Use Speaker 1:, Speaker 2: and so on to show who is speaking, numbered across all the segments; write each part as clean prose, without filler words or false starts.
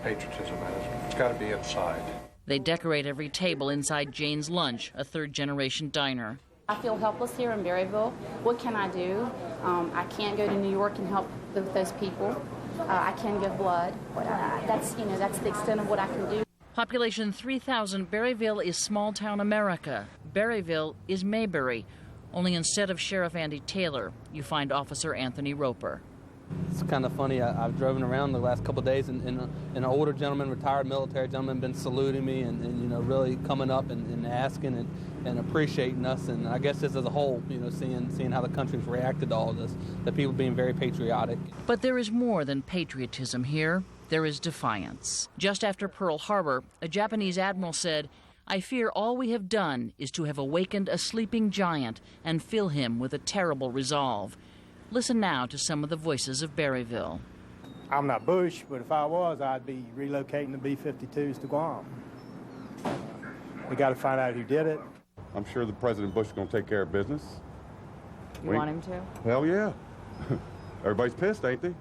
Speaker 1: patriotism is. It's got to be inside.
Speaker 2: They decorate every table inside Jane's Lunch, a third-generation diner.
Speaker 3: I feel helpless here in Berryville. What can I do? I can't go to New York and help with those people. I can give blood. But that's the extent of what I can do.
Speaker 2: Population 3,000, Berryville is small-town America. Berryville is Mayberry. Only instead of Sheriff Andy Taylor, you find Officer Anthony Roper.
Speaker 4: It's kind of funny. I've driven around the last couple of days, and an older gentleman, retired military gentleman, been saluting me and really coming up and asking and appreciating us. And I guess this as a whole, seeing how the country's reacted to all this, that people being very patriotic.
Speaker 2: But there is more than patriotism here. There is defiance. Just after Pearl Harbor, a Japanese admiral said, "I fear all we have done is to have awakened a sleeping giant and fill him with a terrible resolve." Listen now to some of the voices of Berryville.
Speaker 5: I'm not Bush, but if I was, I'd be relocating the B-52s to Guam. We got to find out who did it.
Speaker 6: I'm sure the President Bush is going to take care of business.
Speaker 7: You want him to?
Speaker 6: Hell yeah. Everybody's pissed, ain't they?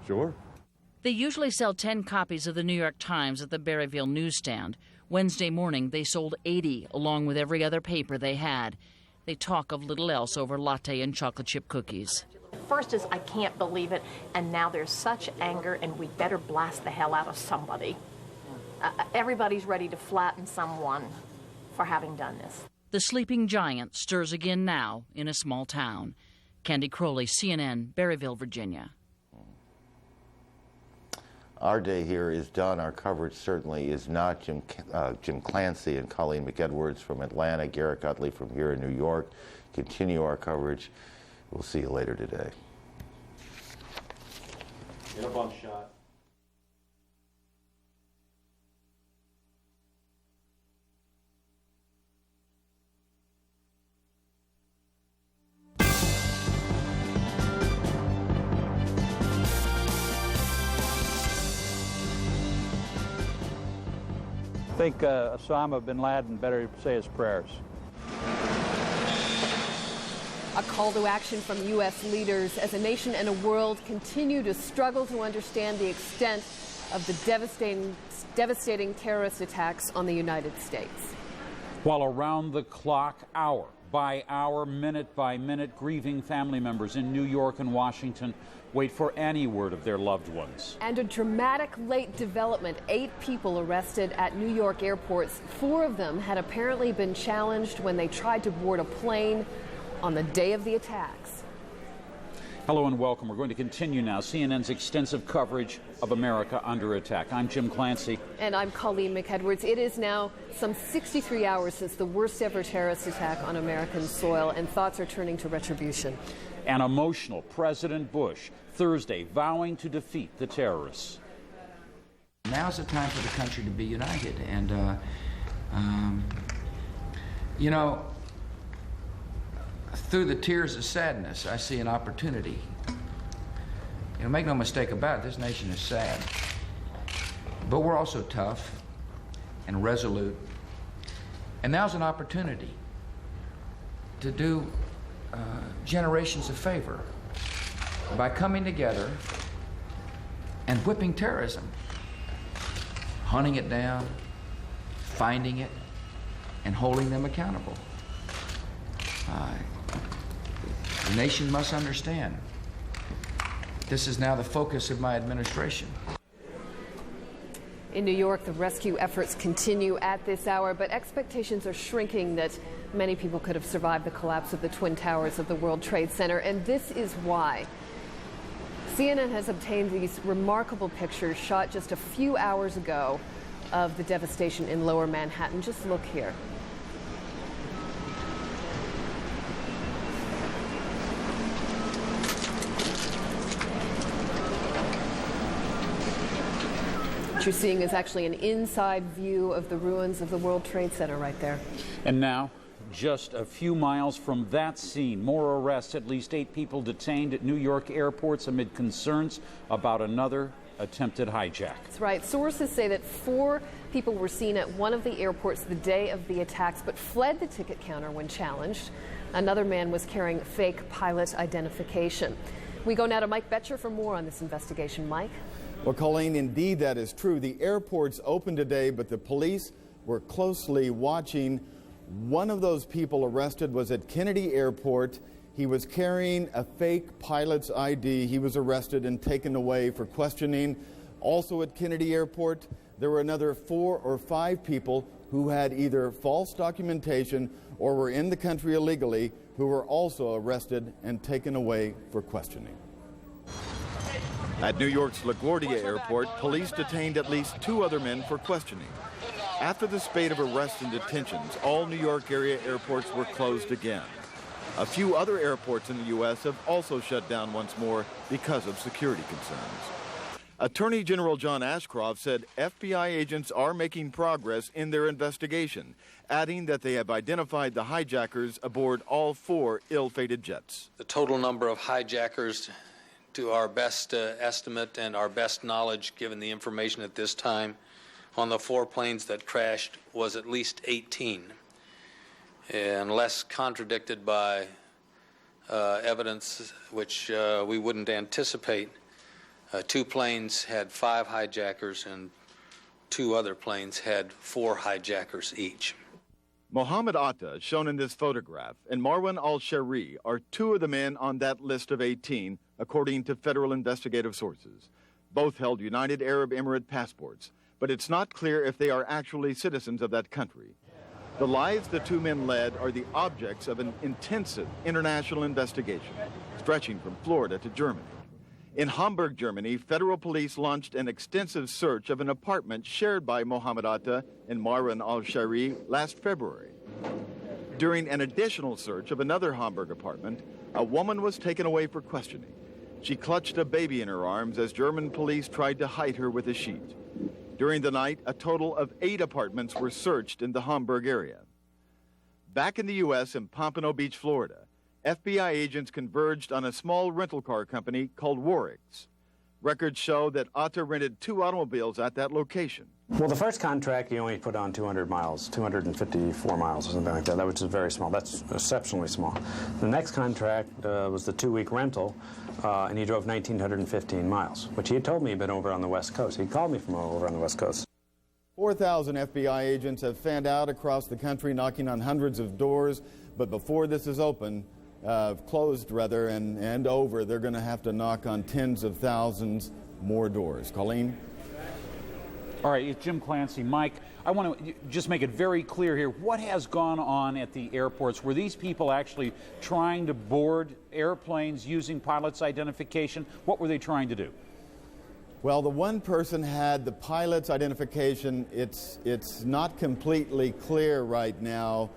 Speaker 6: Sure.
Speaker 2: They usually sell 10 copies of the New York Times at the Berryville newsstand. Wednesday morning, they sold 80, along with every other paper they had. They talk of little else over latte and chocolate chip cookies.
Speaker 8: First is, I can't believe it, and now there's such anger, and we better blast the hell out of somebody. Everybody's ready to flatten someone for having done this.
Speaker 2: The sleeping giant stirs again now in a small town. Candy Crowley, CNN, Berryville, Virginia.
Speaker 9: Our day here is done. Our coverage certainly is not. Jim Clancy and Colleen McEdwards from Atlanta, Garrett Gutley from here in New York continue our coverage. We'll see you later today.
Speaker 10: Get a bump shot.
Speaker 11: I think Osama bin Laden better say his prayers.
Speaker 12: A call to action from U.S. leaders as a nation and a world continue to struggle to understand the extent of the devastating terrorist attacks on the United States.
Speaker 13: While around the clock, hour by hour, minute by minute, grieving family members in New York and Washington wait for any word of their loved ones.
Speaker 12: And a dramatic late development. 8 people arrested at New York airports. 4 of them had apparently been challenged when they tried to board a plane on the day of the attacks.
Speaker 13: Hello and welcome. We're going to continue now CNN's extensive coverage of America under attack. I'm Jim Clancy.
Speaker 12: And I'm Colleen McEdwards. It is now some 63 hours since the worst ever terrorist attack on American soil, and thoughts are turning to retribution.
Speaker 13: An emotional President Bush Thursday vowing to defeat the terrorists.
Speaker 14: Now's the time for the country to be united, and through the tears of sadness, I see an opportunity. Make no mistake about it, this nation is sad. But we're also tough and resolute. And now's an opportunity to do generations a favor by coming together and whipping terrorism, hunting it down, finding it, and holding them accountable. The nation must understand this is now the focus of my administration.
Speaker 12: In New York, the rescue efforts continue at this hour, but expectations are shrinking that many people could have survived the collapse of the Twin Towers of the World Trade Center, and this is why. CNN has obtained these remarkable pictures shot just a few hours ago of the devastation in Lower Manhattan. Just look here. What you're seeing is actually an inside view of the ruins of the World Trade Center right there.
Speaker 13: And now, just a few miles from that scene, more arrests, at least 8 people detained at New York airports amid concerns about another attempted hijack.
Speaker 12: That's right. Sources say that 4 people were seen at one of the airports the day of the attacks, but fled the ticket counter when challenged. Another man was carrying fake pilot identification. We go now to Mike Betcher for more on this investigation. Mike?
Speaker 15: Well, Colleen, indeed that is true. The airport's open today, but the police were closely watching. One of those people arrested was at Kennedy Airport. He was carrying a fake pilot's ID. He was arrested and taken away for questioning. Also at Kennedy Airport, there were another 4 or 5 people who had either false documentation or were in the country illegally who were also arrested and taken away for questioning. At New York's LaGuardia Airport, police detained at least 2 other men for questioning. After the spate of arrests and detentions, all New York area airports were closed again. A few other airports in the U.S. have also shut down once more because of security concerns. Attorney General John Ashcroft said FBI agents are making progress in their investigation, adding that they have identified the hijackers aboard all 4 ill-fated jets.
Speaker 16: The total number of hijackers, to our best estimate and our best knowledge given the information at this time, on the 4 planes that crashed was at least 18, unless contradicted by evidence which we wouldn't anticipate. 2 planes had 5 hijackers and 2 other planes had 4 hijackers each.
Speaker 15: Mohammed Atta, shown in this photograph, and Marwan al-Shari are 2 of the men on that list of 18, according to federal investigative sources. Both held United Arab Emirate passports, but it's not clear if they are actually citizens of that country. The lives the 2 men led are the objects of an intensive international investigation, stretching from Florida to Germany. In Hamburg, Germany, federal police launched an extensive search of an apartment shared by Mohammed Atta and Marwan al-Shari last February. During an additional search of another Hamburg apartment, a woman was taken away for questioning. She clutched a baby in her arms as German police tried to hide her with a sheet. During the night, a total of 8 apartments were searched in the Hamburg area. Back in the U.S. in Pompano Beach, Florida, FBI agents converged on a small rental car company called Warwick's. Records show that Atta rented 2 automobiles at that location.
Speaker 17: Well, the first contract, he only put on 200 miles, 254 miles or something like that. That was very small. That's exceptionally small. The next contract was the 2-week rental, and he drove 1,915 miles, which he had told me he'd been over on the West Coast. He called me from over on the West Coast.
Speaker 15: 4,000 FBI agents have fanned out across the country, knocking on hundreds of doors, but before this is closed rather, and over, they're going to have to knock on tens of thousands more doors. Colleen?
Speaker 13: All right, it's Jim Clancy. Mike, I want to just make it very clear here. What has gone on at the airports? Were these people actually trying to board airplanes using pilot's identification? What were they trying to do?
Speaker 15: Well, the one person had the pilot's identification. It's not completely clear right now.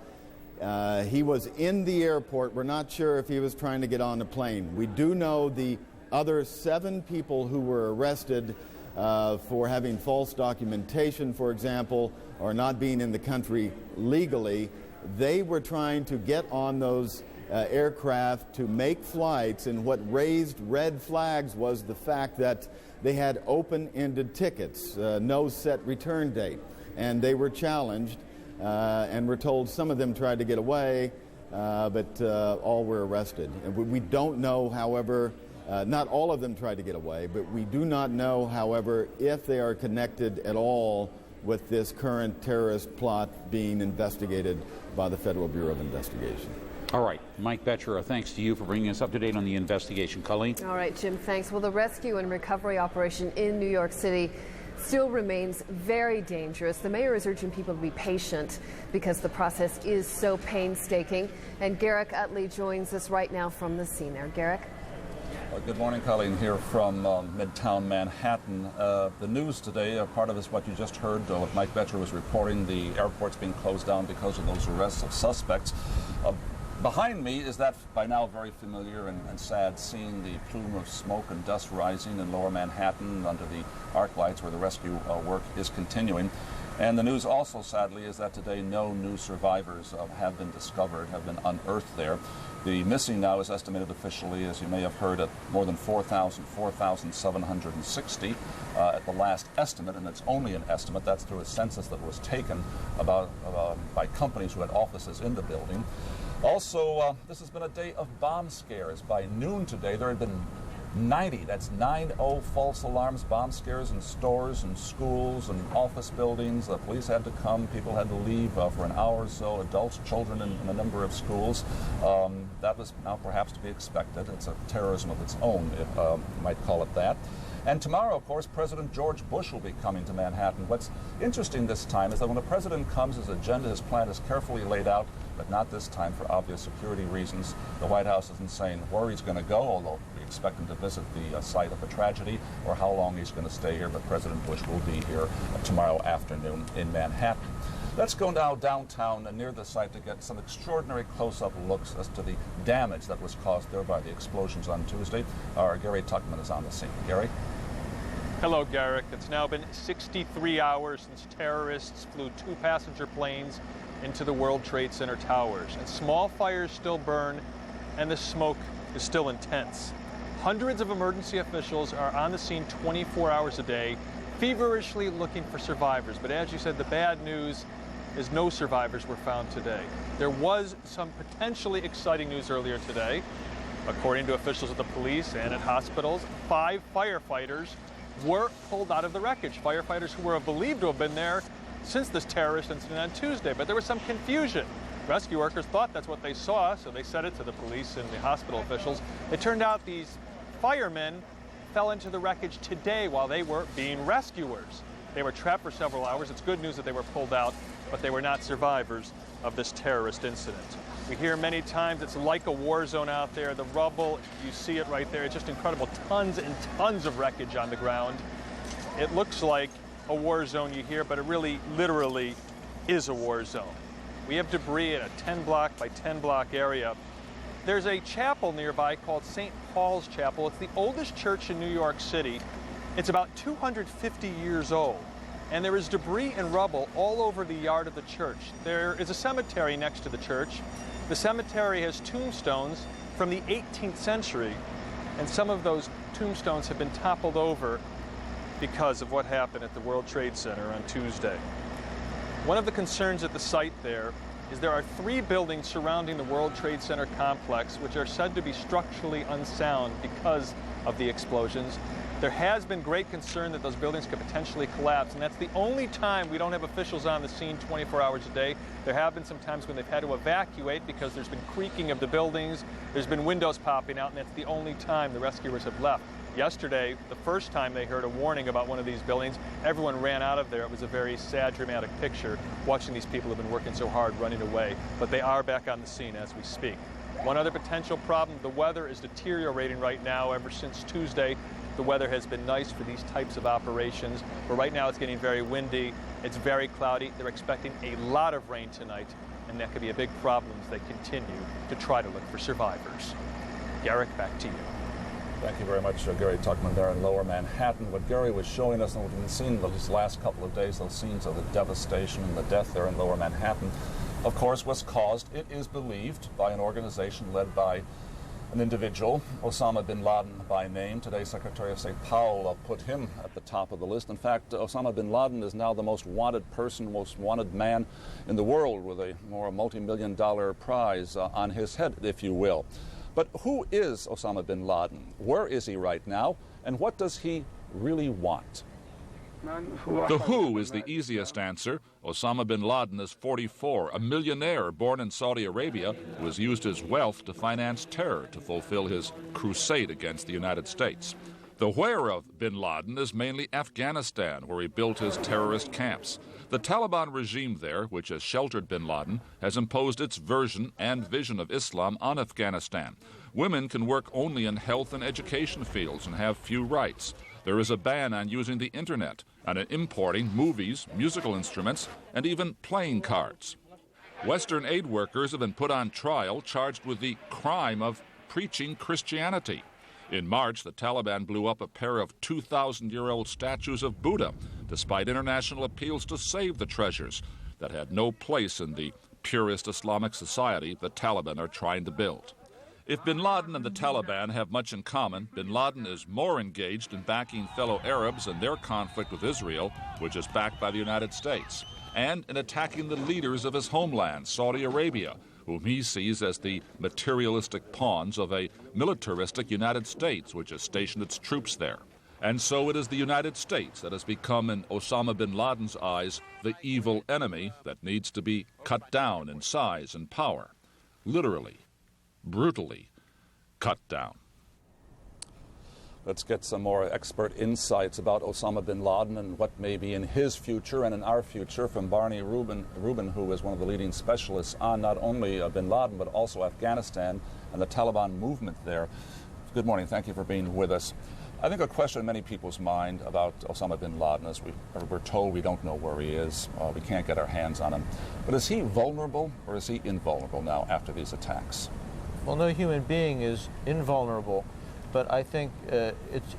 Speaker 15: He was in the airport. We're not sure if he was trying to get on the plane. We do know the other 7 people who were arrested for having false documentation, for example, or not being in the country legally. They were trying to get on those aircraft to make flights, and what raised red flags was the fact that they had open-ended tickets, no set return date, and they were challenged. And we're told some of them tried to get away, but all were arrested. And we don't know, however, not all of them tried to get away, but we do not know, however, if they are connected at all with this current terrorist plot being investigated by the Federal Bureau of Investigation.
Speaker 13: All right, Mike Betcher, thanks to you for bringing us up to date on the investigation. Colleen?
Speaker 12: All right, Jim, thanks. Well, the rescue and recovery operation in New York City still remains very dangerous. The mayor is urging people to be patient because the process is so painstaking. And Garrick Utley joins us right now from the scene there. Garrick?
Speaker 18: Good morning, Colleen, here from Midtown Manhattan. The news today, part of it is what you just heard, what Mike Betcher was reporting, the airport's being closed down because of those arrests of suspects. Behind me is that by now very familiar and sad scene, the plume of smoke and dust rising in lower Manhattan under the arc lights where the rescue work is continuing. And the news also, sadly, is that today no new survivors have been discovered, have been unearthed there. The missing now is estimated officially, as you may have heard, at more than 4,760 at the last estimate, and it's only an estimate. That's through a census that was taken by companies who had offices in the building. Also, this has been a day of bomb scares. By noon today, there had been 90, that's 90 false alarms, bomb scares in stores and schools and office buildings. The police had to come, people had to leave for an hour or so, adults, children in a number of schools. That was now perhaps to be expected. It's a terrorism of its own, if you might call it that. And tomorrow, of course, President George Bush will be coming to Manhattan. What's interesting this time is that when the president comes, his agenda, his plan is carefully laid out, but not this time for obvious security reasons. The White House isn't saying where he's going to go, although we expect him to visit the site of the tragedy, or how long he's going to stay here, but President Bush will be here tomorrow afternoon in Manhattan. Let's go now downtown and near the site to get some extraordinary close-up looks as to the damage that was caused there by the explosions on Tuesday. Our Gary Tuckman is on the scene. Gary?
Speaker 19: Hello, Garrick. It's now been 63 hours since terrorists flew 2 passenger planes into the World Trade Center towers. And small fires still burn, and the smoke is still intense. Hundreds of emergency officials are on the scene 24 hours a day, feverishly looking for survivors. But as you said, the bad news is no survivors were found today. There was some potentially exciting news earlier today. According to officials at the police and at hospitals, 5 firefighters were pulled out of the wreckage. Firefighters who were believed to have been there since this terrorist incident on Tuesday, but there was some confusion. Rescue workers thought that's what they saw, so they said it to the police and the hospital officials. It turned out these firemen fell into the wreckage today while they were being rescuers. They were trapped for several hours. It's good news that they were pulled out, but they were not survivors of this terrorist incident. We hear many times it's like a war zone out there. The rubble, you see it right there. It's just incredible. Tons and tons of wreckage on the ground. It looks like a war zone you hear, but it really, literally is a war zone. We have debris in a 10-block by 10-block area. There's a chapel nearby called St. Paul's Chapel. It's the oldest church in New York City. It's about 250 years old. And there is debris and rubble all over the yard of the church. There is a cemetery next to the church. The cemetery has tombstones from the 18th century, and some of those tombstones have been toppled over because of what happened at the World Trade Center on Tuesday. One of the concerns at the site there is there are 3 buildings surrounding the World Trade Center complex which are said to be structurally unsound because of the explosions. There has been great concern that those buildings could potentially collapse, and that's the only time we don't have officials on the scene 24 hours a day. There have been some times when they've had to evacuate because there's been creaking of the buildings, there's been windows popping out, and that's the only time the rescuers have left. Yesterday, the first time they heard a warning about one of these buildings, everyone ran out of there. It was a very sad, dramatic picture, watching these people who have been working so hard running away, but they are back on the scene as we speak. One other potential problem, the weather is deteriorating right now. Ever since Tuesday, the weather has been nice for these types of operations, but right now it's getting very windy, it's very cloudy. They're expecting a lot of rain tonight, and that could be a big problem as they continue to try to look for survivors. Garrick, back to you.
Speaker 18: Thank you very much, Gary Tuckman there in Lower Manhattan. What Gary was showing us, and what we've been seeing these last couple of days, those scenes of the devastation and the death there in Lower Manhattan, of course, was caused, it is believed, by an organization led by an individual, Osama bin Laden by name. Today, Secretary of State Powell put him at the top of the list. In fact, Osama bin Laden is now the most wanted person, most wanted man in the world, with a more multi-million-dollar prize on his head, if you will. But who is Osama bin Laden? Where is he right now? And what does he really want?
Speaker 20: The who is the easiest answer. Osama bin Laden is 44, a millionaire born in Saudi Arabia who has used his wealth to finance terror to fulfill his crusade against the United States. The where of bin Laden is mainly Afghanistan, where he built his terrorist camps. The Taliban regime there, which has sheltered bin Laden, has imposed its version and vision of Islam on Afghanistan. Women can work only in health and education fields and have few rights. There is a ban on using the internet and on importing movies, musical instruments, and even playing cards. Western aid workers have been put on trial, charged with the crime of preaching Christianity. In March, the Taliban blew up a pair of 2,000-year-old statues of Buddha, despite international appeals to save the treasures that had no place in the purist Islamic society the Taliban are trying to build. If bin Laden and the Taliban have much in common, bin Laden is more engaged in backing fellow Arabs in their conflict with Israel, which is backed by the United States, and in attacking the leaders of his homeland, Saudi Arabia, whom he sees as the materialistic pawns of a militaristic United States, which has stationed its troops there. And so it is the United States that has become, in Osama bin Laden's eyes, the evil enemy that needs to be cut down in size and power. Literally, brutally cut down.
Speaker 18: Let's get some more expert insights about Osama bin Laden and what may be in his future and in our future from Barney Rubin, who is one of the leading specialists on not only bin Laden but also Afghanistan and the Taliban movement there. Good morning. Thank you for being with us. I think a question in many people's mind about Osama bin Laden is we're told we don't know where he is. We can't get our hands on him. But is he vulnerable or is he invulnerable now after these attacks?
Speaker 21: Well, no human being is invulnerable. But I think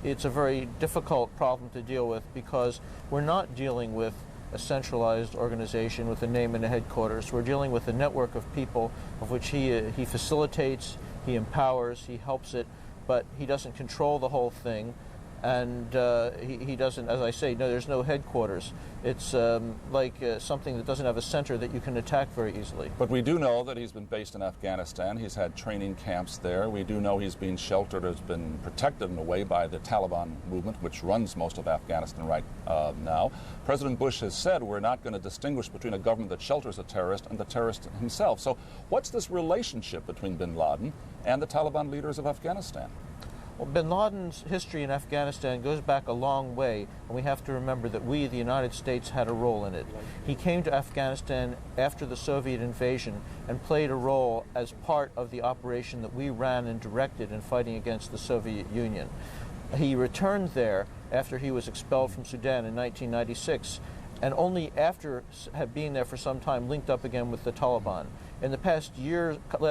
Speaker 21: it's a very difficult problem to deal with because we're not dealing with a centralized organization with a name and a headquarters. We're dealing with a network of people of which he facilitates, he empowers, he helps it, but he doesn't control the whole thing. And he doesn't, as I say, no, there's no headquarters. It's like something that doesn't have a center that you can attack very easily.
Speaker 18: But we do know that he's been based in Afghanistan. He's had training camps there. We do know he's been sheltered, has been protected in a way by the Taliban movement, which runs most of Afghanistan right now. President Bush has said we're not going to distinguish between a government that shelters a terrorist and the terrorist himself. So what's this relationship between bin Laden and the Taliban leaders of Afghanistan?
Speaker 21: Well, bin Laden's history in Afghanistan goes back a long way, and we have to remember that we, the United States, had a role in it. He came to Afghanistan after the Soviet invasion and played a role as part of the operation that we ran and directed in fighting against the Soviet Union. He returned there after he was expelled from Sudan in 1996, and only after being there for some time linked up again with the Taliban. In the past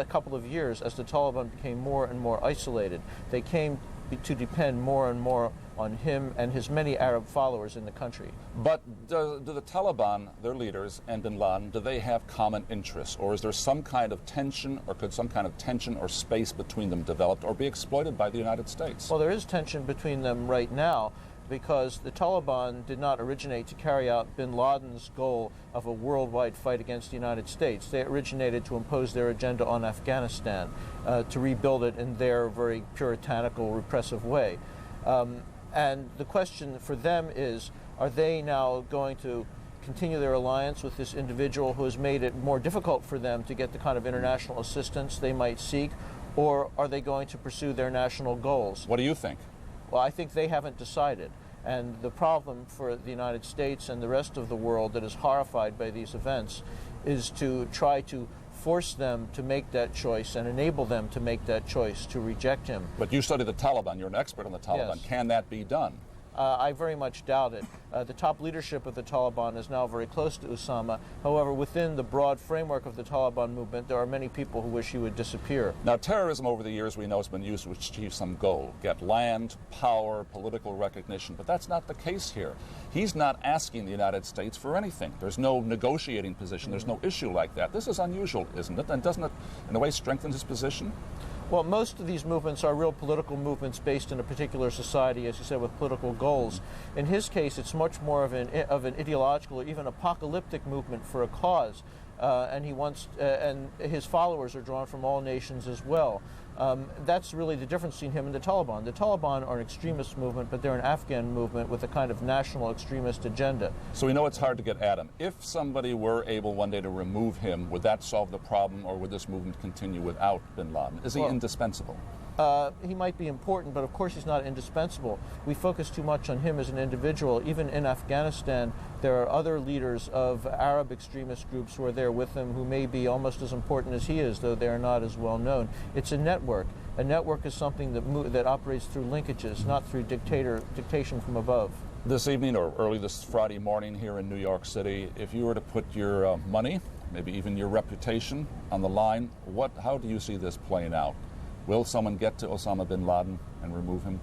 Speaker 21: couple of years, as the Taliban became more and more isolated, they came to depend more and more on him and his many Arab followers in the country.
Speaker 18: But do the Taliban, their leaders, and bin Laden, do they have common interests? Or is there some kind of tension, or could some kind of tension or space between them developed or be exploited by the United States?
Speaker 21: Well, there is tension between them right now, because the Taliban did not originate to carry out bin Laden's goal of a worldwide fight against the United States. They originated to impose their agenda on Afghanistan, to rebuild it in their very puritanical, repressive way. And the question for them is, are they now going to continue their alliance with this individual who has made it more difficult for them to get the kind of international assistance they might seek, or are they going to pursue their national goals?
Speaker 18: What do you think?
Speaker 21: Well, I think they haven't decided. And the problem for the United States and the rest of the world that is horrified by these events is to try to force them to make that choice and enable them to make that choice, to reject him.
Speaker 18: But you study the Taliban. You're an expert on the Taliban.
Speaker 21: Yes.
Speaker 18: Can that be done?
Speaker 21: I very much doubt it. The top leadership of the Taliban is now very close to Osama. However, within the broad framework of the Taliban movement, there are many people who wish he would disappear.
Speaker 18: Now, terrorism over the years we know has been used to achieve some goal, get land, power, political recognition, but that's not the case here. He's not asking the United States for anything. There's no negotiating position. There's no issue like that. This is unusual, isn't it? And doesn't it, in a way, strengthen his position?
Speaker 21: Well, most of these movements are real political movements based in a particular society, as you said, with political goals. In his case, it's much more of an ideological or even apocalyptic movement for a cause, and his followers are drawn from all nations as well. That's really the difference between him and the Taliban. The Taliban are an extremist movement, but they're an Afghan movement with a kind of national extremist agenda.
Speaker 18: So we know it's hard to get at him. If somebody were able one day to remove him, would that solve the problem, or would this movement continue without bin Laden? Is he indispensable?
Speaker 21: He might be important, but of course he's not indispensable. We focus too much on him as an individual. Even in Afghanistan, there are other leaders of Arab extremist groups who are there with him who may be almost as important as he is, though they are not as well known. It's a network. A network is something that operates through linkages, not through dictation from above.
Speaker 18: This evening or early this Friday morning here in New York City, if you were to put your money, maybe even your reputation on the line, how do you see this playing out? Will someone get to Osama bin Laden and remove him?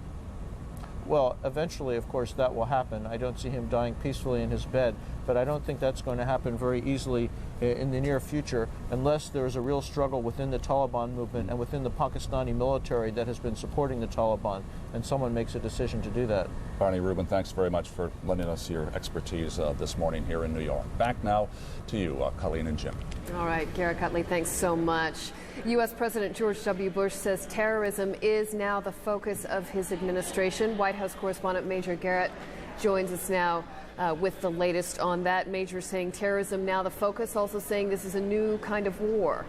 Speaker 21: Well, eventually, of course, that will happen. I don't see him dying peacefully in his bed, but I don't think that's going to happen very easily in the near future unless there is a real struggle within the Taliban movement and within the Pakistani military that has been supporting the Taliban. and someone makes a decision to do that.
Speaker 18: Barney Rubin, thanks very much for lending us your expertise this morning here in New York. Back now to you, Colleen and Jim.
Speaker 12: All right, Garrett Utley, thanks so much. U.S. President George W. Bush says terrorism is now the focus of his administration. White House correspondent Major Garrett joins us now with the latest on that. Major saying terrorism now the focus, also saying this is a new kind of war.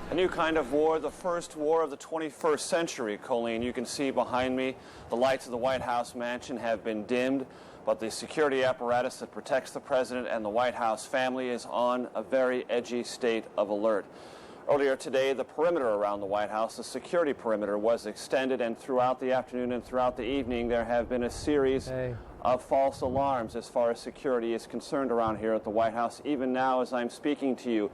Speaker 1: A new kind of war, the first war of the 21st century, Colleen. You can see behind me the lights of the White House mansion have been dimmed, but the security apparatus that protects the president and the White House family is on a very edgy state of alert. Earlier today, the perimeter around the White House, the security perimeter, was extended, and throughout the afternoon and throughout the evening there have been a series of false alarms as far as security is concerned around here at the White House. Even now, as I'm speaking to you,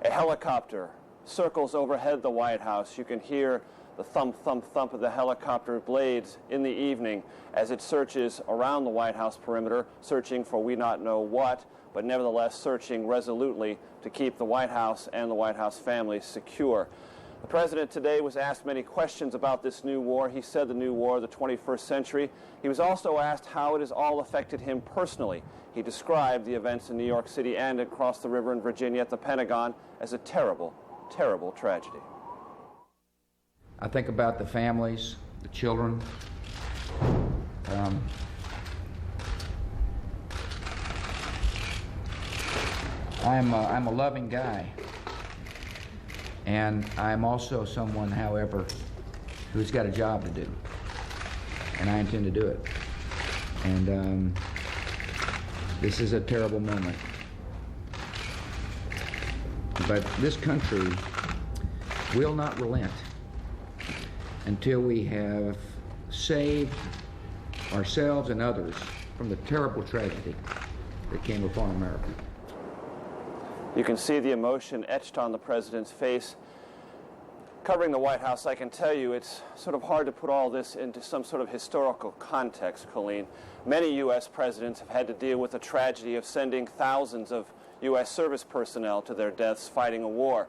Speaker 1: a helicopter circles overhead the White House. You can hear the thump, thump, thump of the helicopter blades in the evening as it searches around the White House perimeter, searching for we not know what, but nevertheless searching resolutely to keep the White House and the White House family secure. The president today was asked many questions about this new war. He said the new war of the 21st century. He was also asked how it has all affected him personally. He described the events in New York City and across the river in Virginia at the Pentagon as a terrible, terrible tragedy.
Speaker 14: I think about the families, the children. I'm a loving guy, and I'm also someone, however, who's got a job to do, and I intend to do it. And this is a terrible moment. But this country will not relent until we have saved ourselves and others from the terrible tragedy that came upon America.
Speaker 1: You can see the emotion etched on the president's face. Covering the White House, I can tell you it's sort of hard to put all this into some sort of historical context, Colleen. Many U.S. presidents have had to deal with the tragedy of sending thousands of U.S. service personnel to their deaths fighting a war.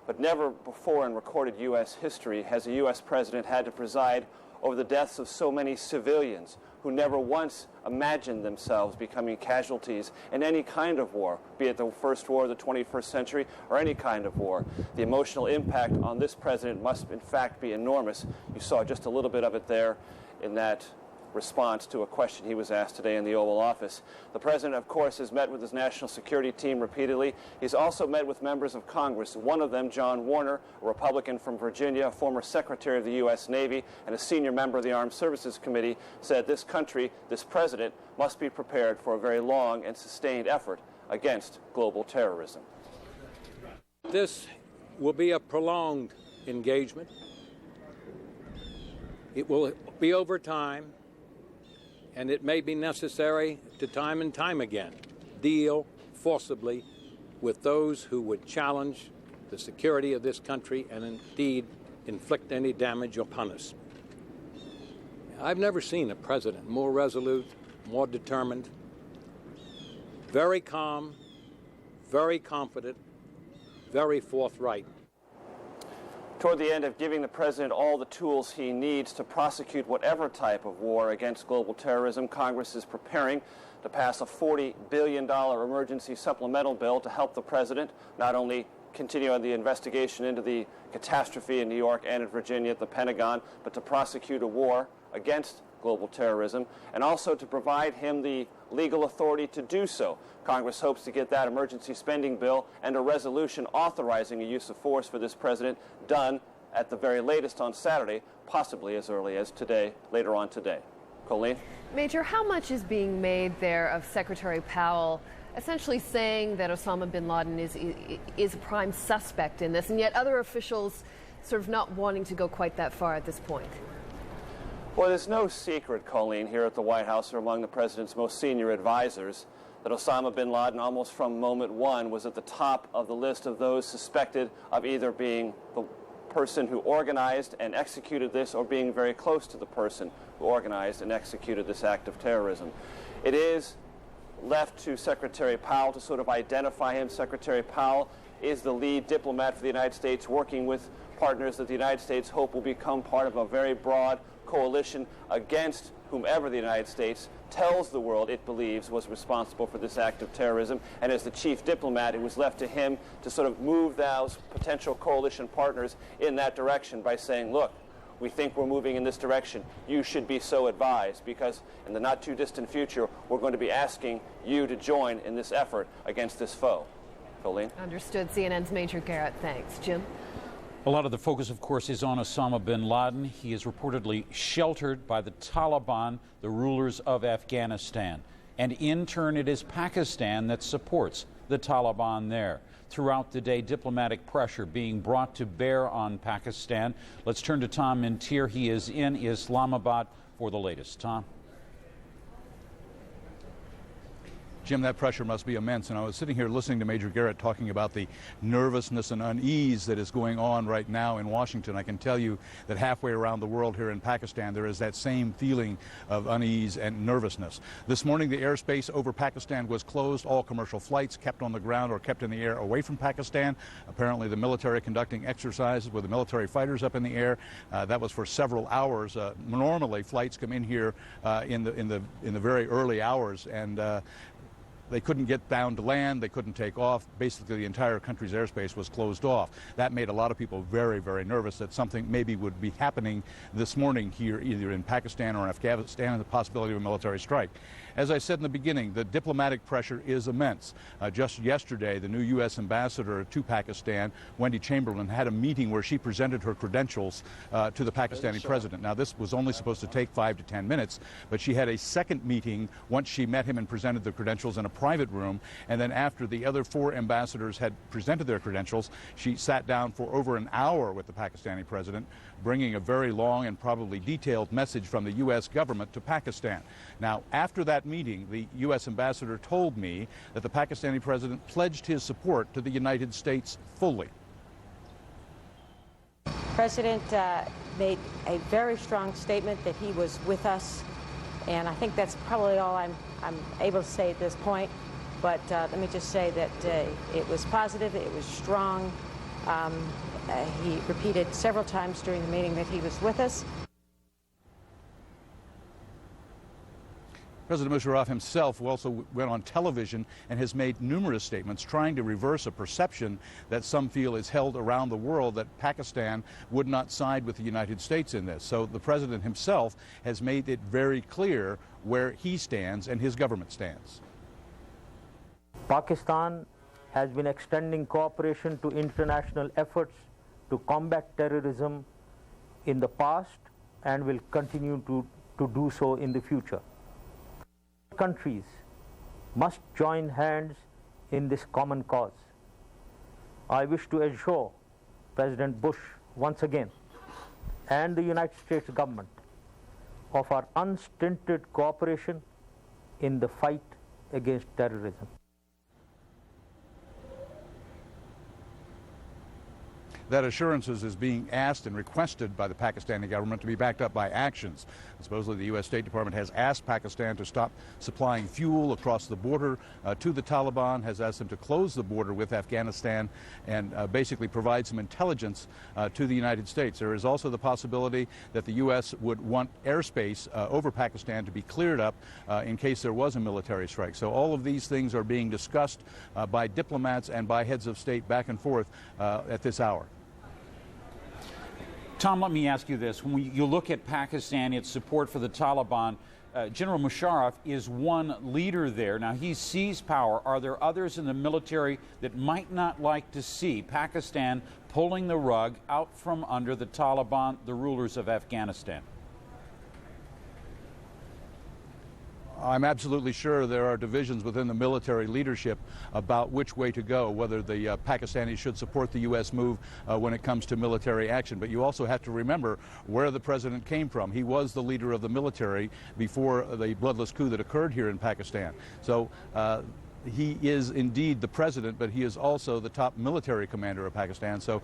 Speaker 1: But never before in recorded U.S. history has a U.S. president had to preside over the deaths of so many civilians who never once imagined themselves becoming casualties in any kind of war, be it the first war of the 21st century or any kind of war. The emotional impact on this president must in fact be enormous. You saw just a little bit of it there in that response to a question he was asked today in the Oval Office. The president, of course, has met with his national security team repeatedly. He's also met with members of Congress, one of them, John Warner, a Republican from Virginia, a former Secretary of the U.S. Navy, and a senior member of the Armed Services Committee, said this country, this president, must be prepared for a very long and sustained effort against global terrorism.
Speaker 22: This will be a prolonged engagement. It will be over time, and it may be necessary to time and time again deal forcibly with those who would challenge the security of this country and indeed inflict any damage upon us. I've never seen a president more resolute, more determined, very calm, very confident, very forthright.
Speaker 1: Toward the end of giving the president all the tools he needs to prosecute whatever type of war against global terrorism, Congress is preparing to pass a $40 billion emergency supplemental bill to help the president not only continue on the investigation into the catastrophe in New York and in Virginia at the Pentagon, but to prosecute a war against global terrorism, and also to provide him the legal authority to do so. Congress hopes to get that emergency spending bill and a resolution authorizing a use of force for this president done at the very latest on Saturday, possibly as early as today, later on today. Colleen?
Speaker 12: Major, how much is being made there of Secretary Powell essentially saying that Osama bin Laden is a prime suspect in this, and yet other officials sort of not wanting to go quite that far at this point?
Speaker 1: Well, there's no secret, Colleen, here at the White House or among the president's most senior advisors that Osama bin Laden, almost from moment one, was at the top of the list of those suspected of either being the person who organized and executed this or being very close to the person who organized and executed this act of terrorism. It is left to Secretary Powell to sort of identify him. Secretary Powell is the lead diplomat for the United States, working with partners that the United States hope will become part of a very broad coalition against whomever the United States tells the world it believes was responsible for this act of terrorism. And as the chief diplomat, it was left to him to sort of move those potential coalition partners in that direction by saying, look, we think we're moving in this direction. You should be so advised, because in the not too distant future, we're going to be asking you to join in this effort against this foe. Colleen?
Speaker 12: Understood. CNN's Major Garrett. Thanks. Jim?
Speaker 13: A lot of the focus, of course, is on Osama bin Laden. He is reportedly sheltered by the Taliban, the rulers of Afghanistan. And in turn, it is Pakistan that supports the Taliban there. Throughout the day, diplomatic pressure being brought to bear on Pakistan. Let's turn to Tom Mintier. He is in Islamabad for the latest. Tom?
Speaker 11: Jim, that pressure must be immense. And I was sitting here listening to Major Garrett talking about the nervousness and unease that is going on right now in Washington. I can tell you that halfway around the world here in Pakistan, there is that same feeling of unease and nervousness. This morning, the airspace over Pakistan was closed. All commercial flights kept on the ground or kept in the air away from Pakistan. Apparently, the military conducting exercises with the military fighters up in the air. That was for several hours. Normally, flights come in here in the very early hours, and they couldn't get down to land. They couldn't take off. Basically, the entire country's airspace was closed off. That made a lot of people very, very nervous that something maybe would be happening this morning here, either in Pakistan or Afghanistan, and the possibility of a military strike. As I said in the beginning, the diplomatic pressure is immense. Just yesterday, the new U.S. ambassador to Pakistan, Wendy Chamberlain, had a meeting where she presented her credentials to the Pakistani president. Now, this was only supposed to take 5 to 10 minutes, but she had a second meeting once she met him and presented the credentials in a private room. And then after the other 4 ambassadors had presented their credentials, she sat down for over an hour with the Pakistani president, bringing a very long and probably detailed message from the U.S. government to Pakistan. Now, after that meeting, the U.S. ambassador told me that the Pakistani president pledged his support to the United States fully.
Speaker 3: The President made a very strong statement that he was with us, and I think that's probably all I'm able to say at this point. But let me just say that it was positive, it was strong. He repeated several times during the meeting that he was with us.
Speaker 11: President Musharraf himself also went on television and has made numerous statements trying to reverse a perception that some feel is held around the world that Pakistan would not side with the United States in this. So the president himself has made it very clear where he stands and his government stands.
Speaker 4: Pakistan has been extending cooperation to international efforts to combat terrorism in the past and will continue to do so in the future. Countries must join hands in this common cause. I wish to assure President Bush once again and the United States government of our unstinted cooperation in the fight against terrorism.
Speaker 11: That assurances is being asked and requested by the Pakistani government to be backed up by actions. Supposedly the U.S. State Department has asked Pakistan to stop supplying fuel across the border to the Taliban, has asked them to close the border with Afghanistan, and basically provide some intelligence to the United States. There is also the possibility that the U.S. would want airspace over Pakistan to be cleared up in case there was a military strike. So all of these things are being discussed by diplomats and by heads of state back and forth at this hour.
Speaker 13: Tom, let me ask you this. When you look at Pakistan, its support for the Taliban, General Musharraf is one leader there. Now, he seized power. Are there others in the military that might not like to see Pakistan pulling the rug out from under the Taliban, the rulers of Afghanistan?
Speaker 11: I'm absolutely sure there are divisions within the military leadership about which way to go, whether the Pakistanis should support the U.S. move when it comes to military action. But you also have to remember where the president came from. He was the leader of the military before the bloodless coup that occurred here in Pakistan. So he is indeed the president, but he is also the top military commander of Pakistan. So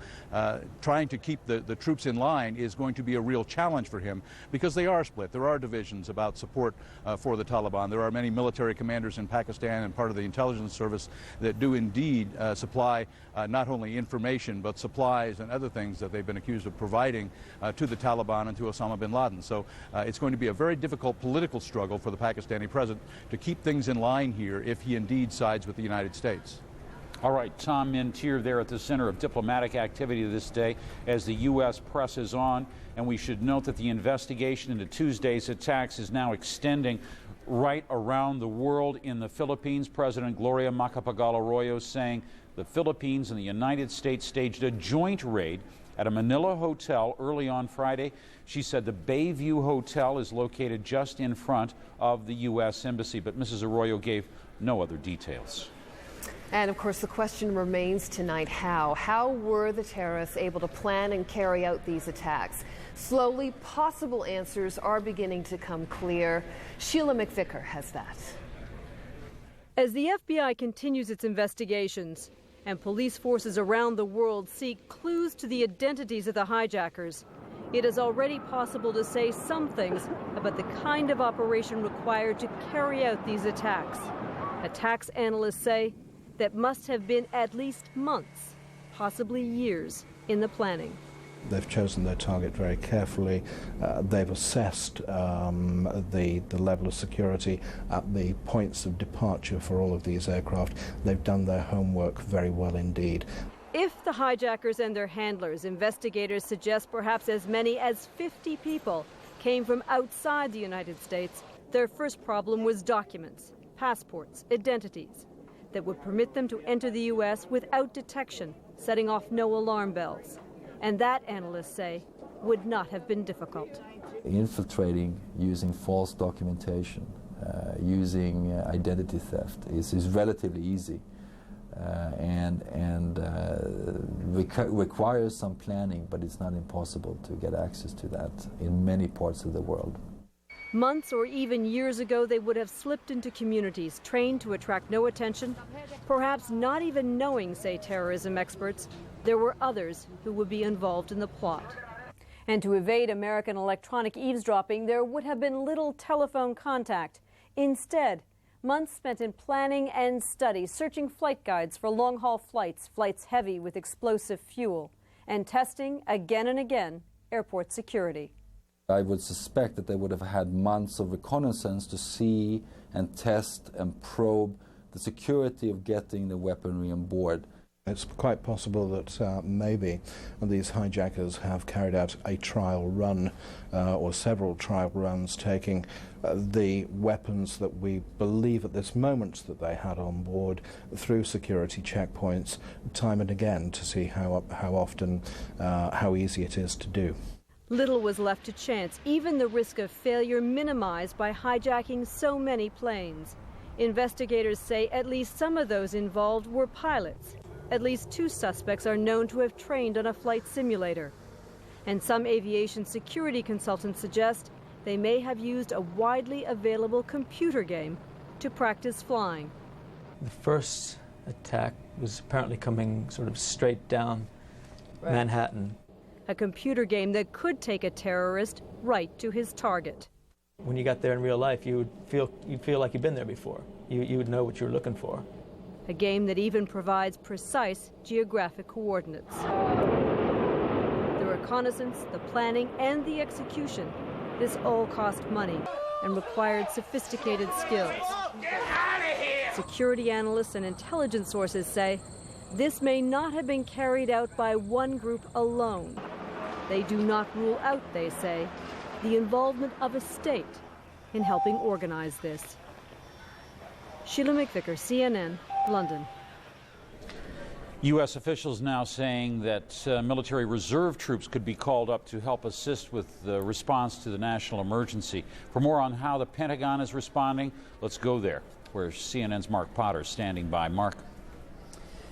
Speaker 11: trying to keep the troops in line is going to be a real challenge for him, because they are split. There are divisions about support for the Taliban. There are many military commanders in Pakistan and part of the intelligence service that do indeed supply not only information but supplies and other things that they've been accused of providing to the Taliban and to Osama bin Laden. So it's going to be a very difficult political struggle for the Pakistani president to keep things in line here if he indeed sides with the United States.
Speaker 13: All right, Tom Mintier there at the center of diplomatic activity this day as the U.S. presses on. And we should note that the investigation into Tuesday's attacks is now extending right around the world. In the Philippines, President Gloria Macapagal-Arroyo saying the Philippines and the United States staged a joint raid at a Manila hotel early on Friday. She said the Bayview Hotel is located just in front of the U.S. Embassy, but Mrs. Arroyo gave no other details.
Speaker 12: And of course, the question remains tonight, how? How were the terrorists able to plan and carry out these attacks? Slowly, possible answers are beginning to come clear. Sheila McVicker has that.
Speaker 5: As the FBI continues its investigations and police forces around the world seek clues to the identities of the hijackers, it is already possible to say some things about the kind of operation required to carry out these attacks. Attacks, analysts say, that must have been at least months, possibly years, in the planning.
Speaker 7: They've chosen their target very carefully. They've assessed the level of security at the points of departure for all of these aircraft. They've done their homework very well indeed.
Speaker 5: If the hijackers and their handlers, investigators suggest perhaps as many as 50 people came from outside the United States, their first problem was documents, passports, identities that would permit them to enter the U.S. without detection, setting off no alarm bells. And that, analysts say, would not have been difficult.
Speaker 23: Infiltrating using false documentation, using identity theft is relatively easy and requires some planning, but it's not impossible to get access to that in many parts of the world.
Speaker 5: Months or even years ago, they would have slipped into communities trained to attract no attention, perhaps not even knowing, say terrorism experts, there were others who would be involved in the plot. And to evade American electronic eavesdropping, there would have been little telephone contact. Instead, months spent in planning and study, searching flight guides for long-haul flights, flights heavy with explosive fuel, and testing again and again airport security.
Speaker 23: I would suspect that they would have had months of reconnaissance to see and test and probe the security of getting the weaponry on board.
Speaker 7: It's quite possible that maybe these hijackers have carried out a trial run or several trial runs, taking the weapons that we believe at this moment that they had on board through security checkpoints time and again to see how often, how easy it is to do.
Speaker 5: Little was left to chance, even the risk of failure minimized by hijacking so many planes. Investigators say at least some of those involved were pilots. At least 2 suspects are known to have trained on a flight simulator. And some aviation security consultants suggest they may have used a widely available computer game to practice flying.
Speaker 24: The first attack was apparently coming sort of straight down Manhattan.
Speaker 5: A computer game that could take a terrorist right to his target.
Speaker 24: When you got there in real life, you'd feel like you'd been there before. You would know what you were looking for.
Speaker 5: A game that even provides precise geographic coordinates. The reconnaissance, the planning, and the execution, this all cost money and required sophisticated skills. Security analysts and intelligence sources say this may not have been carried out by one group alone. They do not rule out, they say, the involvement of a state in helping organize this. Sheila McVicker, CNN, London.
Speaker 13: U.S. officials now saying that military reserve troops could be called up to help assist with the response to the national emergency. For more on how the Pentagon is responding, let's go there, where CNN's Mark Potter is standing by. Mark.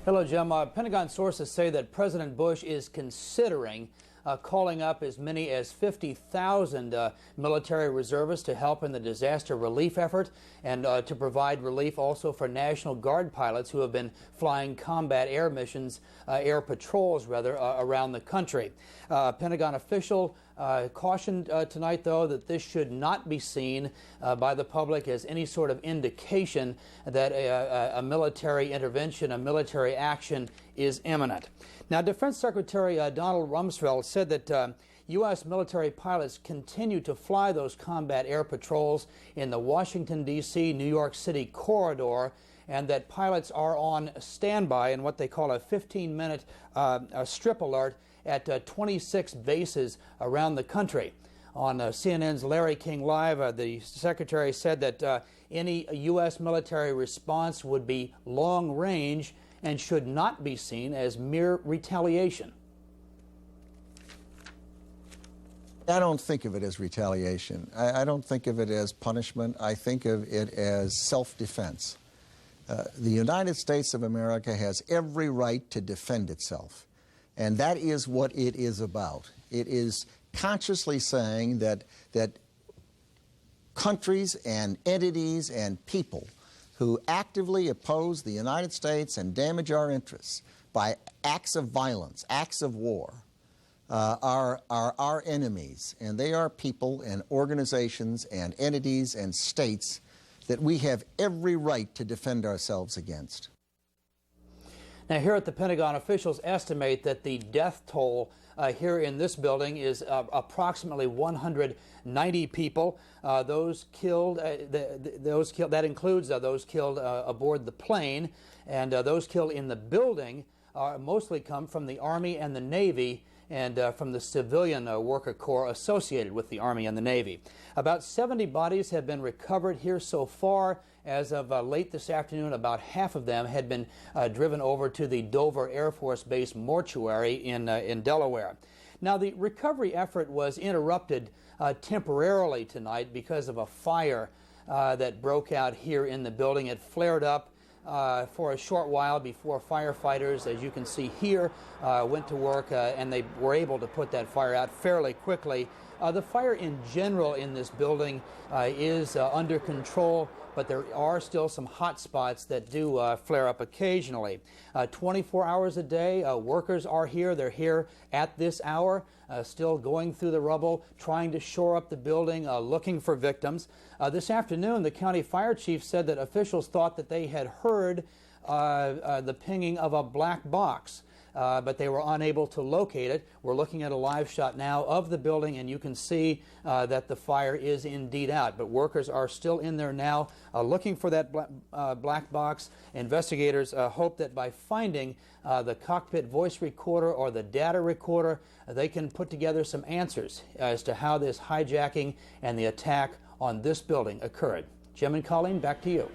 Speaker 25: Hello, Jim. Pentagon sources say that President Bush is considering
Speaker 2: calling up as many as 50,000 military reservists to help in the disaster relief effort and to provide relief also for National Guard pilots who have been flying combat air missions, air patrols rather, around the country. Pentagon official cautioned tonight, though, that this should not be seen by the public as any sort of indication that a military intervention, a military action is imminent. Now, Defense Secretary Donald Rumsfeld said that U.S. military pilots continue to fly those combat air patrols in the Washington, D.C., New York City corridor, and that pilots are on standby in what they call a 15-minute strip alert at 26 bases around the country. On CNN's Larry King Live, the Secretary said that any U.S. military response would be long-range and should not be seen as mere retaliation.
Speaker 6: I don't think of it as retaliation. I don't think of it as punishment. I think of it as self-defense. The United States of America has every right to defend itself, and that is what it is about. It is consciously saying that countries and entities and people who actively oppose the United States and damage our interests by acts of violence, acts of war, are our enemies. And they are people and organizations and entities and states that we have every right to defend ourselves against.
Speaker 2: Now, here at the Pentagon, officials estimate that the death toll here in this building is approximately 190 people. Those killed, that includes those killed aboard the plane, and those killed in the building mostly come from the Army and the Navy and from the civilian worker corps associated with the Army and the Navy. About 70 bodies have been recovered here so far. As of late this afternoon, about half of them had been driven over to the Dover Air Force Base mortuary in Delaware. Now, the recovery effort was interrupted temporarily tonight because of a fire that broke out here in the building. It flared up for a short while before firefighters, as you can see here, went to work and they were able to put that fire out fairly quickly. The fire in general in this building is under control, but there are still some hot spots that do flare up occasionally. 24 hours a day, workers are here. They're here at this hour, still going through the rubble, trying to shore up the building, looking for victims. This afternoon, the county fire chief said that officials thought that they had heard the pinging of a black box. But they were unable to locate it. We're looking at a live shot now of the building, and you can see that the fire is indeed out. But workers are still in there now looking for that black box. Investigators hope that by finding the cockpit voice recorder or the data recorder, they can put together some answers as to how this hijacking and the attack on this building occurred. Jim and Colleen, back to you.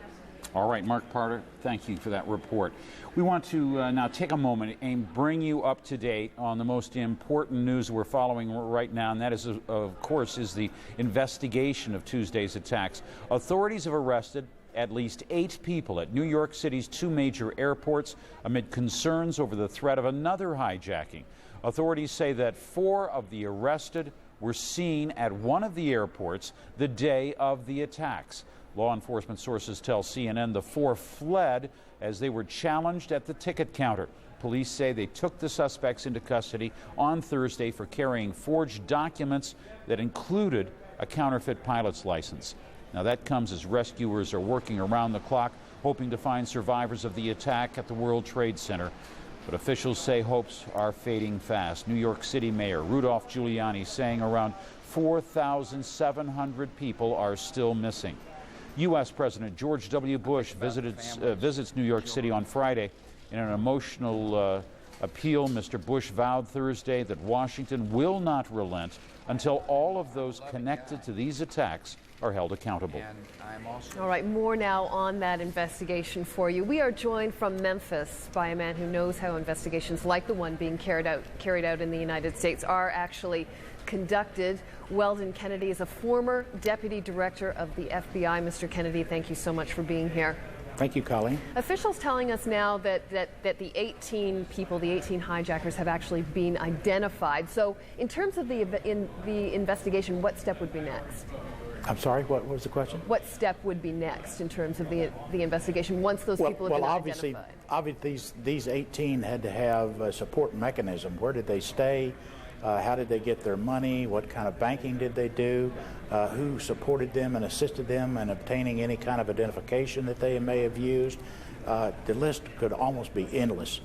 Speaker 13: All right, Mark Parter, thank you for that report. We want to now take a moment and bring you up to date on the most important news we're following right now, and that is, of course, is the investigation of Tuesday's attacks. Authorities have arrested at least 8 people at New York City's 2 major airports amid concerns over the threat of another hijacking. Authorities say that 4 of the arrested were seen at one of the airports the day of the attacks. Law enforcement sources tell CNN the 4 fled as they were challenged at the ticket counter. Police say they took the suspects into custody on Thursday for carrying forged documents that included a counterfeit pilot's license. Now, that comes as rescuers are working around the clock, hoping to find survivors of the attack at the World Trade Center. But officials say hopes are fading fast. New York City Mayor Rudolph Giuliani saying around 4,700 people are still missing. U.S. President George W. Bush visits New York City on Friday. In an emotional appeal, Mr. Bush vowed Thursday that Washington will not relent until all of those connected to these attacks are held accountable.
Speaker 12: All right, more now on that investigation for you. We are joined from Memphis by a man who knows how investigations like the one being carried out in the United States are actually conducted. Weldon Kennedy is a former deputy director of the FBI. Mr. Kennedy, thank you so much for being here.
Speaker 8: Thank you, Colleen.
Speaker 12: Officials telling us now that the 18 people, the 18 hijackers, have actually been identified. So in terms of the investigation, what step would be next?
Speaker 8: I'm sorry, what was the question?
Speaker 12: What step would be next in terms of the investigation once those people have been identified?
Speaker 8: Obviously, these 18 had to have a support mechanism. Where did they stay? How did they get their money? What kind of banking did they do? Who supported them and assisted them in obtaining any kind of identification that they may have used? The list could almost be endless.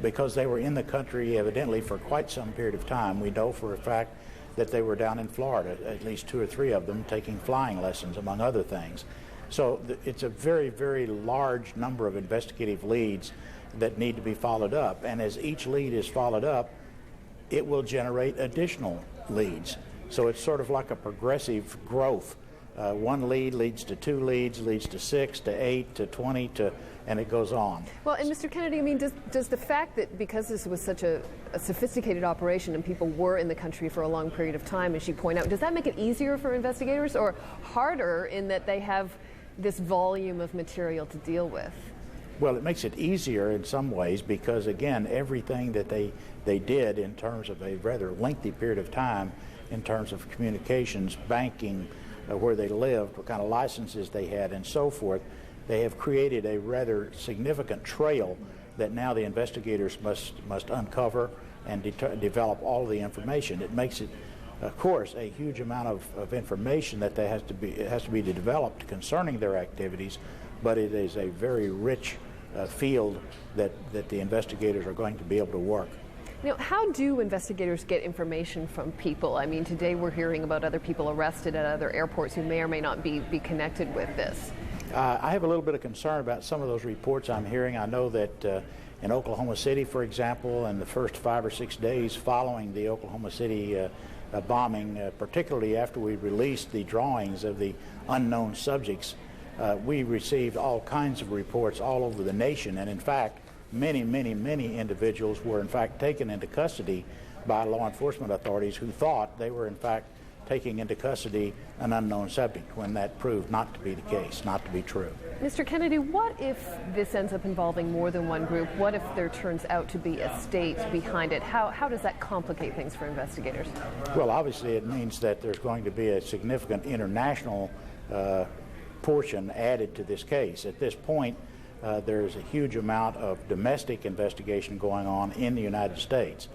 Speaker 8: Because they were in the country evidently for quite some period of time. We know for a fact that they were down in Florida, at least 2 or 3 of them, taking flying lessons, among other things. So it's a very, very large number of investigative leads that need to be followed up. And as each lead is followed up, it will generate additional leads. So it's sort of like a progressive growth. One lead leads to 2 leads, leads to 6, to 8, to 20, and it goes on.
Speaker 12: Well, and Mr. Kennedy, I mean, does the fact that because this was such a sophisticated operation and people were in the country for a long period of time, as you point out, does that make it easier for investigators or harder in that they have this volume of material to deal with?
Speaker 8: Well, it makes it easier in some ways because, again, everything that they did in terms of a rather lengthy period of time in terms of communications, banking, where they lived, what kind of licenses they had, and so forth, they have created a rather significant trail that now the investigators must uncover and develop all of the information. It makes it, of course, a huge amount of information that has to be developed concerning their activities, but it is a very rich field that the investigators are going to be able to work.
Speaker 12: You know, how do investigators get information from people? I mean, today we're hearing about other people arrested at other airports who may or may not be connected with this.
Speaker 8: I have a little bit of concern about some of those reports I'm hearing. I know that in Oklahoma City, for example, in the first 5 or 6 days following the Oklahoma City bombing, particularly after we released the drawings of the unknown subjects, we received all kinds of reports all over the nation, and in fact, many individuals were in fact taken into custody by law enforcement authorities who thought they were in fact taking into custody an unknown subject when that proved not to be the case, not to be true.
Speaker 12: Mr. Kennedy, what if this ends up involving more than one group? What if there turns out to be a state behind it? How does that complicate things for investigators?
Speaker 8: Well, obviously it means that there's going to be a significant international portion added to this case. At this point, there's a huge amount of domestic investigation going on in the United States.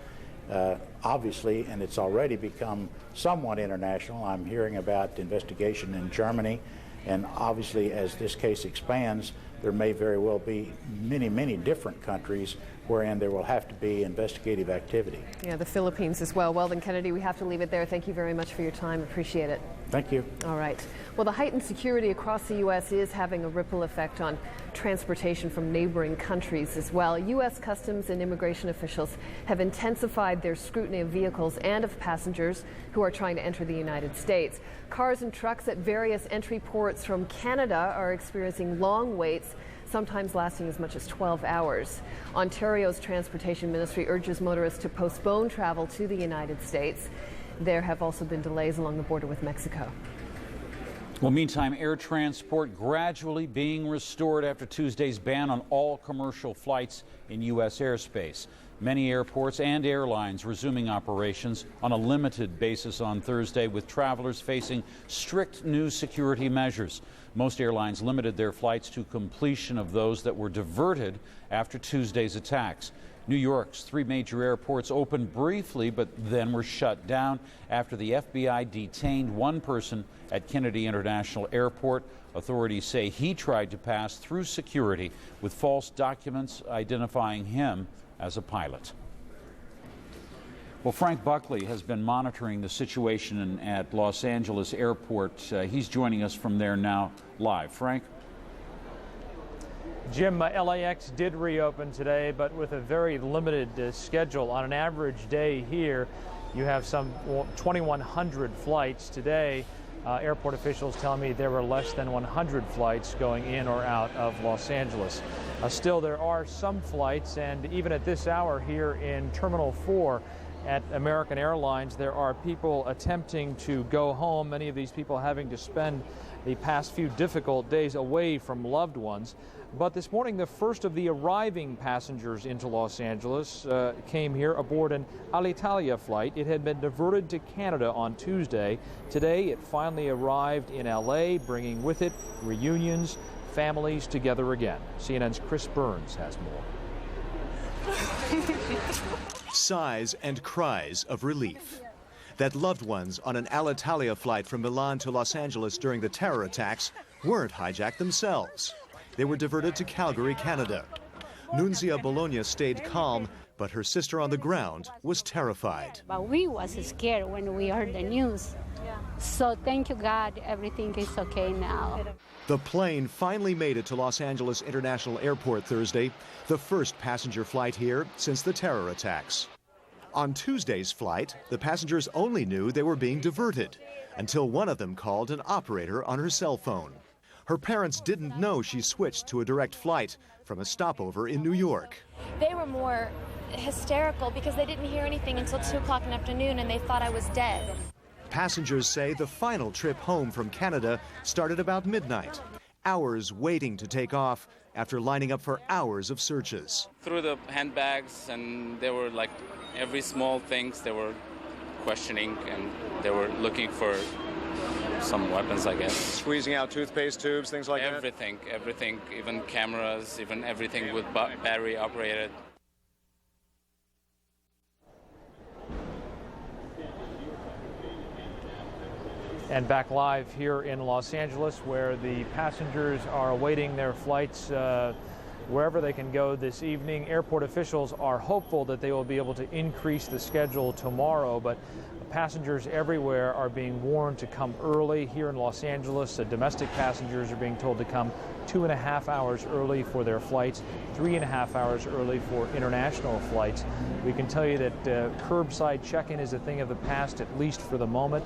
Speaker 8: Obviously, and it's already become somewhat international. I'm hearing about investigation in Germany, and obviously as this case expands, there may very well be many different countries wherein there will have to be investigative activity.
Speaker 12: Yeah, the Philippines as well. Well then, Kennedy, we have to leave it there. Thank you very much for your time. Appreciate it.
Speaker 8: Thank you.
Speaker 12: All right. Well, the heightened security across the U.S. is having a ripple effect on transportation from neighboring countries as well. U.S. Customs and immigration officials have intensified their scrutiny of vehicles and of passengers who are trying to enter the United States. Cars and trucks at various entry ports from Canada are experiencing long waits, sometimes lasting as much as 12 hours. Ontario's Transportation Ministry urges motorists to postpone travel to the United States. There have also been delays along the border with Mexico.
Speaker 13: Well, meantime, air transport gradually being restored after Tuesday's ban on all commercial flights in U.S. airspace. Many airports and airlines resuming operations on a limited basis on Thursday, with travelers facing strict new security measures. Most airlines limited their flights to completion of those that were diverted after Tuesday's attacks. New York's 3 major airports opened briefly, but then were shut down after the FBI detained one person at Kennedy International Airport. Authorities say he tried to pass through security with false documents identifying him as a pilot. Well, Frank Buckley has been monitoring the situation at Los Angeles Airport. He's joining us from there now live. Frank?
Speaker 9: Jim, LAX did reopen today, but with a very limited schedule. On an average day here, you have some 2,100 flights today. Airport officials tell me there were less than 100 flights going in or out of Los Angeles. Still, there are some flights, and even at this hour here in Terminal 4, at American Airlines, there are people attempting to go home, many of these people having to spend the past few difficult days away from loved ones. But this morning, the first of the arriving passengers into Los Angeles came here aboard an Alitalia flight. It had been diverted to Canada on Tuesday. Today, it finally arrived in LA, bringing with it reunions, families together again. CNN's Chris Burns has more.
Speaker 10: Sighs and cries of relief that loved ones on an Alitalia flight from Milan to Los Angeles during the terror attacks weren't hijacked themselves. They were diverted to Calgary, Canada. Nunzia Bologna stayed calm, but her sister on the ground was terrified.
Speaker 15: But we was scared when we heard the news. So thank you, God, everything is okay now.
Speaker 10: The plane finally made it to Los Angeles International Airport Thursday, the first passenger flight here since the terror attacks. On Tuesday's flight, the passengers only knew they were being diverted until one of them called an operator on her cell phone. Her parents didn't know she switched to a direct flight from a stopover in New York.
Speaker 16: They were more hysterical because they didn't hear anything until 2 o'clock in the afternoon and they thought I was dead.
Speaker 10: Passengers say the final trip home from Canada started about midnight, hours waiting to take off after lining up for hours of searches.
Speaker 17: Through the handbags, and they were like every small things they were questioning, and they were looking for some weapons, I guess.
Speaker 25: Squeezing out toothpaste tubes, things like that?
Speaker 17: Everything, even cameras, even everything with battery operated.
Speaker 9: And back live here in Los Angeles, where the passengers are awaiting their flights wherever they can go this evening. Airport officials are hopeful that they will be able to increase the schedule tomorrow, but passengers everywhere are being warned to come early. Here in Los Angeles, domestic passengers are being told to come 2.5 hours early for their flights, 3.5 hours early for international flights. We can tell you that curbside check-in is a thing of the past, at least for the moment.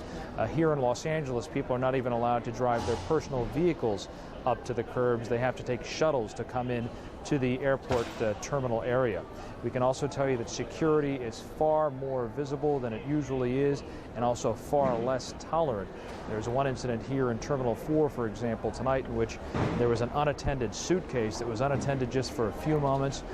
Speaker 9: Here in Los Angeles, people are not even allowed to drive their personal vehicles up to the curbs. They have to take shuttles to come in to the airport terminal area. We can also tell you that security is far more visible than it usually is, and also far less tolerant. There's one incident here in Terminal 4, for example, tonight, in which there was an unattended suitcase that was unattended just for a few moments.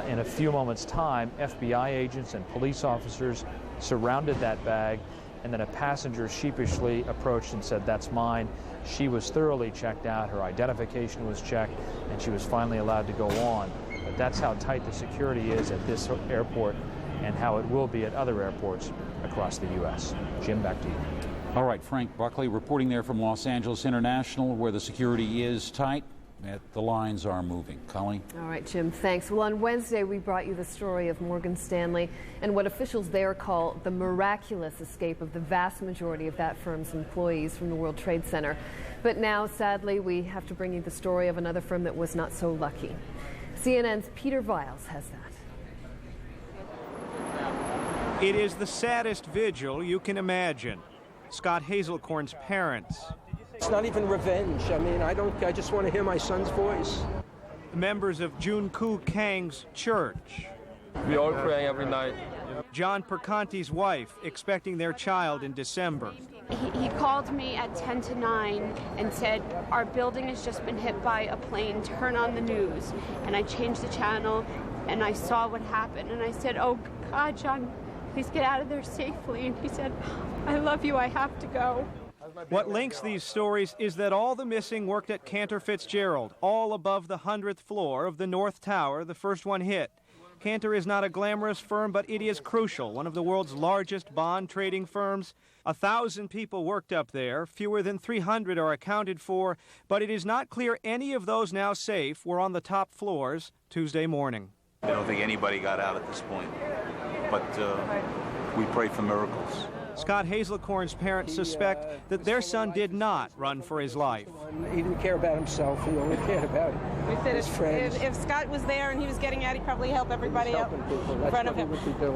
Speaker 9: In a few moments' time, FBI agents and police officers surrounded that bag, and then a passenger sheepishly approached and said, "That's mine." She was thoroughly checked out, her identification was checked, and she was finally allowed to go on. But that's how tight the security is at this airport and how it will be at other airports across the U.S. Jim, back to you.
Speaker 13: All right, Frank Buckley reporting there from Los Angeles International, where the security is tight. The lines are moving. Colleen?
Speaker 12: All right, Jim, thanks. Well, on Wednesday, we brought you the story of Morgan Stanley and what officials there call the miraculous escape of the vast majority of that firm's employees from the World Trade Center. But now, sadly, we have to bring you the story of another firm that was not so lucky. CNN's Peter Viles has that.
Speaker 26: It is the saddest vigil you can imagine. Scott Hazelcorn's parents.
Speaker 27: It's not even revenge. I mean, I just want to hear my son's voice.
Speaker 26: Members of Jun Koo Kang's church.
Speaker 27: We all pray every night.
Speaker 26: John Perconti's wife, expecting their child in December.
Speaker 28: He called me at 10 to 9 and said, "Our building has just been hit by a plane, turn on the news." And I changed the channel and I saw what happened. And I said, "Oh God, John, please get out of there safely." And he said, "I love you, I have to go."
Speaker 26: What links these stories is that all the missing worked at Cantor Fitzgerald, all above the 100th floor of the North Tower, the first one hit. Cantor is not a glamorous firm, but it is crucial, one of the world's largest bond trading firms. 1,000 people worked up there, fewer than 300 are accounted for, but it is not clear any of those now safe were on the top floors Tuesday morning.
Speaker 29: I don't think anybody got out at this point, but we pray for miracles.
Speaker 26: Scott Hazelcorn's parents suspect that their son did not run for his life.
Speaker 27: He didn't care about himself. He only cared about his friends.
Speaker 30: If Scott was there and he was getting out, he'd probably help everybody up in front of him.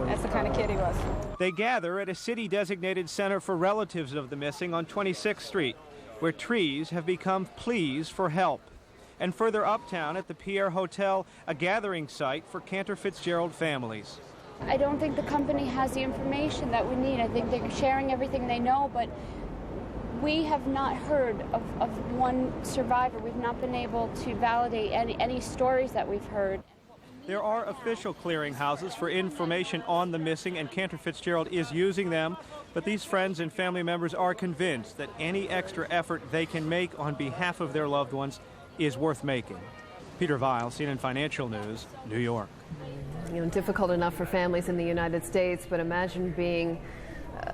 Speaker 30: That's the kind of kid he was.
Speaker 26: They gather at a city-designated center for relatives of the missing on 26th Street, where trees have become pleas for help. And further uptown at the Pierre Hotel, a gathering site for Cantor Fitzgerald families.
Speaker 28: I don't think the company has the information that we need. I think they're sharing everything they know, but we have not heard of one survivor. We've not been able to validate any stories that we've heard.
Speaker 26: There are official clearinghouses for information on the missing, and Cantor Fitzgerald is using them. But these friends and family members are convinced that any extra effort they can make on behalf of their loved ones is worth making. Peter Weil, CNN Financial News, New York.
Speaker 12: You know, difficult enough for families in the United States, but imagine being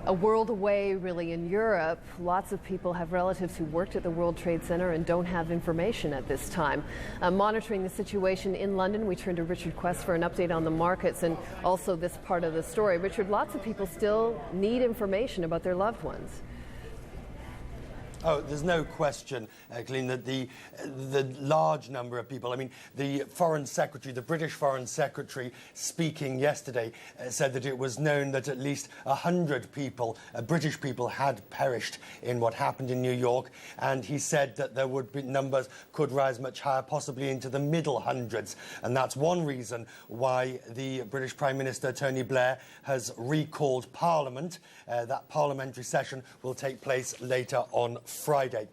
Speaker 12: a world away, really, in Europe. Lots of people have relatives who worked at the World Trade Center and don't have information at this time. Monitoring the situation in London, we turn to Richard Quest for an update on the markets and also this part of the story. Richard, lots of people still need information about their loved ones.
Speaker 1: Oh, there's no question, Colleen, that the large number of people, I mean, the Foreign Secretary, the British Foreign Secretary, speaking yesterday, said that it was known that at least 100 people, British people, had perished in what happened in New York, and he said that there would be numbers could rise much higher, possibly into the middle hundreds, and that's one reason why the British Prime Minister, Tony Blair, has recalled Parliament. That parliamentary session will take place later on Friday.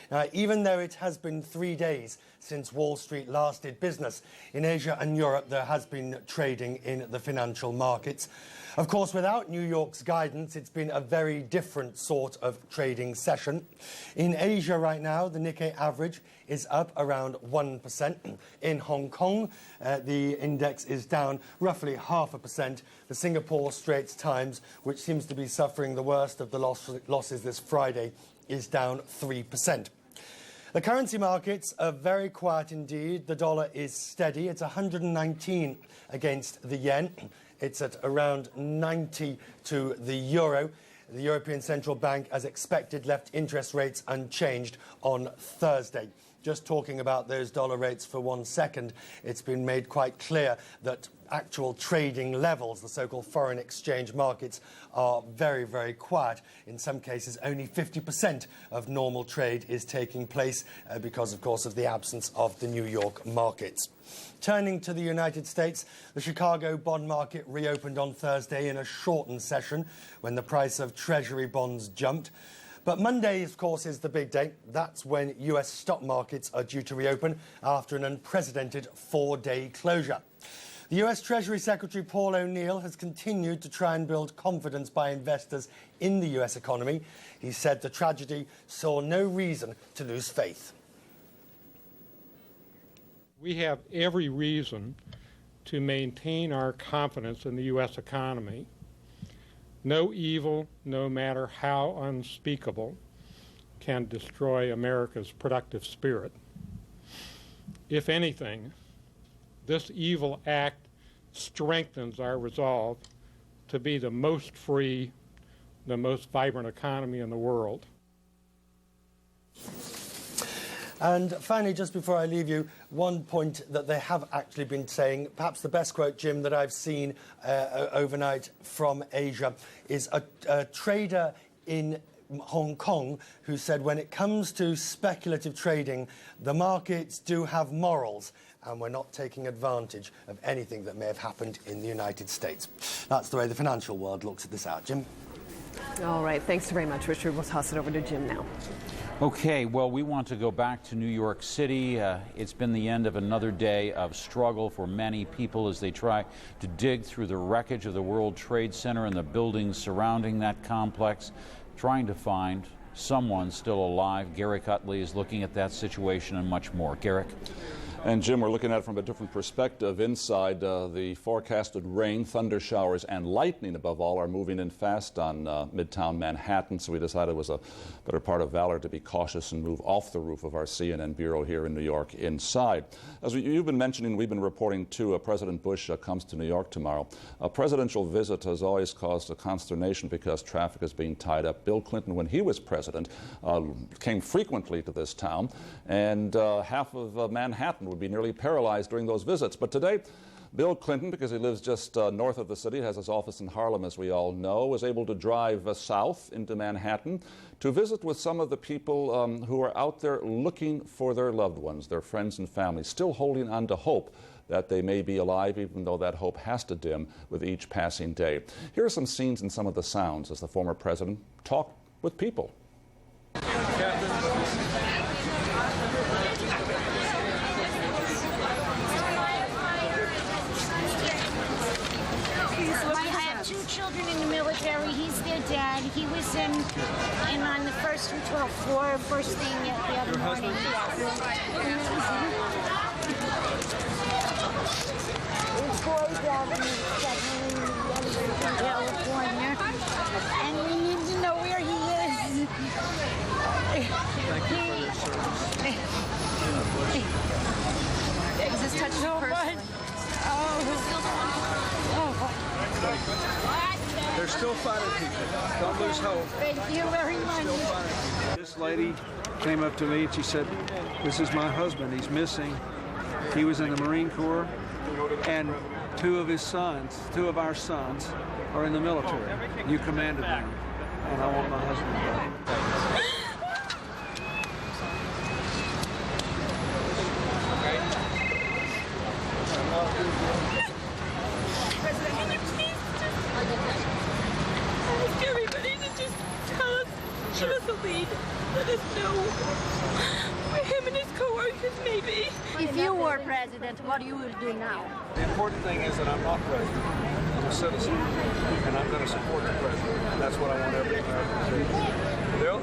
Speaker 1: Now, even though it has been 3 days since Wall Street last did business, in Asia and Europe there has been trading in the financial markets. Of course, without New York's guidance, it's been a very different sort of trading session. In Asia right now, the Nikkei average is up around 1%. In Hong Kong, the index is down roughly 0.5%. The Singapore Straits Times, which seems to be suffering the worst of the losses this Friday, is down 3%. The currency markets are very quiet indeed. The dollar is steady. It's 119 against the yen. It's at around 90 to the euro. The European Central Bank, as expected, left interest rates unchanged on Thursday. Just talking about those dollar rates for 1 second, it's been made quite clear that actual trading levels, the so-called foreign exchange markets, are very, very quiet. In some cases, only 50% of normal trade is taking place because, of course, of the absence of the New York markets. Turning to the United States, the Chicago bond market reopened on Thursday in a shortened session when the price of Treasury bonds jumped. But Monday, of course, is the big day. That's when US stock markets are due to reopen after an unprecedented 4-day closure. The US Treasury Secretary Paul O'Neill has continued to try and build confidence by investors in the US economy. He said the tragedy saw no reason to lose faith.
Speaker 3: We have every reason to maintain our confidence in the U.S. economy. No evil, no matter how unspeakable, can destroy America's productive spirit. If anything, this evil act strengthens our resolve to be the most free, the most vibrant economy in the world.
Speaker 1: And finally, just before I leave you, one point that they have actually been saying, perhaps the best quote, Jim, that I've seen overnight from Asia, is a trader in Hong Kong who said when it comes to speculative trading, the markets do have morals, and we're not taking advantage of anything that may have happened in the United States. That's the way the financial world looks at this hour. Jim?
Speaker 12: All right. Thanks very much, Richard. We'll toss it over to Jim now.
Speaker 13: Okay, well, we want to go back to New York City. It's been the end of another day of struggle for many people as they try to dig through the wreckage of the World Trade Center and the buildings surrounding that complex, trying to find someone still alive. Garrick Utley is looking at that situation and much more. Garrick?
Speaker 4: And Jim, we're looking at it from a different perspective. Inside, the forecasted rain, thunder showers, and lightning, above all, are moving in fast on Midtown Manhattan. So we decided it was a better part of valor to be cautious and move off the roof of our CNN bureau here in New York inside. As you've been mentioning, we've been reporting too, President Bush comes to New York tomorrow. A presidential visit has always caused a consternation because traffic is being tied up. Bill Clinton, when he was president, came frequently to this town, and half of Manhattan would be nearly paralyzed during those visits. But today, Bill Clinton, because he lives just north of the city, has his office in Harlem, as we all know, was able to drive south into Manhattan to visit with some of the people who are out there looking for their loved ones, their friends and family, still holding on to hope that they may be alive, even though that hope has to dim with each passing day. Here are some scenes and some of the sounds as the former president talked with people.
Speaker 7: I have two children in the military. He's their dad. He was in on the first and 12th floor, first thing the other morning. This boy's down in California, and we need to know where he is.
Speaker 12: This touches you personally.
Speaker 11: They're still fighting people. Don't lose hope.
Speaker 7: Thank you very much.
Speaker 11: This lady came up to me and she said, "This is my husband. He's missing. He was in the Marine Corps, and two of our sons are in the military. You commanded them, and I want my husband back."
Speaker 7: President, can you please ask everybody to just tell us, give us a lead, let us know where him and his co-workers may be. If you were president, what you would do now?
Speaker 11: The important thing is that I'm not president. I'm a citizen, and I'm going to support the president. And that's what I want every American to do.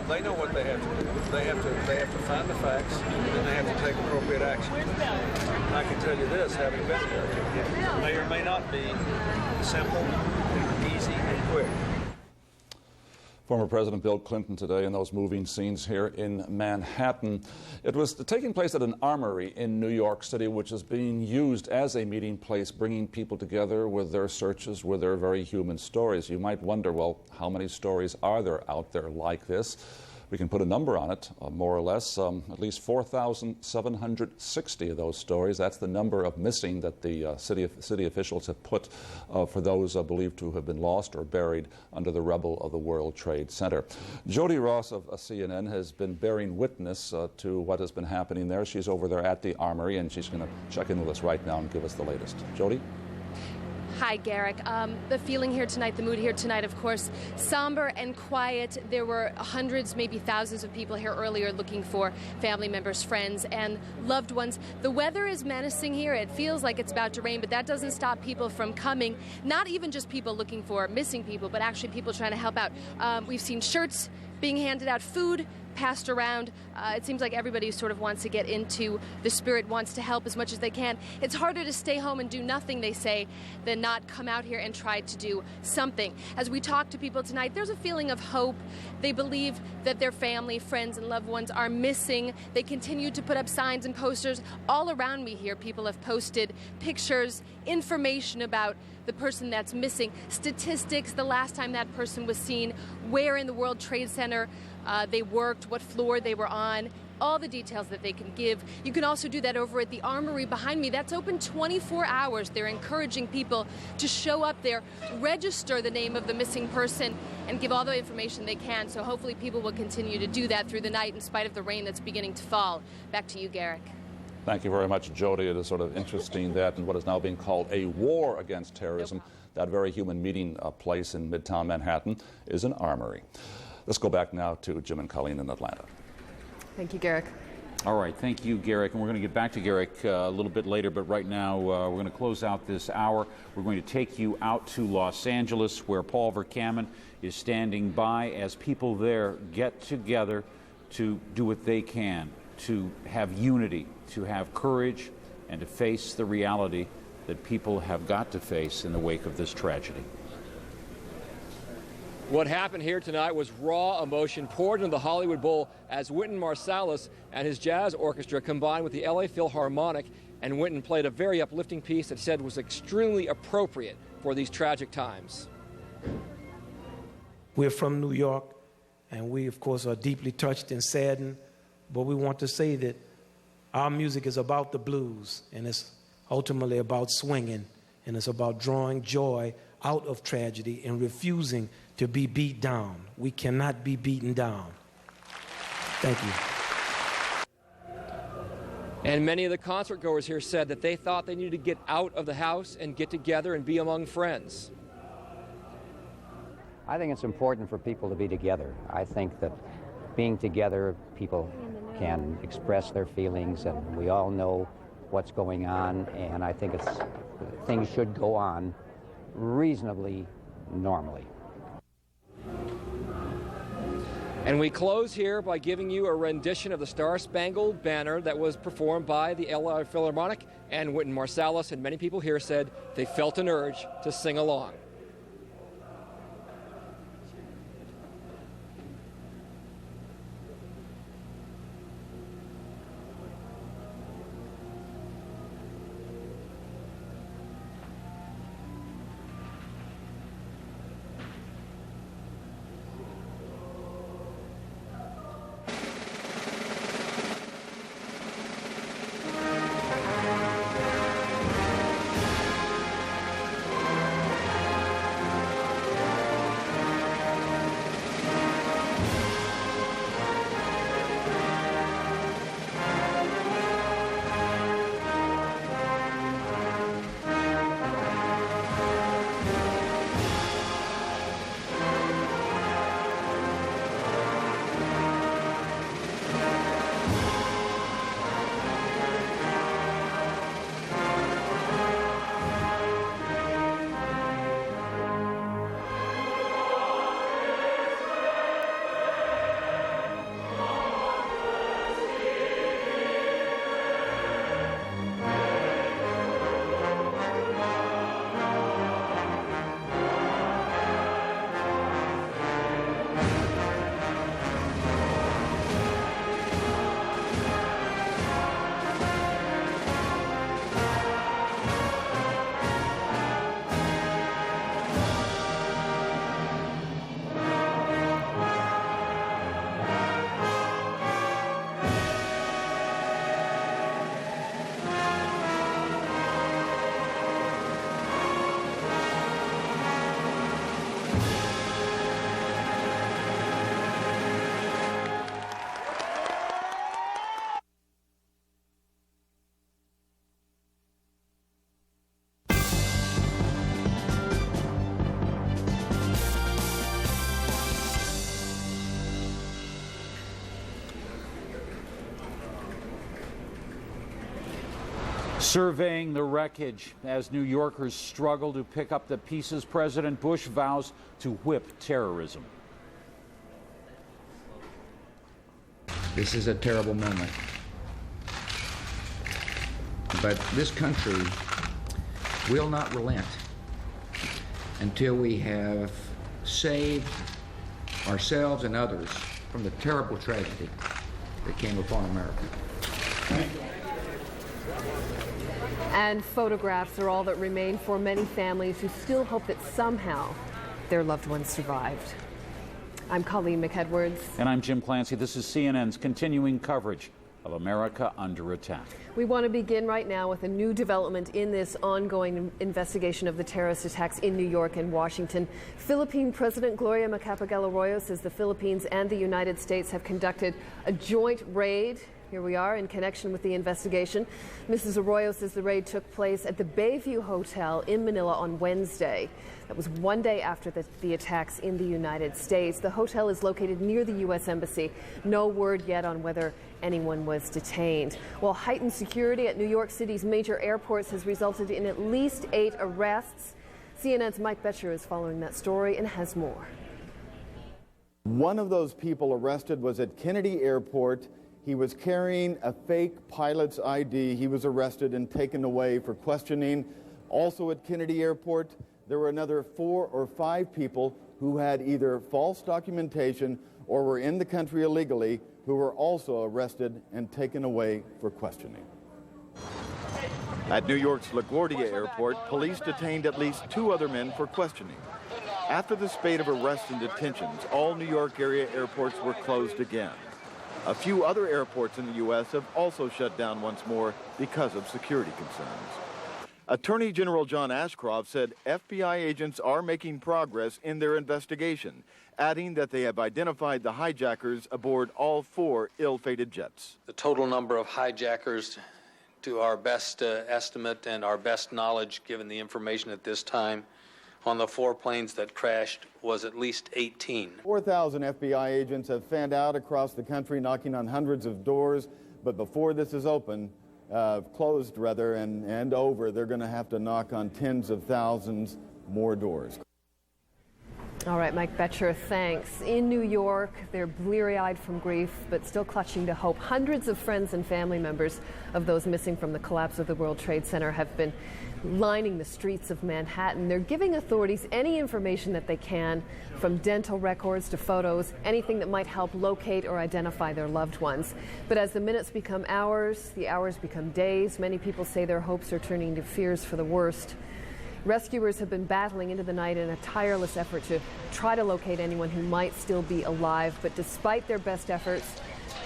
Speaker 11: They know what they have to do. They have to find the facts, and they have to take appropriate action. And I can tell you this, having been there, it may or may not be simple, easy, and quick.
Speaker 4: Former President Bill Clinton today in those moving scenes here in Manhattan. It was taking place at an armory in New York City, which is being used as a meeting place, bringing people together with their searches, with their very human stories. You might wonder, well, how many stories are there out there like this? We can put a number on it, more or less, at least 4,760 of those stories. That's the number of missing that the city officials have put for those believed to have been lost or buried under the rubble of the World Trade Center. Jody Ross of CNN has been bearing witness to what has been happening there. She's over there at the armory, and she's going to check in with us right now and give us the latest. Jody?
Speaker 14: Hi, Garrick. The feeling here tonight, the mood here tonight, of course, somber and quiet. There were hundreds, maybe thousands of people here earlier looking for family members, friends, and loved ones. The weather is menacing here. It feels like it's about to rain, but that doesn't stop people from coming. Not even just people looking for missing people, but actually people trying to help out. We've seen shirts being handed out, food passed around. It seems like everybody sort of wants to get into the spirit, wants to help as much as they can. It's harder to stay home and do nothing, they say, than not come out here and try to do something. As we talk to people tonight, there's a feeling of hope. They believe that their family, friends, and loved ones are missing. They continue to put up signs and posters. All around me here, people have posted pictures, information about the person that's missing, statistics, the last time that person was seen, where in the World Trade Center they worked, what floor they were on, all the details that they can give. You can also do that over at the armory behind me. That's open 24 hours. They're encouraging people to show up there, register the name of the missing person, and give all the information they can. So hopefully people will continue to do that through the night in spite of the rain that's beginning to fall. Back to you, Garrick.
Speaker 4: Thank you very much, Jody. It is sort of interesting that in what is now being called a war against terrorism, that very human meeting place in Midtown Manhattan is an armory. Let's go back now to Jim and Colleen in Atlanta.
Speaker 12: Thank you, Garrick.
Speaker 13: All right, thank you, Garrick. And we're going to get back to Garrick a little bit later, but right now we're going to close out this hour. We're going to take you out to Los Angeles, where Paul Verkaman is standing by as people there get together to do what they can, to have unity, to have courage, and to face the reality that people have got to face in the wake of this tragedy.
Speaker 18: What happened here tonight was raw emotion poured into the Hollywood Bowl as Wynton Marsalis and his jazz orchestra combined with the LA Philharmonic, and Wynton played a very uplifting piece that said was extremely appropriate for these tragic times.
Speaker 19: We're from New York, and we, of course, are deeply touched and saddened, but we want to say that
Speaker 2: Our music is about the blues, and it's ultimately about swinging, and it's about drawing joy out of tragedy and refusing to be beat down. We cannot be beaten down. Thank you.
Speaker 18: And many of the concert goers here said that they thought they needed to get out of the house and get together and be among friends.
Speaker 5: I think it's important for people to be together. I think that being together, people can express their feelings, and we all know what's going on, and I think things should go on reasonably normally.
Speaker 18: And we close here by giving you a rendition of the Star-Spangled Banner that was performed by the LA Philharmonic and Wynton Marsalis, and many people here said they felt an urge to sing along.
Speaker 13: Surveying the wreckage as New Yorkers struggle to pick up the pieces, President Bush vows to whip terrorism.
Speaker 6: This is a terrible moment. But this country will not relent until we have saved ourselves and others from the terrible tragedy that came upon America.
Speaker 12: And photographs are all that remain for many families who still hope that somehow their loved ones survived. I'm Colleen McEdwards.
Speaker 13: And I'm Jim Clancy. This is CNN's continuing coverage of America Under Attack.
Speaker 12: We want to begin right now with a new development in this ongoing investigation of the terrorist attacks in New York and Washington. Philippine President Gloria Macapagal-Arroyo says the Philippines and the United States have conducted a joint raid. Here we are in connection with the investigation. Mrs. Arroyo says the raid took place at the Bayview Hotel in Manila on Wednesday. That was one day after the attacks in the United States. The hotel is located near the U.S. Embassy. No word yet on whether anyone was detained. Well, heightened security at New York City's major airports has resulted in at least 8 arrests. CNN's Mike Betcher is following that story and has more.
Speaker 8: One of those people arrested was at Kennedy Airport. He was carrying a fake pilot's ID. He was arrested and taken away for questioning. Also at Kennedy Airport, there were another 4 or 5 people who had either false documentation or were in the country illegally who were also arrested and taken away for questioning. At New York's LaGuardia Airport, police detained at least 2 other men for questioning. After the spate of arrests and detentions, all New York area airports were closed again. A few other airports in the U.S. have also shut down once more because of security concerns. Attorney General John Ashcroft said FBI agents are making progress in their investigation, adding that they have identified the hijackers aboard all 4 ill-fated jets.
Speaker 10: The total number of hijackers, to our best estimate and our best knowledge, given the information at this time, on the 4 planes that crashed was at least 18.
Speaker 8: 4,000 FBI agents have fanned out across the country, knocking on hundreds of doors. But before this is closed, and over, they're going to have to knock on tens of thousands more doors.
Speaker 12: All right, Mike Betcher, thanks. In New York, they're bleary-eyed from grief, but still clutching to hope. Hundreds of friends and family members of those missing from the collapse of the World Trade Center have been lining the streets of Manhattan. They're giving authorities any information that they can, from dental records to photos, anything that might help locate or identify their loved ones. But as the minutes become hours, the hours become days. Many people say their hopes are turning to fears for the worst. Rescuers have been battling into the night in a tireless effort to try to locate anyone who might still be alive. But despite their best efforts,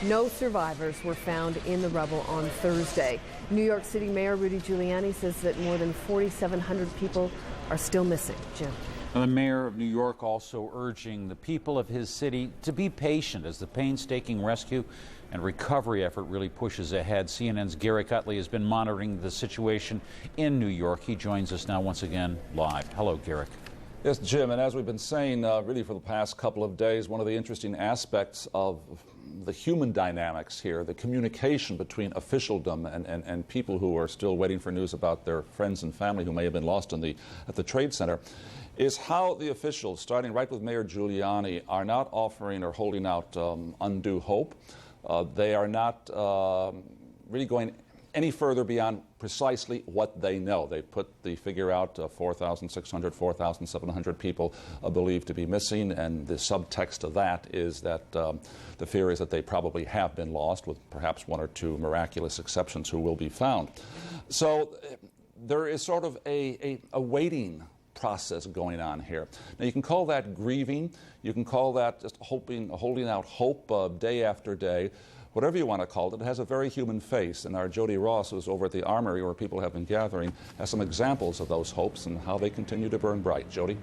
Speaker 12: no survivors were found in the rubble on Thursday. New York City Mayor Rudy Giuliani says that more than 4,700 people are still missing. Jim.
Speaker 13: The mayor of New York also urging the people of his city to be patient as the painstaking rescue and recovery effort really pushes ahead. CNN's Garrick Utley has been monitoring the situation in New York. He joins us now once again live. Hello, Garrick.
Speaker 4: Yes, Jim, and as we've been saying really for the past couple of days, one of the interesting aspects of the human dynamics here, the communication between officialdom and people who are still waiting for news about their friends and family who may have been lost at the Trade Center, is how the officials, starting right with Mayor Giuliani, are not offering or holding out undue hope. They are not really going any further beyond precisely what they know. They put the figure out, 4,600, 4,700 people believed to be missing, and the subtext of that is that the fear is that they probably have been lost, with perhaps 1 or 2 miraculous exceptions who will be found. So there is sort of a waiting process going on here. Now, you can call that grieving. You can call that just holding out hope day after day. Whatever you want to call it, it has a very human face. And our Jody Ross, who's over at the Armory where people have been gathering, has some examples of those hopes and how they continue to burn bright. Jody?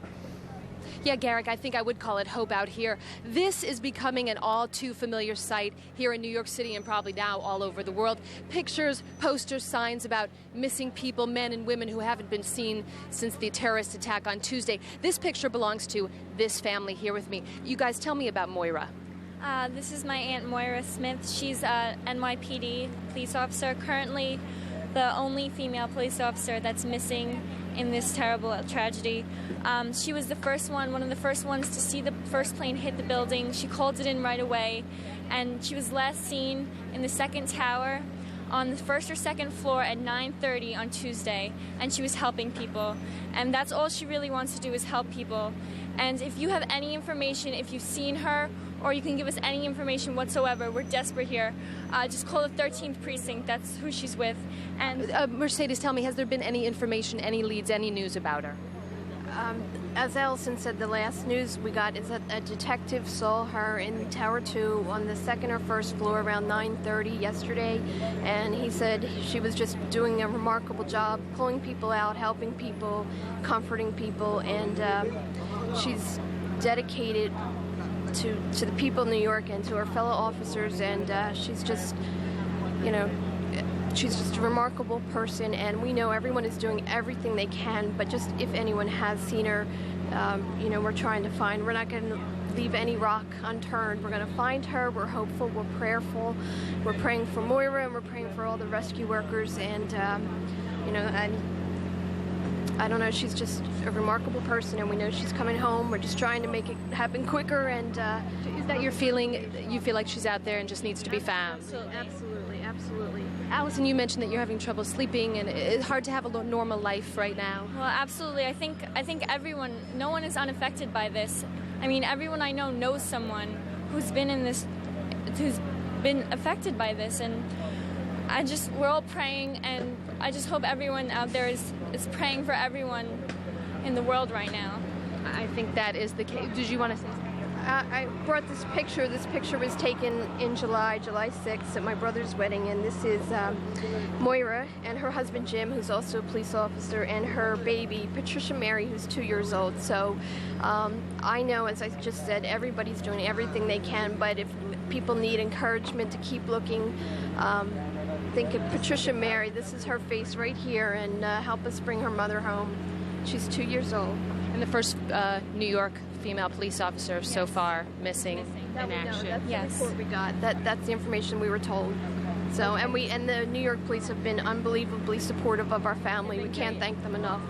Speaker 14: Yeah, Garrick, I think I would call it hope out here. This is becoming an all too familiar sight here in New York City and probably now all over the world. Pictures, posters, signs about missing people, men and women who haven't been seen since the terrorist attack on Tuesday. This picture belongs to this family here with me. You guys tell me about Moira.
Speaker 15: This is my Aunt Moira Smith. She's a NYPD police officer, currently the only female police officer that's missing in this terrible tragedy. She was one of the first ones to see the first plane hit the building. She called it in right away, and she was last seen in the second tower on the first or second floor at 9:30 on Tuesday, and she was helping people. And that's all she really wants to do, is help people. And if you have any information, if you've seen her, or you can give us any information whatsoever, we're desperate here. Just call the 13th precinct. That's who she's with. And
Speaker 14: Mercedes, tell me, has there been any information, any leads, any news about her?
Speaker 28: As Allison said, the last news we got is that a detective saw her in Tower 2 on the second or first floor around 9:30 yesterday, and he said she was just doing a remarkable job, pulling people out, helping people, comforting people, and she's dedicated to the people in New York and to her fellow officers, and she's just, she's just a remarkable person, and we know everyone is doing everything they can, but just if anyone has seen her, we're trying to find. We're not going to leave any rock unturned. We're going to find her. We're hopeful. We're prayerful. We're praying for Moira, and we're praying for all the rescue workers, and, I don't know, she's just a remarkable person, and we know she's coming home. We're just trying to make it happen quicker, and
Speaker 14: is that your feeling? You feel like she's out there and just needs to be found?
Speaker 28: Absolutely.
Speaker 14: Allison, you mentioned that you're having trouble sleeping, and it's hard to have a normal life right now.
Speaker 15: Well, absolutely. I think everyone, no one is unaffected by this. I mean, everyone I know knows someone who's been affected by this, and we're all praying, and I just hope everyone out there is praying for everyone in the world right now.
Speaker 14: I think that is the case. Did you want to say something?
Speaker 9: I brought this picture. This picture was taken in July 6th at my brother's wedding, and this is Moira and her husband Jim, who's also a police officer, and her baby Patricia Mary, who's 2 years old. So I know, as I just said, everybody's doing everything they can, but if people need encouragement to keep looking, think of Patricia Mary. This is her face right here, and help us bring her mother home. She's 2 years old.
Speaker 14: And the first New York female police officer so far missing in action.
Speaker 9: That's the report we got. That's the information we were told. So, and the New York police have been unbelievably supportive of our family. We can't thank them enough.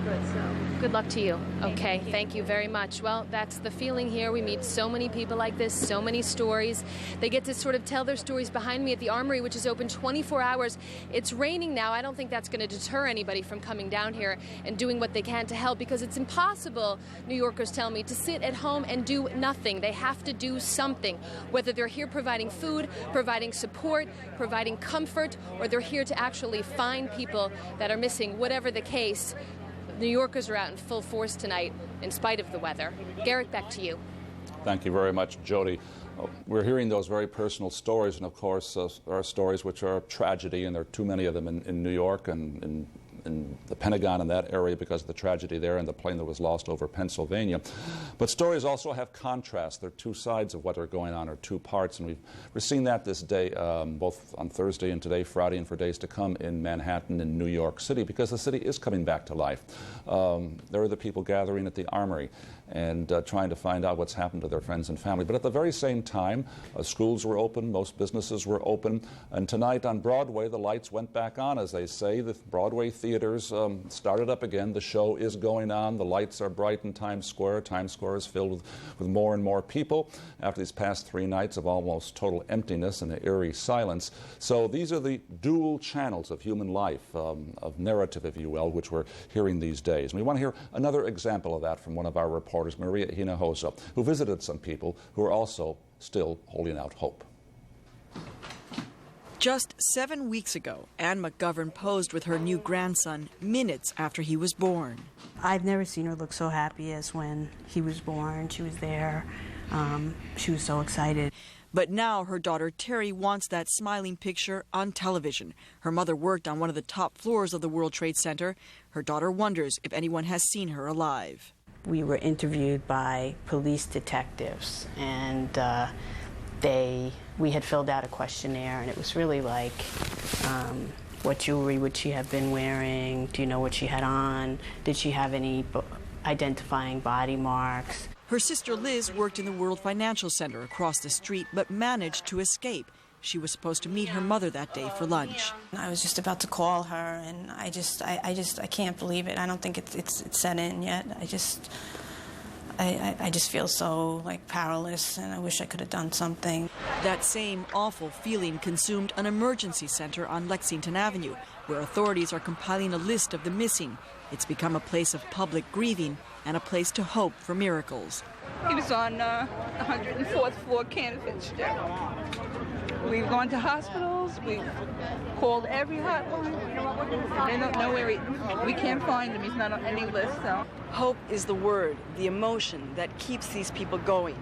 Speaker 9: Good, so.
Speaker 14: Good luck to you. Okay, thank you very much. Well, that's the feeling here. We meet so many people like this, so many stories. They get to sort of tell their stories behind me at the Armory, which is open 24 hours. It's raining now. I don't think that's going to deter anybody from coming down here and doing what they can to help, because it's impossible, New Yorkers tell me, to sit at home and do nothing. They have to do something, whether they're here providing food, providing support, providing comfort, or they're here to actually find people that are missing. Whatever the case, New Yorkers are out in full force tonight in spite of the weather. Garrett, back to you.
Speaker 4: Thank you very much, Jody. We're hearing those very personal stories, and of course there are stories which are tragedy, and there are too many of them in New York and in the Pentagon in that area because of the tragedy there and the plane that was lost over Pennsylvania. But stories also have contrast. There are two sides of what are going on, or two parts, and we're seeing that this day, both on Thursday and today, Friday, and for days to come in Manhattan and New York City, because the city is coming back to life. There are the people gathering at the Armory and trying to find out what's happened to their friends and family. But at the very same time, schools were open, most businesses were open, and tonight on Broadway, the lights went back on, as they say. The Broadway theaters started up again. The show is going on. The lights are bright in Times Square. Times Square is filled with more and more people after these past 3 nights of almost total emptiness and eerie silence. So these are the dual channels of human life, of narrative, if you will, which we're hearing these days. And we want to hear another example of that from one of our reporters, Maria Hinojosa, who visited some people who are also still holding out hope.
Speaker 16: Just 7 weeks ago, Ann McGovern posed with her new grandson minutes after he was born.
Speaker 17: I've never seen her look so happy as when he was born. She was there. She was so excited.
Speaker 16: But now her daughter Terry wants that smiling picture on television. Her mother worked on one of the top floors of the World Trade Center. Her daughter wonders if anyone has seen her alive.
Speaker 17: We were interviewed by police detectives, and we had filled out a questionnaire, and it was really like, what jewelry would she have been wearing? Do you know what she had on? Did she have any identifying body marks?
Speaker 16: Her sister Liz worked in the World Financial Center across the street, but managed to escape. She was supposed to meet her mother that day for lunch.
Speaker 19: I was just about to call her, and I can't believe it. I don't think it's set in yet. I just feel so powerless, and I wish I could have done something.
Speaker 16: That same awful feeling consumed an emergency center on Lexington Avenue, where authorities are compiling a list of the missing. It's become a place of public grieving and a place to hope for miracles.
Speaker 30: He was on 104th floor, Cantor Fitzgerald. We've gone to hospitals. We've called every hotline. They don't know where we can't find him. He's not on any list. So.
Speaker 16: Hope is the word, the emotion that keeps these people going.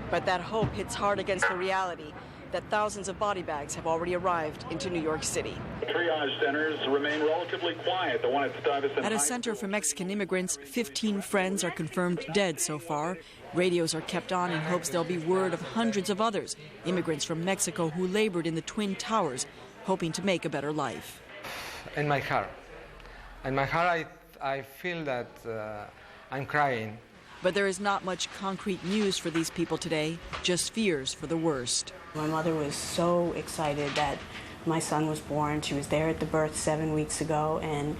Speaker 16: But that hope hits hard against the reality that thousands of body bags have already arrived into New York City.
Speaker 20: Triage centers remain relatively quiet. The one at Stuyvesant
Speaker 16: At a center for Mexican immigrants, 15 friends are confirmed dead so far. Radios are kept on in hopes there'll be word of hundreds of others, immigrants from Mexico who labored in the Twin Towers, hoping to make a better life.
Speaker 21: In my heart, I feel that I'm crying.
Speaker 16: But there is not much concrete news for these people today, just fears for the worst.
Speaker 17: My mother was so excited that my son was born. She was there at the birth 7 weeks ago, and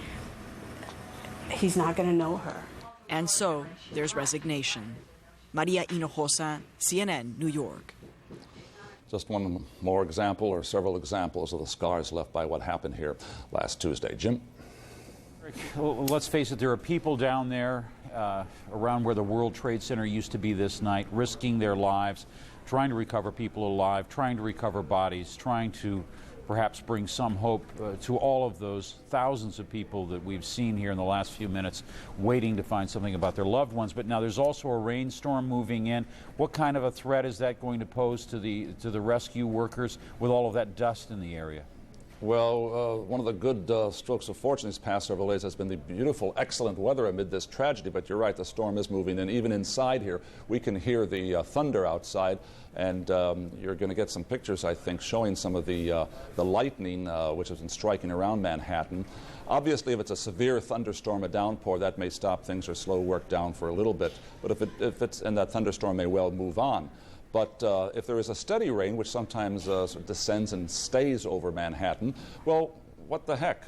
Speaker 17: he's not going to know her.
Speaker 16: And so there's resignation. Maria Hinojosa, CNN, New York.
Speaker 4: Just one more example, or several examples of the scars left by what happened here last Tuesday. Jim?
Speaker 13: Well, let's face it, there are people down there around where the World Trade Center used to be this night, risking their lives, trying to recover people alive, trying to recover bodies, trying to perhaps bring some hope to all of those thousands of people that we've seen here in the last few minutes waiting to find something about their loved ones. But now there's also a rainstorm moving in. What kind of a threat is that going to pose to the rescue workers with all of that dust in the area?
Speaker 4: Well, one of the good strokes of fortune these past several days has been the beautiful, excellent weather amid this tragedy. But you're right, the storm is moving in. Even inside here, we can hear the thunder outside. And you're going to get some pictures, I think, showing some of the lightning which has been striking around Manhattan. Obviously, if it's a severe thunderstorm, a downpour, that may stop things or slow work down for a little bit. But if it's and that thunderstorm may well move on. But if there is a steady rain, which sometimes sort of descends and stays over Manhattan, well, what the heck?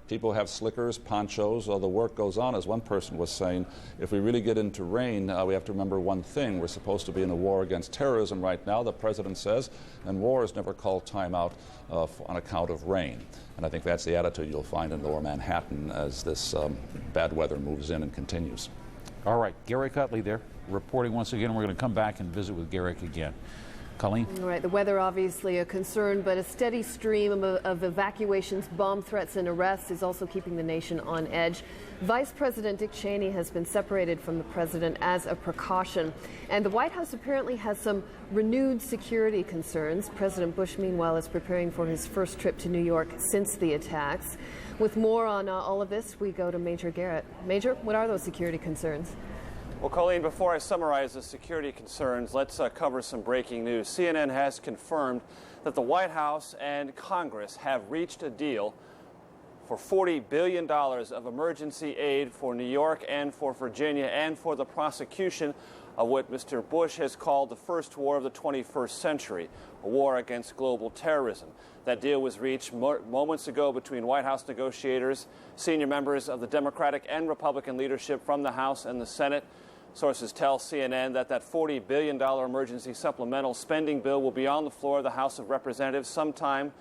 Speaker 4: People have slickers, ponchos, the work goes on. As one person was saying, if we really get into rain, we have to remember one thing. We're supposed to be in a war against terrorism right now, the president says, and wars never call time out on account of rain. And I think that's the attitude you'll find in lower Manhattan as this bad weather moves in and continues.
Speaker 13: All right, Garrick Utley there, reporting once again. We're going to come back and visit with Garrick again. Colleen?
Speaker 12: All right, the weather obviously a concern, but a steady stream of evacuations, bomb threats, and arrests is also keeping the nation on edge. Vice President Dick Cheney has been separated from the president as a precaution, and the White House apparently has some renewed security concerns. President Bush, meanwhile, is preparing for his first trip to New York since the attacks. With more on all of this, we go to Major Garrett. Major, what are those security concerns?
Speaker 1: Well, Colleen, before I summarize the security concerns, let's cover some breaking news. CNN has confirmed that the White House and Congress have reached a deal for $40 billion of emergency aid for New York and for Virginia and for the prosecution of what Mr. Bush has called the first war of the 21st century, a war against global terrorism. That deal was reached moments ago between White House negotiators, senior members of the Democratic and Republican leadership from the House and the Senate. Sources tell CNN that $40 billion emergency supplemental spending bill will be on the floor of the House of Representatives sometime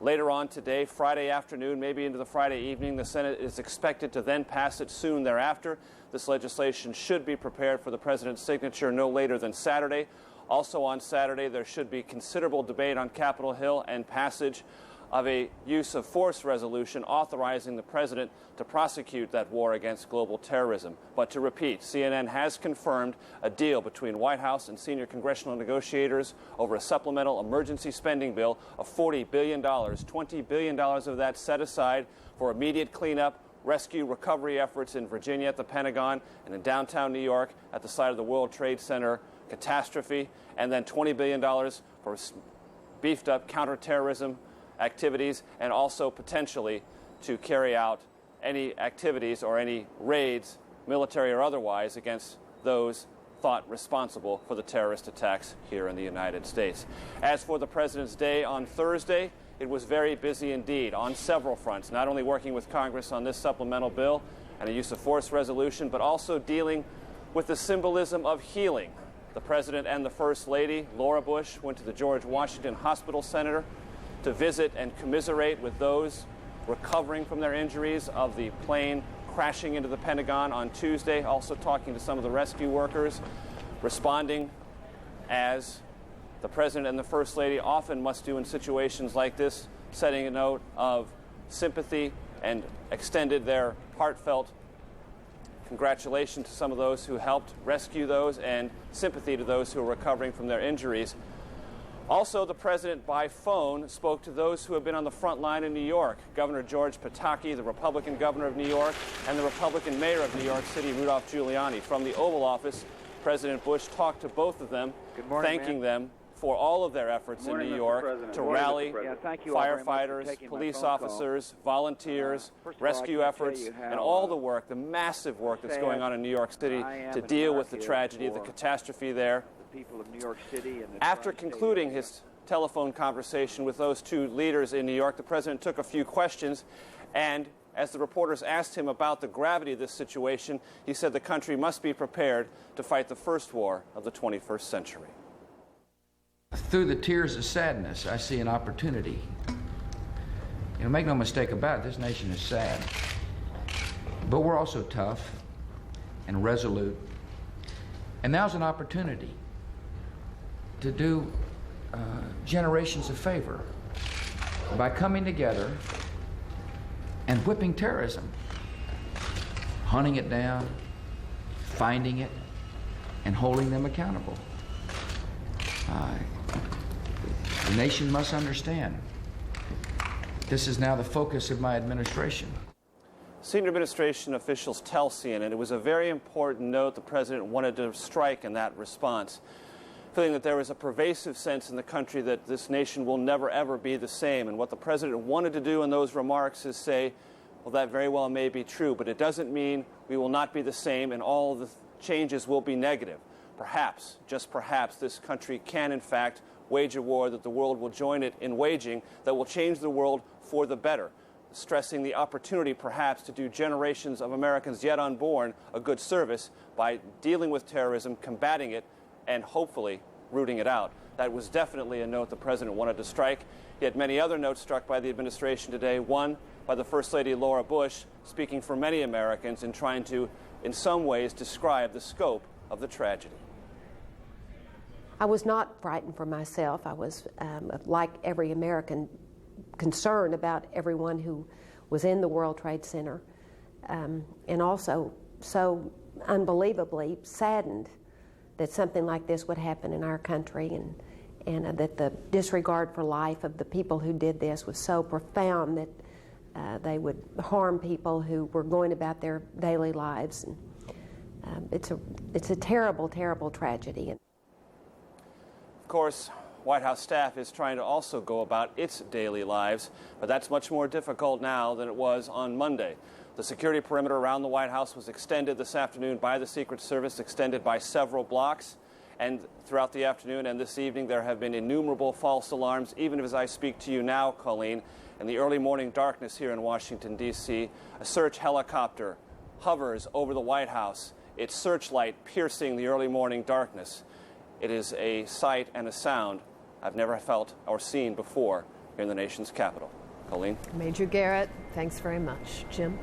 Speaker 1: later on today, Friday afternoon, maybe into the Friday evening. The Senate is expected to then pass it soon thereafter. This legislation should be prepared for the president's signature no later than Saturday. Also on Saturday, there should be considerable debate on Capitol Hill and passage of a use of force resolution authorizing the president to prosecute that war against global terrorism. But to repeat, CNN has confirmed a deal between White House and senior congressional negotiators over a supplemental emergency spending bill of $40 billion, $20 billion of that set aside for immediate cleanup, rescue, recovery efforts in Virginia at the Pentagon and in downtown New York at the site of the World Trade Center catastrophe, and then $20 billion for beefed up counterterrorism activities, and also potentially to carry out any activities or any raids, military or otherwise, against those thought responsible for the terrorist attacks here in the United States. As for the President's Day on Thursday, it was very busy indeed on several fronts, not only working with Congress on this supplemental bill and a use of force resolution, but also dealing with the symbolism of healing. The President and the First Lady, Laura Bush, went to the George Washington Hospital Center to visit and commiserate with those recovering from their injuries of the plane crashing into the Pentagon on Tuesday, also talking to some of the rescue workers, responding as the President and the First Lady often must do in situations like this, setting a note of sympathy and extended their heartfelt congratulations to some of those who helped rescue those and sympathy to those who are recovering from their injuries. Also, the President, by phone, spoke to those who have been on the front line in New York. Governor George Pataki, the Republican governor of New York, and the Republican mayor of New York City, Rudolph Giuliani. From the Oval Office, President Bush talked to both of them, thanking them for all of their efforts in New York to rally firefighters, police officers, volunteers, rescue efforts, and all the work, the massive work that's going on in New York City to deal with the tragedy, the catastrophe there.
Speaker 3: People of New York City and
Speaker 1: after concluding his telephone conversation with those two leaders in New York, the President took a few questions, and as the reporters asked him about the gravity of this situation, he said the country must be prepared to fight the first war of the 21st century.
Speaker 6: Through the tears of sadness, I see an opportunity. You know, make no mistake about it, this nation is sad. But we're also tough and resolute. And now's an opportunity to do generations a favor by coming together and whipping terrorism, hunting it down, finding it, and holding them accountable. The nation must understand this is now the focus of my administration.
Speaker 1: Senior administration officials tell CNN it was a very important note the president wanted to strike in that response, feeling that there was a pervasive sense in the country that this nation will never, ever be the same. And what the president wanted to do in those remarks is say, well, that very well may be true, but it doesn't mean we will not be the same and all of the changes will be negative. Perhaps, just perhaps, this country can, in fact, wage a war that the world will join it in waging that will change the world for the better, stressing the opportunity, perhaps, to do generations of Americans yet unborn a good service by dealing with terrorism, combating it, and hopefully rooting it out. That was definitely a note the president wanted to strike. Yet many other notes struck by the administration today, one by the First Lady Laura Bush, speaking for many Americans and trying to, in some ways, describe the scope of the tragedy.
Speaker 2: I was not frightened for myself. I was, like every American, concerned about everyone who was in the World Trade Center, and also so unbelievably saddened that something like this would happen in our country, and that the disregard for life of the people who did this was so profound that they would harm people who were going about their daily lives. And, it's a terrible, terrible tragedy.
Speaker 1: Of course, White House staff is trying to also go about its daily lives, but that's much more difficult now than it was on Monday. The security perimeter around the White House was extended this afternoon by the Secret Service, extended by several blocks. And throughout the afternoon and this evening, there have been innumerable false alarms, even as I speak to you now, Colleen. In the early morning darkness here in Washington, D.C., a search helicopter hovers over the White House, its searchlight piercing the early morning darkness. It is a sight and a sound I've never felt or seen before here in the nation's capital. Colleen?
Speaker 12: Major Garrett, thanks very much. Jim?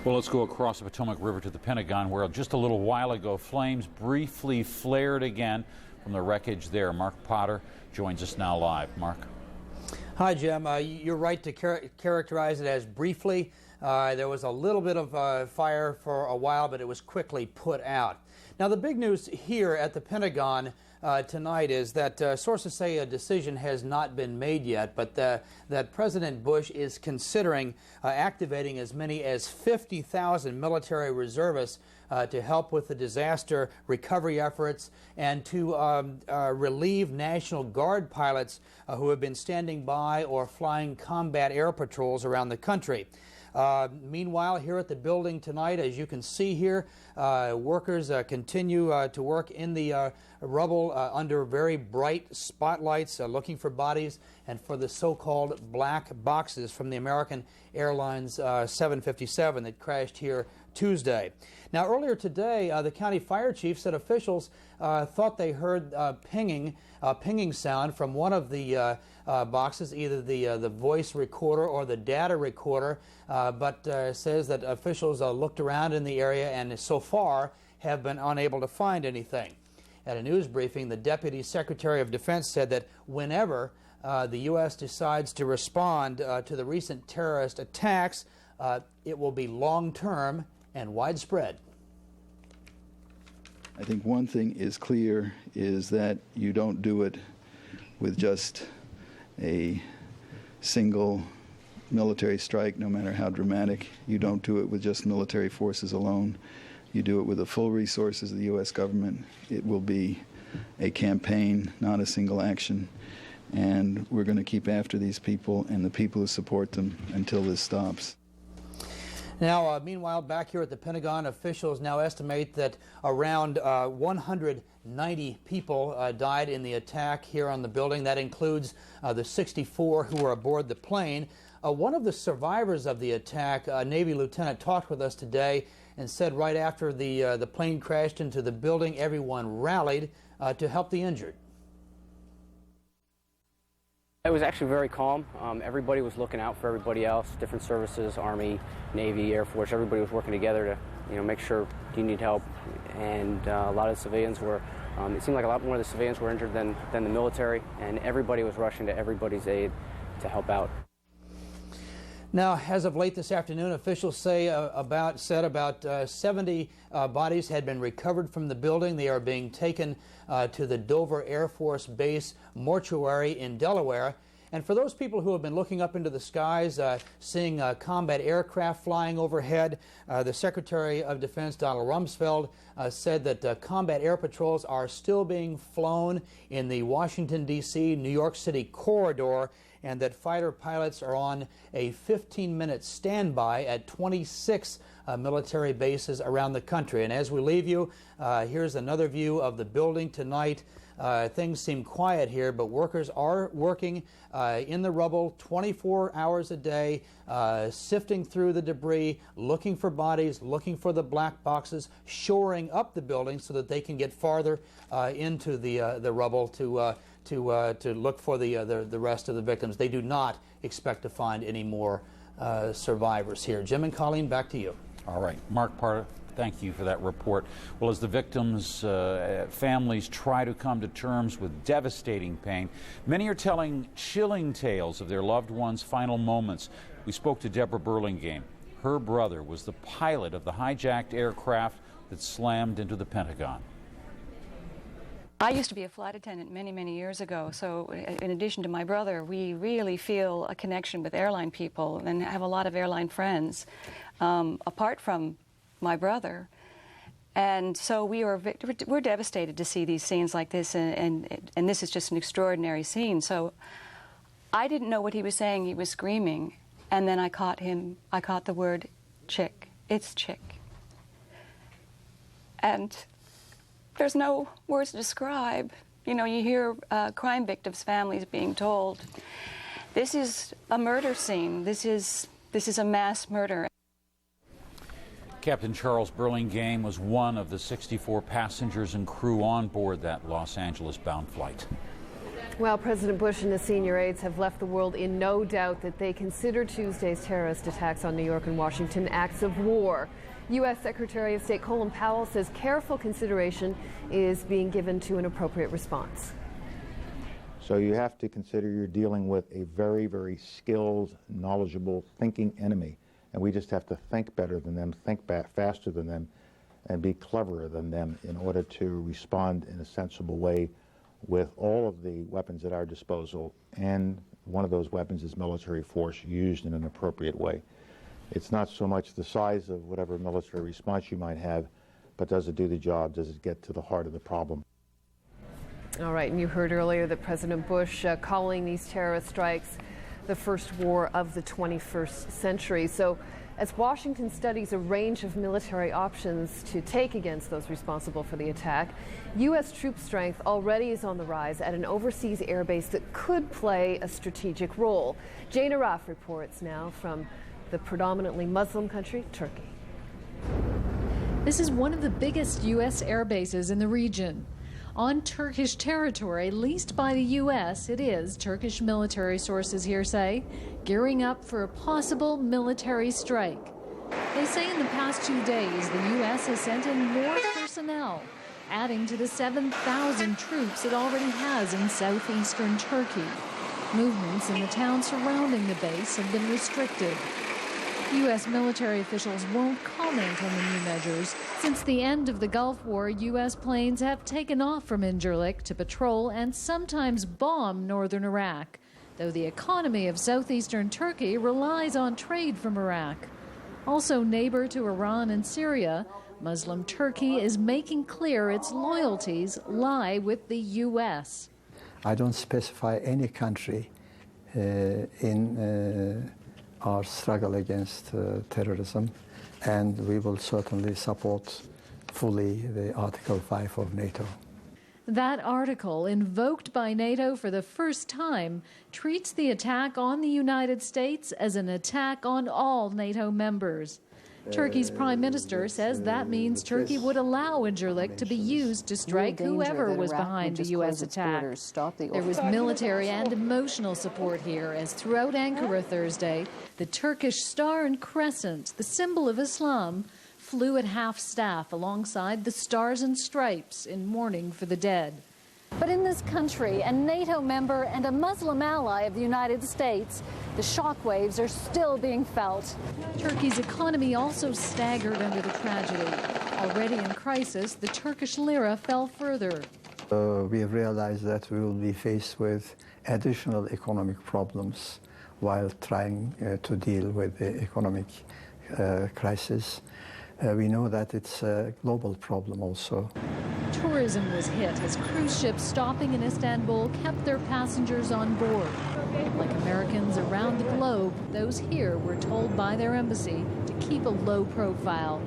Speaker 13: Well, let's go across the Potomac River to the Pentagon, where just a little while ago flames briefly flared again from the wreckage there. Mark Potter joins us now live. Mark?
Speaker 7: Hi, Jim. You're right to characterize it as briefly. There was a little bit of fire for a while, but it was quickly put out. Now, the big news here at the Pentagon tonight is that sources say a decision has not been made yet, but that President Bush is considering activating as many as 50,000 military reservists to help with the disaster recovery efforts and to relieve National Guard pilots who have been standing by or flying combat air patrols around the country. Meanwhile, here at the building tonight, as you can see here, workers continue to work in the rubble under very bright spotlights, looking for bodies and for the so-called black boxes from the American Airlines 757 that crashed here Tuesday. Now, earlier today, the county fire chief said officials thought they heard pinging sound from one of the boxes, either the voice recorder or the data recorder, but says that officials looked around in the area and so far have been unable to find anything. At a news briefing, the Deputy Secretary of Defense said that whenever the U.S. decides to respond to the recent terrorist attacks, it will be long-term and widespread.
Speaker 11: I think one thing is clear is that you don't do it with just a single military strike, no matter how dramatic. You don't do it with just military forces alone. You do it with the full resources of the U.S. government. It will be a campaign, not a single action. And we're going to keep after these people and the people who support them until this stops.
Speaker 7: Now, meanwhile, back here at the Pentagon, officials now estimate that around 190 people died in the attack here on the building. That includes the 64 who were aboard the plane. One of the survivors of the attack, a Navy lieutenant, talked with us today and said right after the plane crashed into the building, everyone rallied to help the injured.
Speaker 22: It was actually very calm. Everybody was looking out for everybody else, different services, Army, Navy, Air Force. Everybody was working together to, make sure you need help. And a lot of the civilians were, it seemed like a lot more of the civilians were injured than the military, and everybody was rushing to everybody's aid. help out.
Speaker 7: Now, as of late this afternoon, officials say about 70 bodies had been recovered from the building. They are being taken to the Dover Air Force Base mortuary in Delaware. And for those people who have been looking up into the skies, seeing combat aircraft flying overhead, the Secretary of Defense, Donald Rumsfeld, said that combat air patrols are still being flown in the Washington, D.C., New York City corridor, and that fighter pilots are on a 15-minute standby at 26 military bases around the country. And as we leave you, here's another view of the building tonight. Things seem quiet here, but workers are working in the rubble 24 hours a day, sifting through the debris, looking for bodies, looking for the black boxes, shoring up the building so that they can get farther into the rubble to look for the rest of the victims. They do not expect to find any more survivors here. Jim and Colleen, back to you.
Speaker 13: All right. Mark Parda, thank you for that report. Well, as the victims' families try to come to terms with devastating pain, many are telling chilling tales of their loved ones' final moments. We spoke to Deborah Burlingame. Her brother was the pilot of the hijacked aircraft that slammed into the Pentagon.
Speaker 5: I used to be a flight attendant many, many years ago, so in addition to my brother, we really feel a connection with airline people and have a lot of airline friends, apart from my brother. And so we're devastated to see these scenes like this, and this is just an extraordinary scene. So I didn't know what he was saying. He was screaming, and then I caught the word chick. It's chick. And there's no words to describe. You know, you hear crime victims' families being told, this is a murder scene. This is a mass murder.
Speaker 13: Captain Charles Burlingame was one of the 64 passengers and crew on board that Los Angeles-bound flight.
Speaker 12: Well, President Bush and his senior aides have left the world in no doubt that they consider Tuesday's terrorist attacks on New York and Washington acts of war. U.S. Secretary of State Colin Powell says careful consideration is being given to an appropriate response.
Speaker 8: So you have to consider you're dealing with a very, very skilled, knowledgeable, thinking enemy. And we just have to think better than them, think faster than them, and be cleverer than them in order to respond in a sensible way with all of the weapons at our disposal. And one of those weapons is military force used in an appropriate way. It's not so much the size of whatever military response you might have, but does it do the job? Does it get to the heart of the problem?
Speaker 12: All right, and you heard earlier that President Bush calling these terrorist strikes the first war of the 21st century. So as Washington studies a range of military options to take against those responsible for the attack, U.S. troop strength already is on the rise at an overseas airbase that could play a strategic role. Jane Araf reports now from the predominantly Muslim country, Turkey.
Speaker 10: This is one of the biggest U.S. air bases in the region. On Turkish territory leased by the U.S., it is, Turkish military sources here say, gearing up for a possible military strike. They say in the past 2 days, the U.S. has sent in more personnel, adding to the 7,000 troops it already has in southeastern Turkey. Movements in the town surrounding the base have been restricted. U.S. military officials won't comment on the new measures. Since the end of the Gulf War, U.S. planes have taken off from Incirlik to patrol and sometimes bomb northern Iraq, though the economy of southeastern Turkey relies on trade from Iraq. Also neighbor to Iran and Syria, Muslim Turkey is making clear its loyalties lie with the U.S.
Speaker 18: I don't specify any country in our struggle against terrorism, and we will certainly support fully the Article 5 of NATO.
Speaker 10: That article, invoked by NATO for the first time, treats the attack on the United States as an attack on all NATO members. Turkey's prime minister says that means Turkey would allow Incirlik to be used to strike whoever was behind the U.S. attack. There was military and emotional support here, as throughout Ankara Thursday, the Turkish Star and Crescent, the symbol of Islam, flew at half-staff alongside the Stars and Stripes in mourning for the dead. But in this country, a NATO member and a Muslim ally of the United States, the shockwaves are still being felt. Turkey's economy also staggered under the tragedy. Already in crisis, the Turkish lira fell further.
Speaker 18: We have realized that we will be faced with additional economic problems while trying to deal with the economic crisis. We know that it's a global problem also.
Speaker 10: Tourism was hit as cruise ships stopping in Istanbul kept their passengers on board. Like Americans around the globe, those here were told by their embassy to keep a low profile.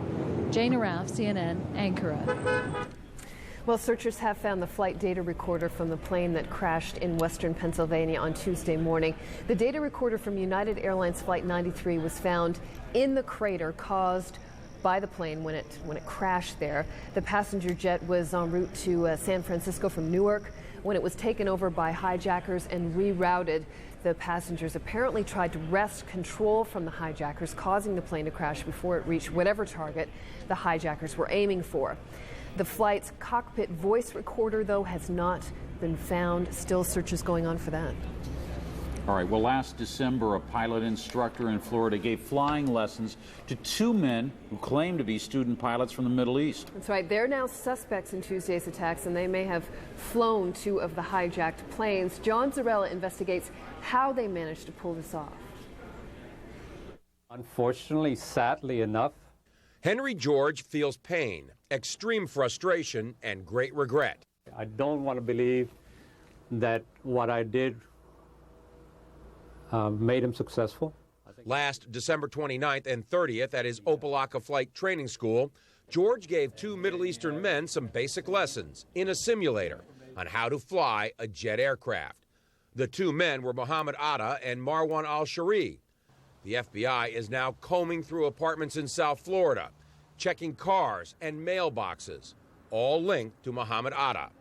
Speaker 10: Jane Araf, CNN, Ankara.
Speaker 12: Well, searchers have found the flight data recorder from the plane that crashed in western Pennsylvania on Tuesday morning. The data recorder from United Airlines Flight 93 was found in the crater caused by the plane when it crashed there. The passenger jet was en route to San Francisco from Newark when it was taken over by hijackers and rerouted. The passengers apparently tried to wrest control from the hijackers, causing the plane to crash before it reached whatever target the hijackers were aiming for. The flight's cockpit voice recorder, though, has not been found. Still searches going on for that.
Speaker 13: All right, well, last December, a pilot instructor in Florida gave flying lessons to two men who claimed to be student pilots from the Middle East.
Speaker 12: That's right. They're now suspects in Tuesday's attacks, and they may have flown two of the hijacked planes. John Zarella investigates how they managed to pull this off.
Speaker 9: Unfortunately, sadly enough,
Speaker 14: Henry George feels pain, extreme frustration, and great regret.
Speaker 9: I don't want to believe that what I did made him successful.
Speaker 14: Last December 29th and 30th at his Opelika Flight Training School, George gave two Middle Eastern men some basic lessons in a simulator on how to fly a jet aircraft. The two men were Mohammed Atta and Marwan al-Shari. The FBI is now combing through apartments in South Florida, checking cars and mailboxes, all linked to Mohammed Atta.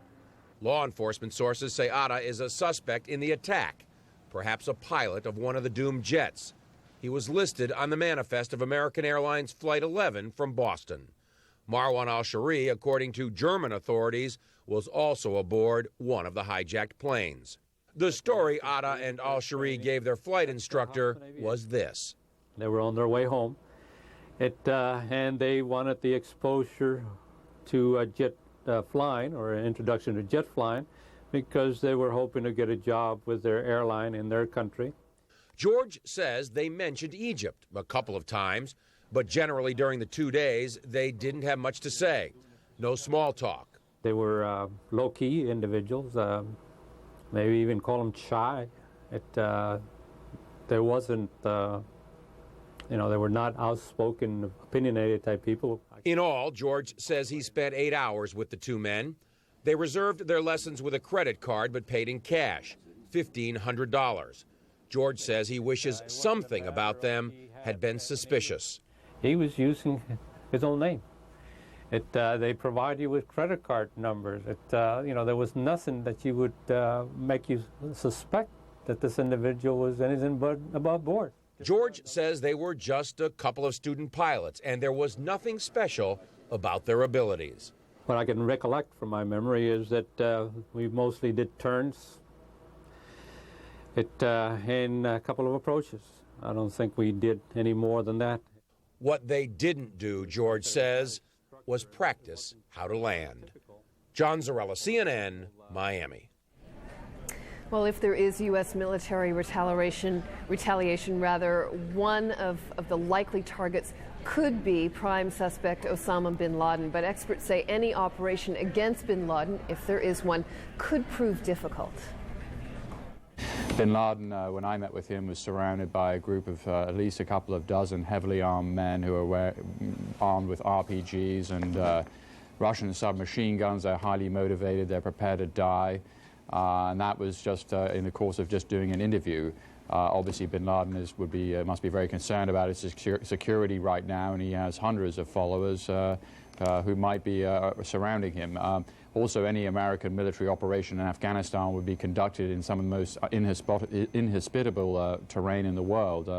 Speaker 14: Law enforcement sources say Atta is a suspect in the attack, perhaps a pilot of one of the doomed jets. He was listed on the manifest of American Airlines Flight 11 from Boston. Marwan al-Shari, according to German authorities, was also aboard one of the hijacked planes. The story Atta and al-Shari gave their flight instructor was this.
Speaker 9: They were on their way home, and they wanted the exposure to jet flying, or an introduction to jet flying, because they were hoping to get a job with their airline in their country.
Speaker 14: George says they mentioned Egypt a couple of times, but generally during the 2 days, they didn't have much to say. No small talk.
Speaker 9: They were low-key individuals, maybe even call them shy. There wasn't, they were not outspoken, opinionated type people.
Speaker 14: In all, George says he spent 8 hours with the two men. They reserved their lessons with a credit card but paid in cash, $1,500. George says he wishes something about them had been suspicious.
Speaker 9: He was using his own name. They provide you with credit card numbers. There was nothing that you would make you suspect that this individual was anything but above board.
Speaker 14: George says they were just a couple of student pilots, and there was nothing special about their abilities.
Speaker 9: What I can recollect from my memory is that we mostly did turns and a couple of approaches. I don't think we did any more than that.
Speaker 14: What they didn't do, George says, was practice how to land. John Zarella, CNN, Miami.
Speaker 12: Well, if there is U.S. military retaliation, one of the likely targets could be prime suspect Osama bin Laden. But experts say any operation against bin Laden, if there is one, could prove difficult.
Speaker 15: Bin Laden, when I met with him, was surrounded by a group of at least a couple of dozen heavily armed men who are armed with RPGs and Russian submachine guns. They're highly motivated. They're prepared to die. And that was just in the course of just doing an interview. Obviously, bin Laden must be very concerned about his security right now, and he has hundreds of followers. who might be surrounding him. Also, any American military operation in Afghanistan would be conducted in some of the most inhospitable terrain in the world.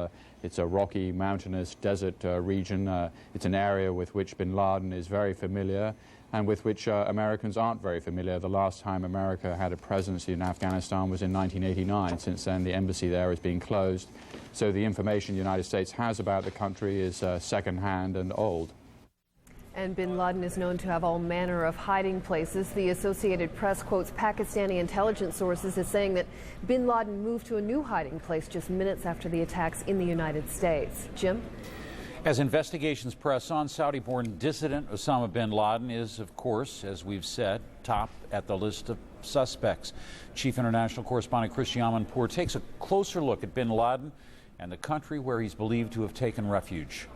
Speaker 15: It's a rocky, mountainous, desert region. It's an area with which bin Laden is very familiar and with which Americans aren't very familiar. The last time America had a presence in Afghanistan was in 1989. Since then, the embassy there has been closed. So the information the United States has about the country is second-hand and old.
Speaker 12: And bin Laden is known to have all manner of hiding places. The Associated Press quotes Pakistani intelligence sources as saying that bin Laden moved to a new hiding place just minutes after the attacks in the United States. Jim?
Speaker 13: As investigations press on, Saudi-born dissident Osama bin Laden is, of course, as we've said, top at the list of suspects. Chief international correspondent Christiane Amanpour takes a closer look at bin Laden and the country where he's believed to have taken refuge.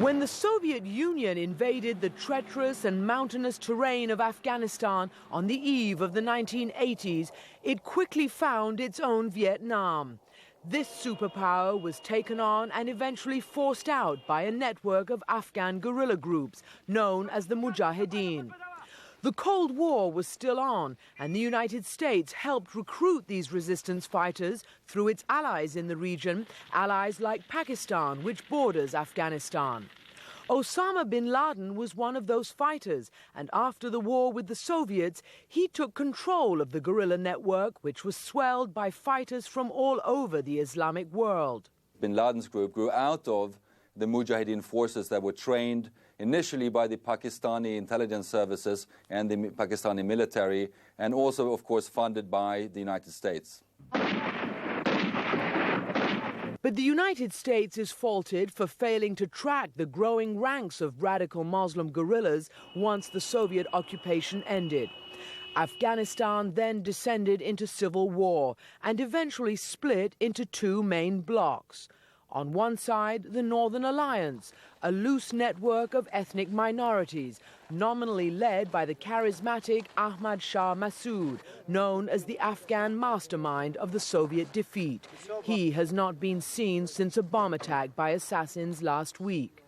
Speaker 19: When the Soviet Union invaded the treacherous and mountainous terrain of Afghanistan on the eve of the 1980s, it quickly found its own Vietnam. This superpower was taken on and eventually forced out by a network of Afghan guerrilla groups known as the Mujahideen. The Cold War was still on, and the United States helped recruit these resistance fighters through its allies in the region, allies like Pakistan, which borders Afghanistan. Osama bin Laden was one of those fighters, and after the war with the Soviets, he took control of the guerrilla network, which was swelled by fighters from all over the Islamic world.
Speaker 20: Bin Laden's group grew out of the Mujahideen forces that were trained initially by the Pakistani intelligence services and the Pakistani military, and also, of course, funded by the United States.
Speaker 19: But the United States is faulted for failing to track the growing ranks of radical Muslim guerrillas once the Soviet occupation ended. Afghanistan then descended into civil war and eventually split into two main blocs. On one side, the Northern Alliance, a loose network of ethnic minorities, nominally led by the charismatic Ahmad Shah Massoud, known as the Afghan mastermind of the Soviet defeat. He has not been seen since a bomb attack by assassins last week.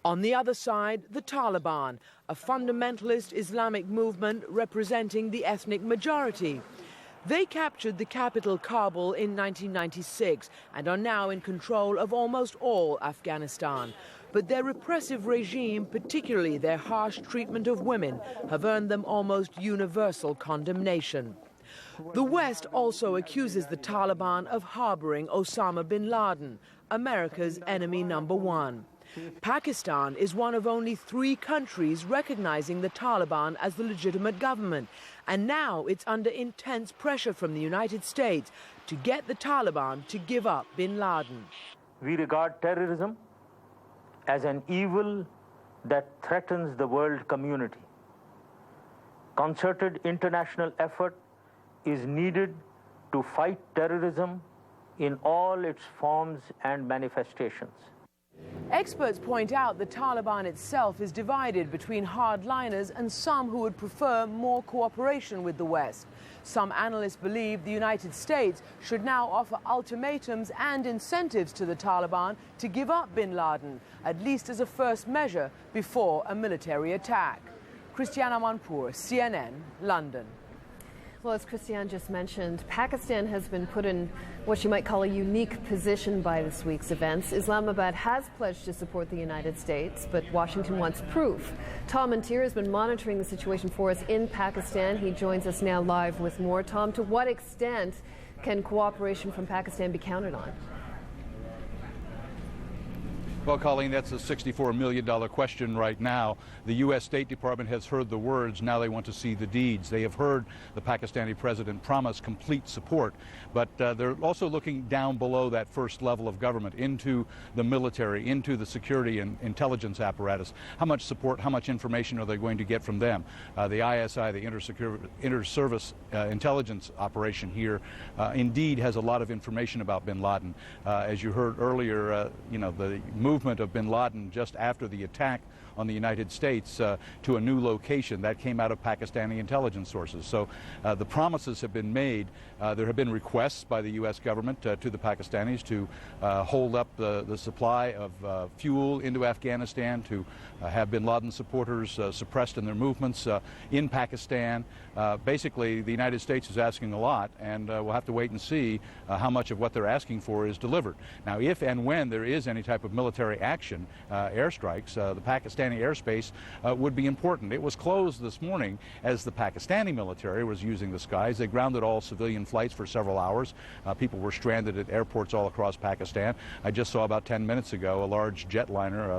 Speaker 19: On the other side, the Taliban, a fundamentalist Islamic movement representing the ethnic majority. They captured the capital, Kabul, in 1996 and are now in control of almost all Afghanistan. But their repressive regime, particularly their harsh treatment of women, have earned them almost universal condemnation. The West also accuses the Taliban of harboring Osama bin Laden, America's enemy number one. Pakistan is one of only 3 countries recognizing the Taliban as the legitimate government, and now it's under intense pressure from the United States to get the Taliban to give up bin Laden.
Speaker 23: We regard terrorism as an evil that threatens the world community. Concerted international effort is needed to fight terrorism in all its forms and manifestations.
Speaker 19: Experts point out the Taliban itself is divided between hardliners and some who would prefer more cooperation with the West. Some analysts believe the United States should now offer ultimatums and incentives to the Taliban to give up bin Laden, at least as a first measure before a military attack. Christiane Amanpour, CNN, London.
Speaker 12: Well, as Christiane just mentioned, Pakistan has been put in what you might call a unique position by this week's events. Islamabad has pledged to support the United States, but Washington wants proof. Tom Mantier has been monitoring the situation for us in Pakistan. He joins us now live with more. Tom, to what extent can cooperation from Pakistan be counted on?
Speaker 24: Well, Colleen, that's a $64 million question right now. The U.S. State Department has heard the words. Now they want to see the deeds. They have heard the Pakistani president promise complete support, but they're also looking down below that first level of government into the military, into the security and intelligence apparatus. How much support, how much information are they going to get from them? The ISI, the Inter-Service Intelligence Operation here, indeed has a lot of information about bin Laden. As you heard earlier, the movement of bin Laden just after the attack on the United States to a new location. That came out of Pakistani intelligence sources. So the promises have been made. There have been requests by the U.S. government to the Pakistanis to hold up the supply of fuel into Afghanistan, to have bin Laden supporters suppressed in their movements in Pakistan. Basically, the United States is asking a lot, and we'll have to wait and see how much of what they're asking for is delivered. Now, if and when there is any type of military action, airstrikes, the Pakistani airspace would be important. It was closed this morning as the Pakistani military was using the skies. They grounded all civilian flights for several hours. People were stranded at airports all across Pakistan. I just saw about 10 minutes ago a large jetliner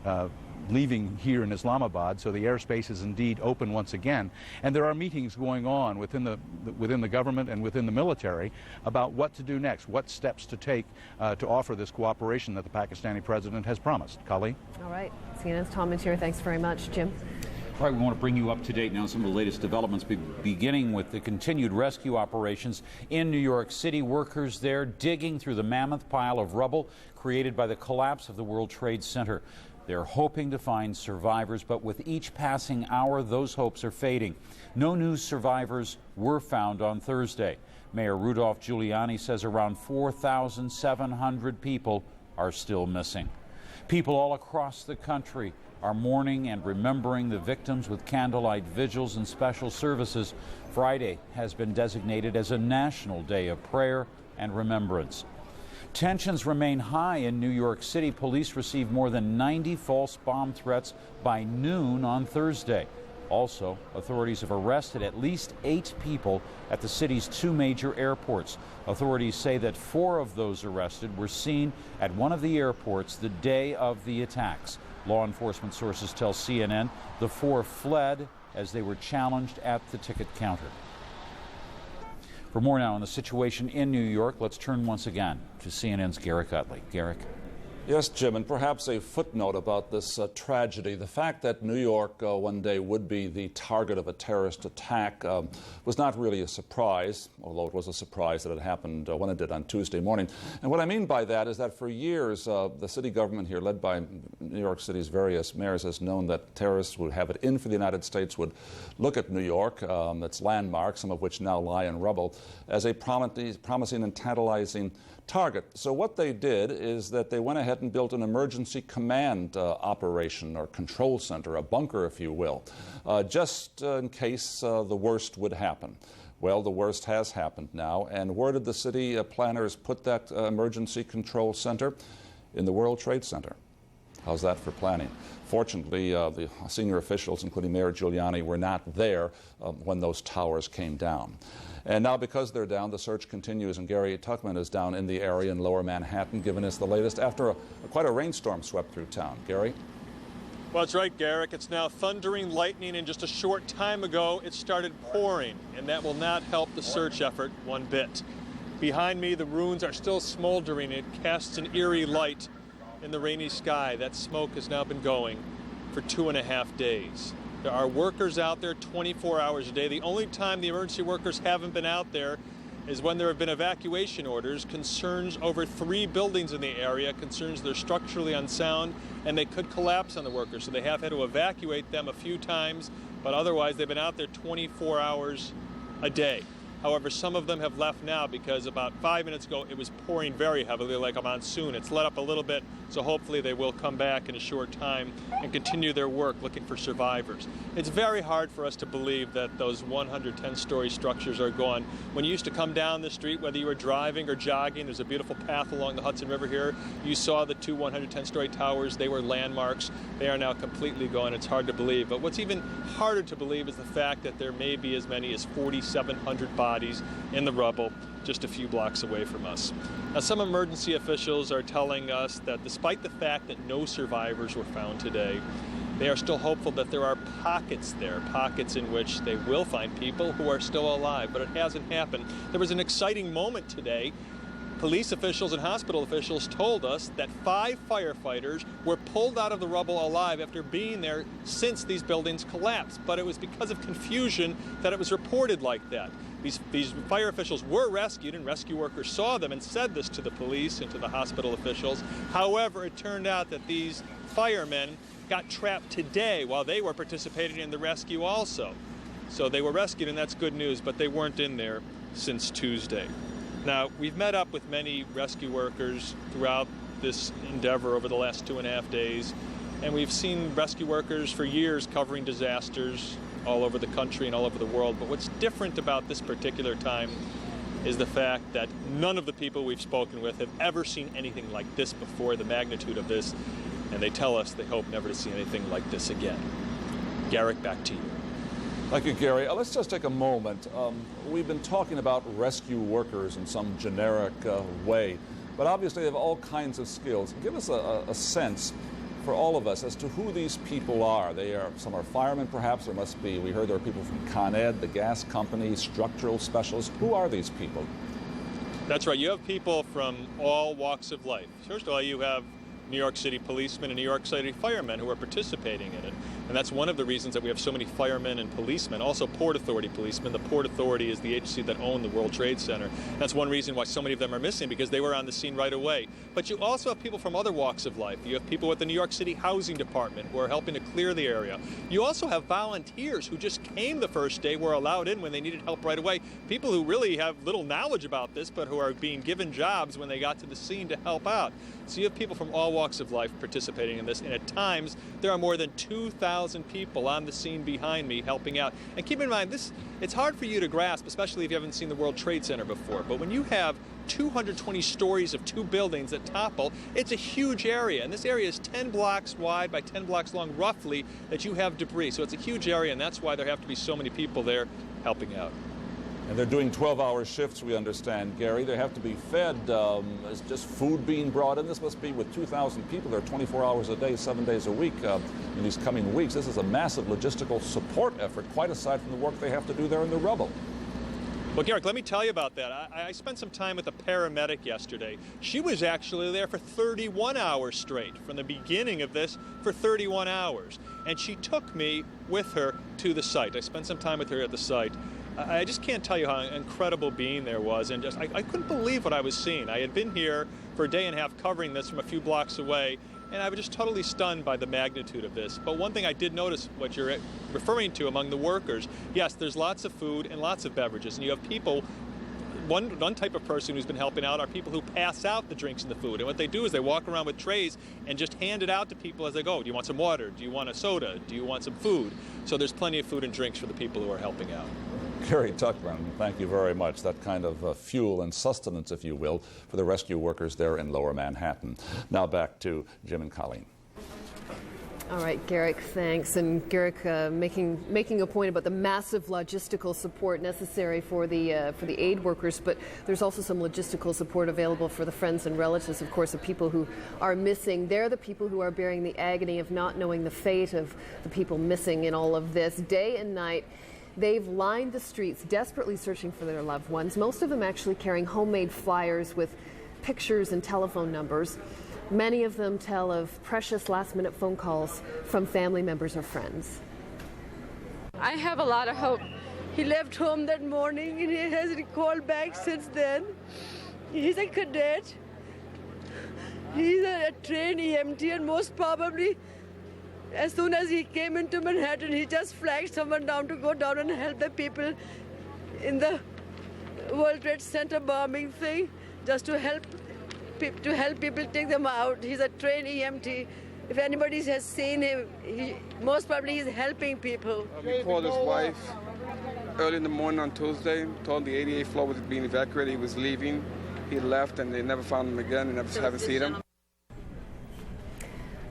Speaker 24: of leaving here in Islamabad, so the airspace is indeed open once again. And there are meetings going on within the government and within the military about what to do next, what steps to take to offer this cooperation that the Pakistani president has promised. Kali?
Speaker 12: All right. CNN's Tom Matier, thanks very much. Jim?
Speaker 13: All right, we want to bring you up to date now on some of the latest developments, beginning with the continued rescue operations in New York City. Workers there digging through the mammoth pile of rubble created by the collapse of the World Trade Center. They're hoping to find survivors, but with each passing hour, those hopes are fading. No new survivors were found on Thursday. Mayor Rudolph Giuliani says around 4,700 people are still missing. People all across the country are mourning and remembering the victims with candlelight vigils and special services. Friday has been designated as a national day of prayer and remembrance. Tensions remain high in New York City. Police received more than 90 false bomb threats by noon on Thursday. Also, authorities have arrested at least 8 people at the city's 2 major airports. Authorities say that 4 of those arrested were seen at one of the airports the day of the attacks. Law enforcement sources tell CNN the 4 fled as they were challenged at the ticket counter. For more now on the situation in New York, let's turn once again to CNN's Garrick Utley. Garrick.
Speaker 4: Yes, Jim, and perhaps a footnote about this tragedy. The fact that New York one day would be the target of a terrorist attack was not really a surprise, although it was a surprise that it happened when it did on Tuesday morning. And what I mean by that is that for years, the city government here, led by New York City's various mayors, has known that terrorists would have it in for the United States, would look at New York, its landmarks, some of which now lie in rubble, as a promising and tantalizing target. So what they did is that they went ahead and built an emergency command operation or control center, a bunker, if you will, just in case the worst would happen. Well, the worst has happened now, and where did the city planners put that emergency control center? In the World Trade Center. How's that for planning? Fortunately, the senior officials, including Mayor Giuliani, were not there when those towers came down. And now, because they're down, the search continues, and Gary Tuckman is down in the area in Lower Manhattan, giving us the latest after quite a rainstorm swept through town. Gary?
Speaker 16: Well, that's right, Garrick. It's now thundering, lightning, and just a short time ago, it started pouring, and that will not help the search effort one bit. Behind me, the ruins are still smoldering. It casts an eerie light in the rainy sky. That smoke has now been going for 2.5 days. There are workers out there 24 hours a day. The only time the emergency workers haven't been out there is when there have been evacuation orders, concerns over 3 buildings in the area, concerns they're structurally unsound and they could collapse on the workers. So they have had to evacuate them a few times, but otherwise they've been out there 24 hours a day. However, some of them have left now because about 5 minutes ago it was pouring very heavily like a monsoon. It's let up a little bit, so hopefully they will come back in a short time and continue their work looking for survivors. It's very hard for us to believe that those 110-story structures are gone. When you used to come down the street, whether you were driving or jogging, there's a beautiful path along the Hudson River here. You saw the 2 110-story towers. They were landmarks. They are now completely gone. It's hard to believe. But what's even harder to believe is the fact that there may be as many as 4,700 bodies in the rubble just a few blocks away from us. Now, some emergency officials are telling us that despite the fact that no survivors were found today, they are still hopeful that there are pockets there, pockets in which they will find people who are still alive, but it hasn't happened. There was an exciting moment today. Police officials and hospital officials told us that 5 firefighters were pulled out of the rubble alive after being there since these buildings collapsed. But it was because of confusion that it was reported like that. These fire officials were rescued, and rescue workers saw them and said this to the police and to the hospital officials. However, it turned out that these firemen got trapped today while they were participating in the rescue also. So they were rescued, and that's good news, but they weren't in there since Tuesday. Now, we've met up with many rescue workers throughout this endeavor over the last 2.5 days, and we've seen rescue workers for years covering disasters all over the country and all over the world. But what's different about this particular time is the fact that none of the people we've spoken with have ever seen anything like this before, the magnitude of this, and they tell us they hope never to see anything like this again. Garrick, back to you.
Speaker 4: Thank you, Gary. Let's just take a moment. We've been talking about rescue workers in some generic way, but obviously they have all kinds of skills. Give us a sense for all of us as to who these people are. Some are firemen, perhaps. There must be, we heard there are people from Con Ed, the gas company, structural specialists. Who are these people?
Speaker 16: That's right. You have people from all walks of life. First of all, you have New York City policemen and New York City firemen who are participating in it. And that's one of the reasons that we have so many firemen and policemen. Also Port Authority policemen. The Port Authority is the agency that owned the World Trade Center. That's one reason why so many of them are missing, because they were on the scene right away. But you also have people from other walks of life. You have people with the New York City Housing Department who are helping to clear the area. You also have volunteers who just came the first day, were allowed in when they needed help right away. People who really have little knowledge about this, but who are being given jobs when they got to the scene to help out. So you have people from all walks of life participating in this, and at times there are more than 2,000 people on the scene behind me helping out. And keep in mind, it's hard for you to grasp, especially if you haven't seen the World Trade Center before, but when you have 220 stories of 2 buildings that topple, it's a huge area, and this area is 10 blocks wide by 10 blocks long, roughly, that you have debris. So it's a huge area, and that's why there have to be so many people there helping out.
Speaker 4: And they're doing 12-hour shifts, we understand, Gary. They have to be fed. Is just food being brought in? This must be with 2,000 people there 24 hours a day, 7 days a week in these coming weeks. This is a massive logistical support effort, quite aside from the work they have to do there in the rubble.
Speaker 16: Well, Garrick, let me tell you about that. I spent some time with a paramedic yesterday. She was actually there for 31 hours straight, from the beginning of this for 31 hours. And she took me with her to the site. I spent some time with her at the site. I just can't tell you how incredible being there was, and just I couldn't believe what I was seeing. I had been here for a day and a half covering this from a few blocks away, and I was just totally stunned by the magnitude of this. But one thing I did notice, what you're referring to among the workers, yes, there's lots of food and lots of beverages, and you have people, one type of person who's been helping out are people who pass out the drinks and the food. And what they do is they walk around with trays and just hand it out to people as they go. Do you want some water? Do you want a soda? Do you want some food? So there's plenty of food and drinks for the people who are helping out.
Speaker 4: Gary Tuckman, thank you very much. That kind of fuel and sustenance, if you will, for the rescue workers there in Lower Manhattan. Now back to Jim and Colleen.
Speaker 12: All right, Garrick, thanks. And Garrick making a point about the massive logistical support necessary for the aid workers, but there's also some logistical support available for the friends and relatives, of course, of people who are missing. They're the people who are bearing the agony of not knowing the fate of the people missing in all of this. Day and night, they've lined the streets desperately searching for their loved ones, most of them actually carrying homemade flyers with pictures and telephone numbers. Many of them tell of precious last-minute phone calls from family members or friends.
Speaker 3: I have a lot of hope. He left home that morning and he hasn't called back since then. He's a cadet. He's a trained EMT, and most probably as soon as he came into Manhattan, he just flagged someone down to go down and help the people in the World Trade Center bombing thing, just to help people take them out. He's a trained EMT. If anybody has seen him, most probably he's helping people.
Speaker 6: He called his wife early in the morning on Tuesday, told the 88th floor was being evacuated. He was leaving. He left, and they never found him again. They never haven't seen him.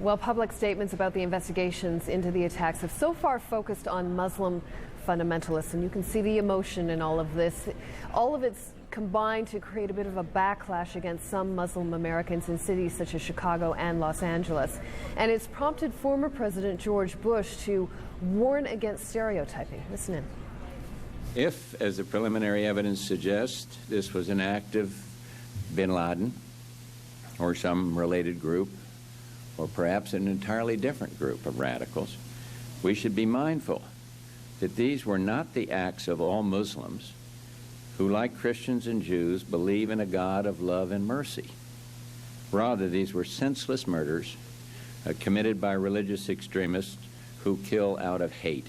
Speaker 12: Well, public statements about the investigations into the attacks have so far focused on Muslim fundamentalists, and you can see the emotion in all of this. All of it's combined to create a bit of a backlash against some Muslim Americans in cities such as Chicago and Los Angeles. And it's prompted former President George Bush to warn against stereotyping. Listen in.
Speaker 17: If, as the preliminary evidence suggests, this was an act of
Speaker 1: bin Laden or some related group, or perhaps an entirely different group of radicals, we should be mindful that these were not the acts of all Muslims who, like Christians and Jews, believe in a God of love and mercy. Rather, these were senseless murders committed by religious extremists who kill out of hate.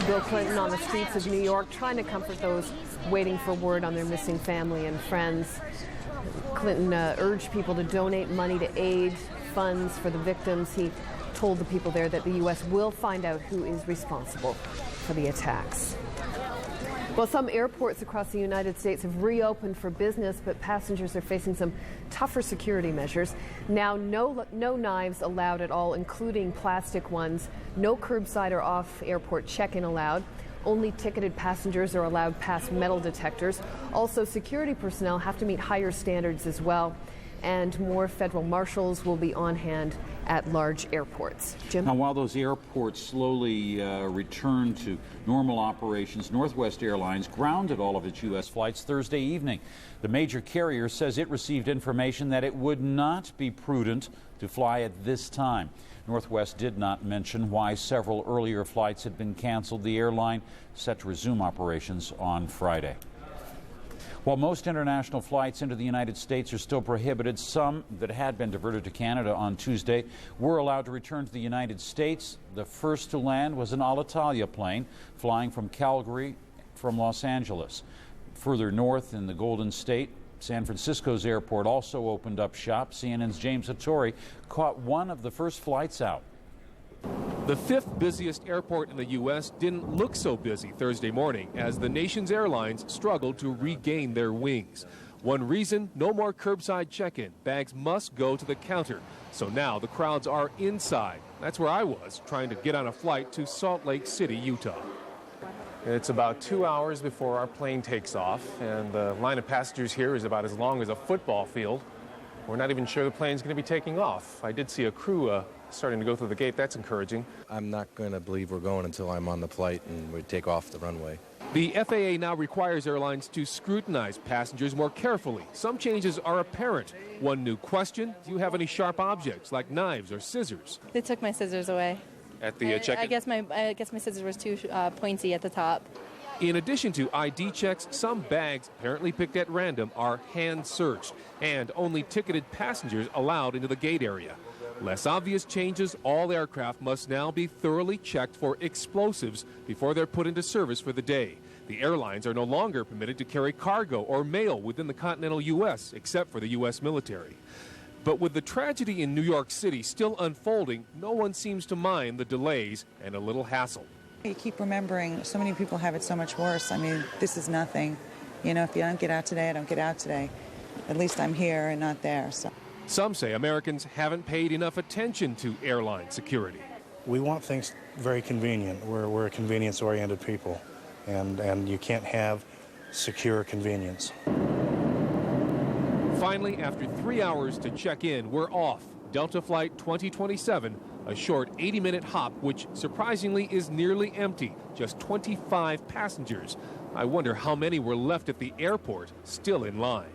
Speaker 12: Bill Clinton on the streets of New York trying to comfort those waiting for word on their missing family and friends. Clinton urged people to donate money to aid funds for the victims. He told the people there that the U.S. will find out who is responsible for the attacks. Well, some airports across the United States have reopened for business, but passengers are facing some tougher security measures. Now, no knives allowed at all, including plastic ones. No curbside or off-airport check-in allowed. Only ticketed passengers are allowed past metal detectors. Also, security personnel have to meet higher standards as well. And more federal marshals will be on hand at large airports. Jim?
Speaker 13: Now, while those airports slowly return to normal operations, Northwest Airlines grounded all of its U.S. flights Thursday evening. The major carrier says it received information that it would not be prudent to fly at this time. Northwest did not mention why several earlier flights had been canceled. The airline set to resume operations on Friday. While most international flights into the United States are still prohibited, some that had been diverted to Canada on Tuesday were allowed to return to the United States. The first to land was an Alitalia plane flying from Calgary from Los Angeles. Further north in the Golden State, San Francisco's airport also opened up shop. CNN's James Hattori caught one of the first flights out.
Speaker 2: The fifth busiest airport in the U.S. didn't look so busy Thursday morning as the nation's airlines struggled to regain their wings. One reason, no more curbside check-in. Bags must go to the counter. So now the crowds are inside. That's where I was, trying to get on a flight to Salt Lake City, Utah.
Speaker 17: It's about 2 hours before our plane takes off, and the line of passengers here is about as long as a football field. We're not even sure the plane's going to be taking off. I did see a crew starting to go through the gate. That's encouraging.
Speaker 21: I'm not going to believe we're going until I'm on the flight and we take off the runway.
Speaker 2: The FAA now requires airlines to scrutinize passengers more carefully. Some changes are apparent. One new question, do you have any sharp objects like knives or scissors?
Speaker 25: They took my scissors away.
Speaker 2: At the check-in?
Speaker 25: I guess my scissors was too pointy at the top.
Speaker 2: In addition to ID checks, some bags apparently picked at random are hand searched, and only ticketed passengers allowed into the gate area. Less obvious changes, all aircraft must now be thoroughly checked for explosives before they're put into service for the day. The airlines are no longer permitted to carry cargo or mail within the continental U.S., except for the U.S. military. But with the tragedy in New York City still unfolding, no one seems to mind the delays and a little hassle.
Speaker 26: You keep remembering so many people have it so much worse. I mean, this is nothing. You know, if you don't get out today, I don't get out today. At least I'm here and not there. So.
Speaker 2: Some say Americans haven't paid enough attention to airline security.
Speaker 27: We want things very convenient. We're a convenience-oriented people, and you can't have secure convenience.
Speaker 2: Finally, after 3 hours to check in, we're off. Delta Flight 2027, a short 80-minute hop, which surprisingly is nearly empty, just 25 passengers. I wonder how many were left at the airport still in line.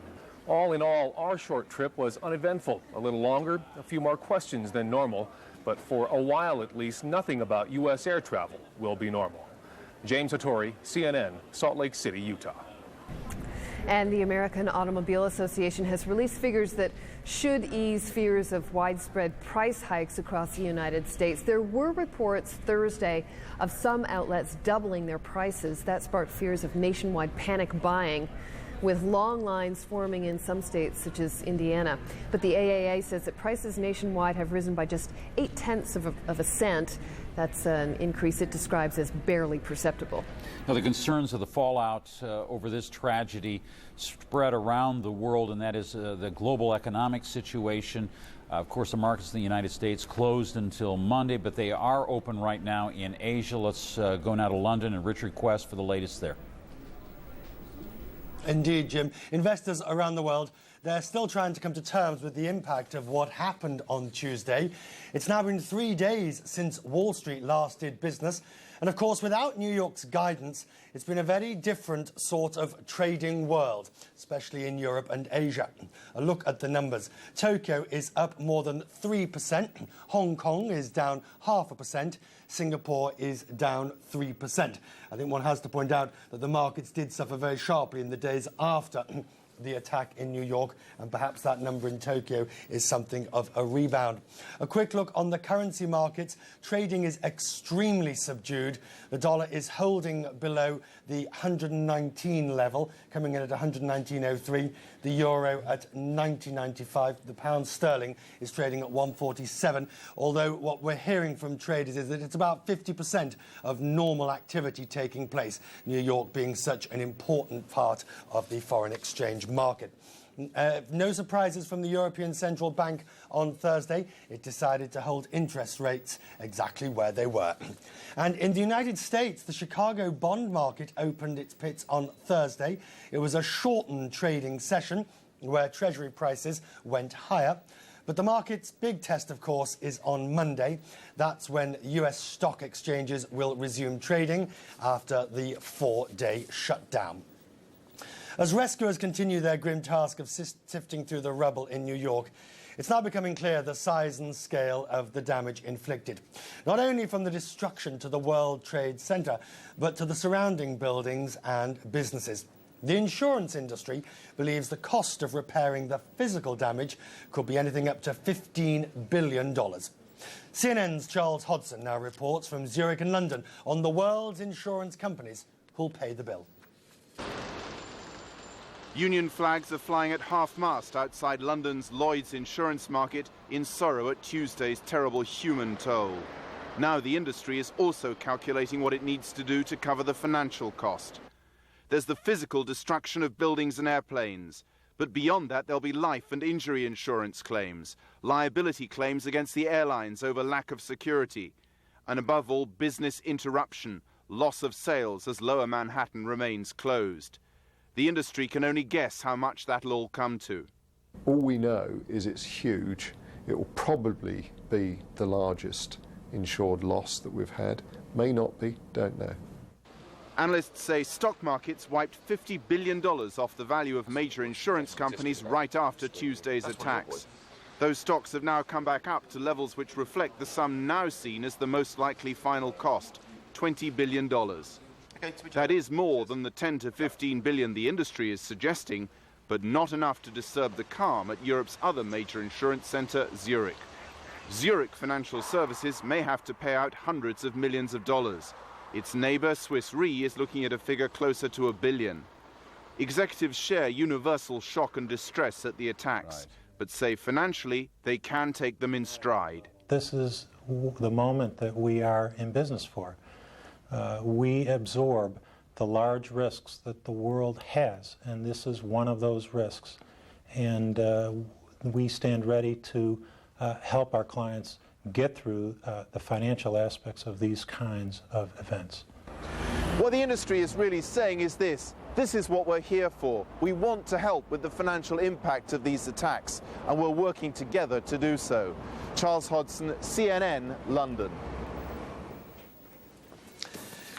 Speaker 17: All in all, our short trip was uneventful. A little longer, a few more questions than normal, but for a while at least, nothing about U.S. air travel will be normal. James Hattori, CNN, Salt Lake City, Utah.
Speaker 12: And the American Automobile Association has released figures that should ease fears of widespread price hikes across the United States. There were reports Thursday of some outlets doubling their prices. That sparked fears of nationwide panic buying, with long lines forming in some states such as Indiana. But the AAA says that prices nationwide have risen by just 0.8 of a cent. That's an increase it describes as barely perceptible.
Speaker 13: Now, the concerns of the fallout over this tragedy spread around the world, and that is the global economic situation. Of course, the markets in the United States closed until Monday, but they are open right now in Asia. Let's go now to London and Richard Quest for the latest there.
Speaker 28: Indeed, Jim. Investors around the world, they're still trying to come to terms with the impact of what happened on Tuesday. It's now been 3 days since Wall Street last did business, And of course, without New York's guidance, it's been a very different sort of trading world, especially in Europe and Asia. A look at the numbers. Tokyo is up more than 3%. Hong Kong is down 0.5%. Singapore is down 3%. I think one has to point out that the markets did suffer very sharply in the days after the attack in New York, and perhaps that number in Tokyo is something of a rebound. A quick look on the currency markets. Trading is extremely subdued. The dollar is holding below the 119 level, coming in at 119.03. The euro at 90.95. The pound sterling is trading at 147, although what we're hearing from traders is that it's about 50% of normal activity taking place, New York being such an important part of the foreign exchange market. No surprises from the European Central Bank on Thursday. It decided to hold interest rates exactly where they were. And in the United States, the Chicago bond market opened its pits on Thursday. It was a shortened trading session where Treasury prices went higher. But the market's big test, of course, is on Monday. That's when US stock exchanges will resume trading after the 4-day shutdown. As rescuers continue their grim task of sifting through the rubble in New York, it's now becoming clear the size and scale of the damage inflicted, not only from the destruction to the World Trade Center, but to the surrounding buildings and businesses. The insurance industry believes the cost of repairing the physical damage could be anything up to $15 billion. CNN's Charles Hodson now reports from Zurich and London on the world's insurance companies who'll pay the bill.
Speaker 5: Union flags are flying at half-mast outside London's Lloyd's insurance market in sorrow at Tuesday's terrible human toll. Now the industry is also calculating what it needs to do to cover the financial cost. There's the physical destruction of buildings and airplanes, but beyond that there'll be life and injury insurance claims, liability claims against the airlines over lack of security, and above all business interruption, loss of sales as Lower Manhattan remains closed. The industry can only guess how much that'll all come to.
Speaker 7: All we know is it's huge. It will probably be the largest insured loss that we've had. May not be, don't know.
Speaker 5: Analysts say stock markets wiped $50 billion off the value of major insurance companies right after Tuesday's attacks. Those stocks have now come back up to levels which reflect the sum now seen as the most likely final cost, $20 billion. That is more than the 10 to 15 billion the industry is suggesting, but not enough to disturb the calm at Europe's other major insurance centre, Zurich. Zurich Financial Services may have to pay out hundreds of millions of dollars. Its neighbour, Swiss Re, is looking at a figure closer to $1 billion. Executives share universal shock and distress at the attacks, but say financially they can take them in stride.
Speaker 8: This is the moment that we are in business for. We absorb the large risks that the world has, and this is one of those risks. And we stand ready to help our clients get through the financial aspects of these kinds of events.
Speaker 5: What the industry is really saying is this is what we're here for. We want to help with the financial impact of these attacks, and we're working together to do so. Charles Hodson, CNN, London.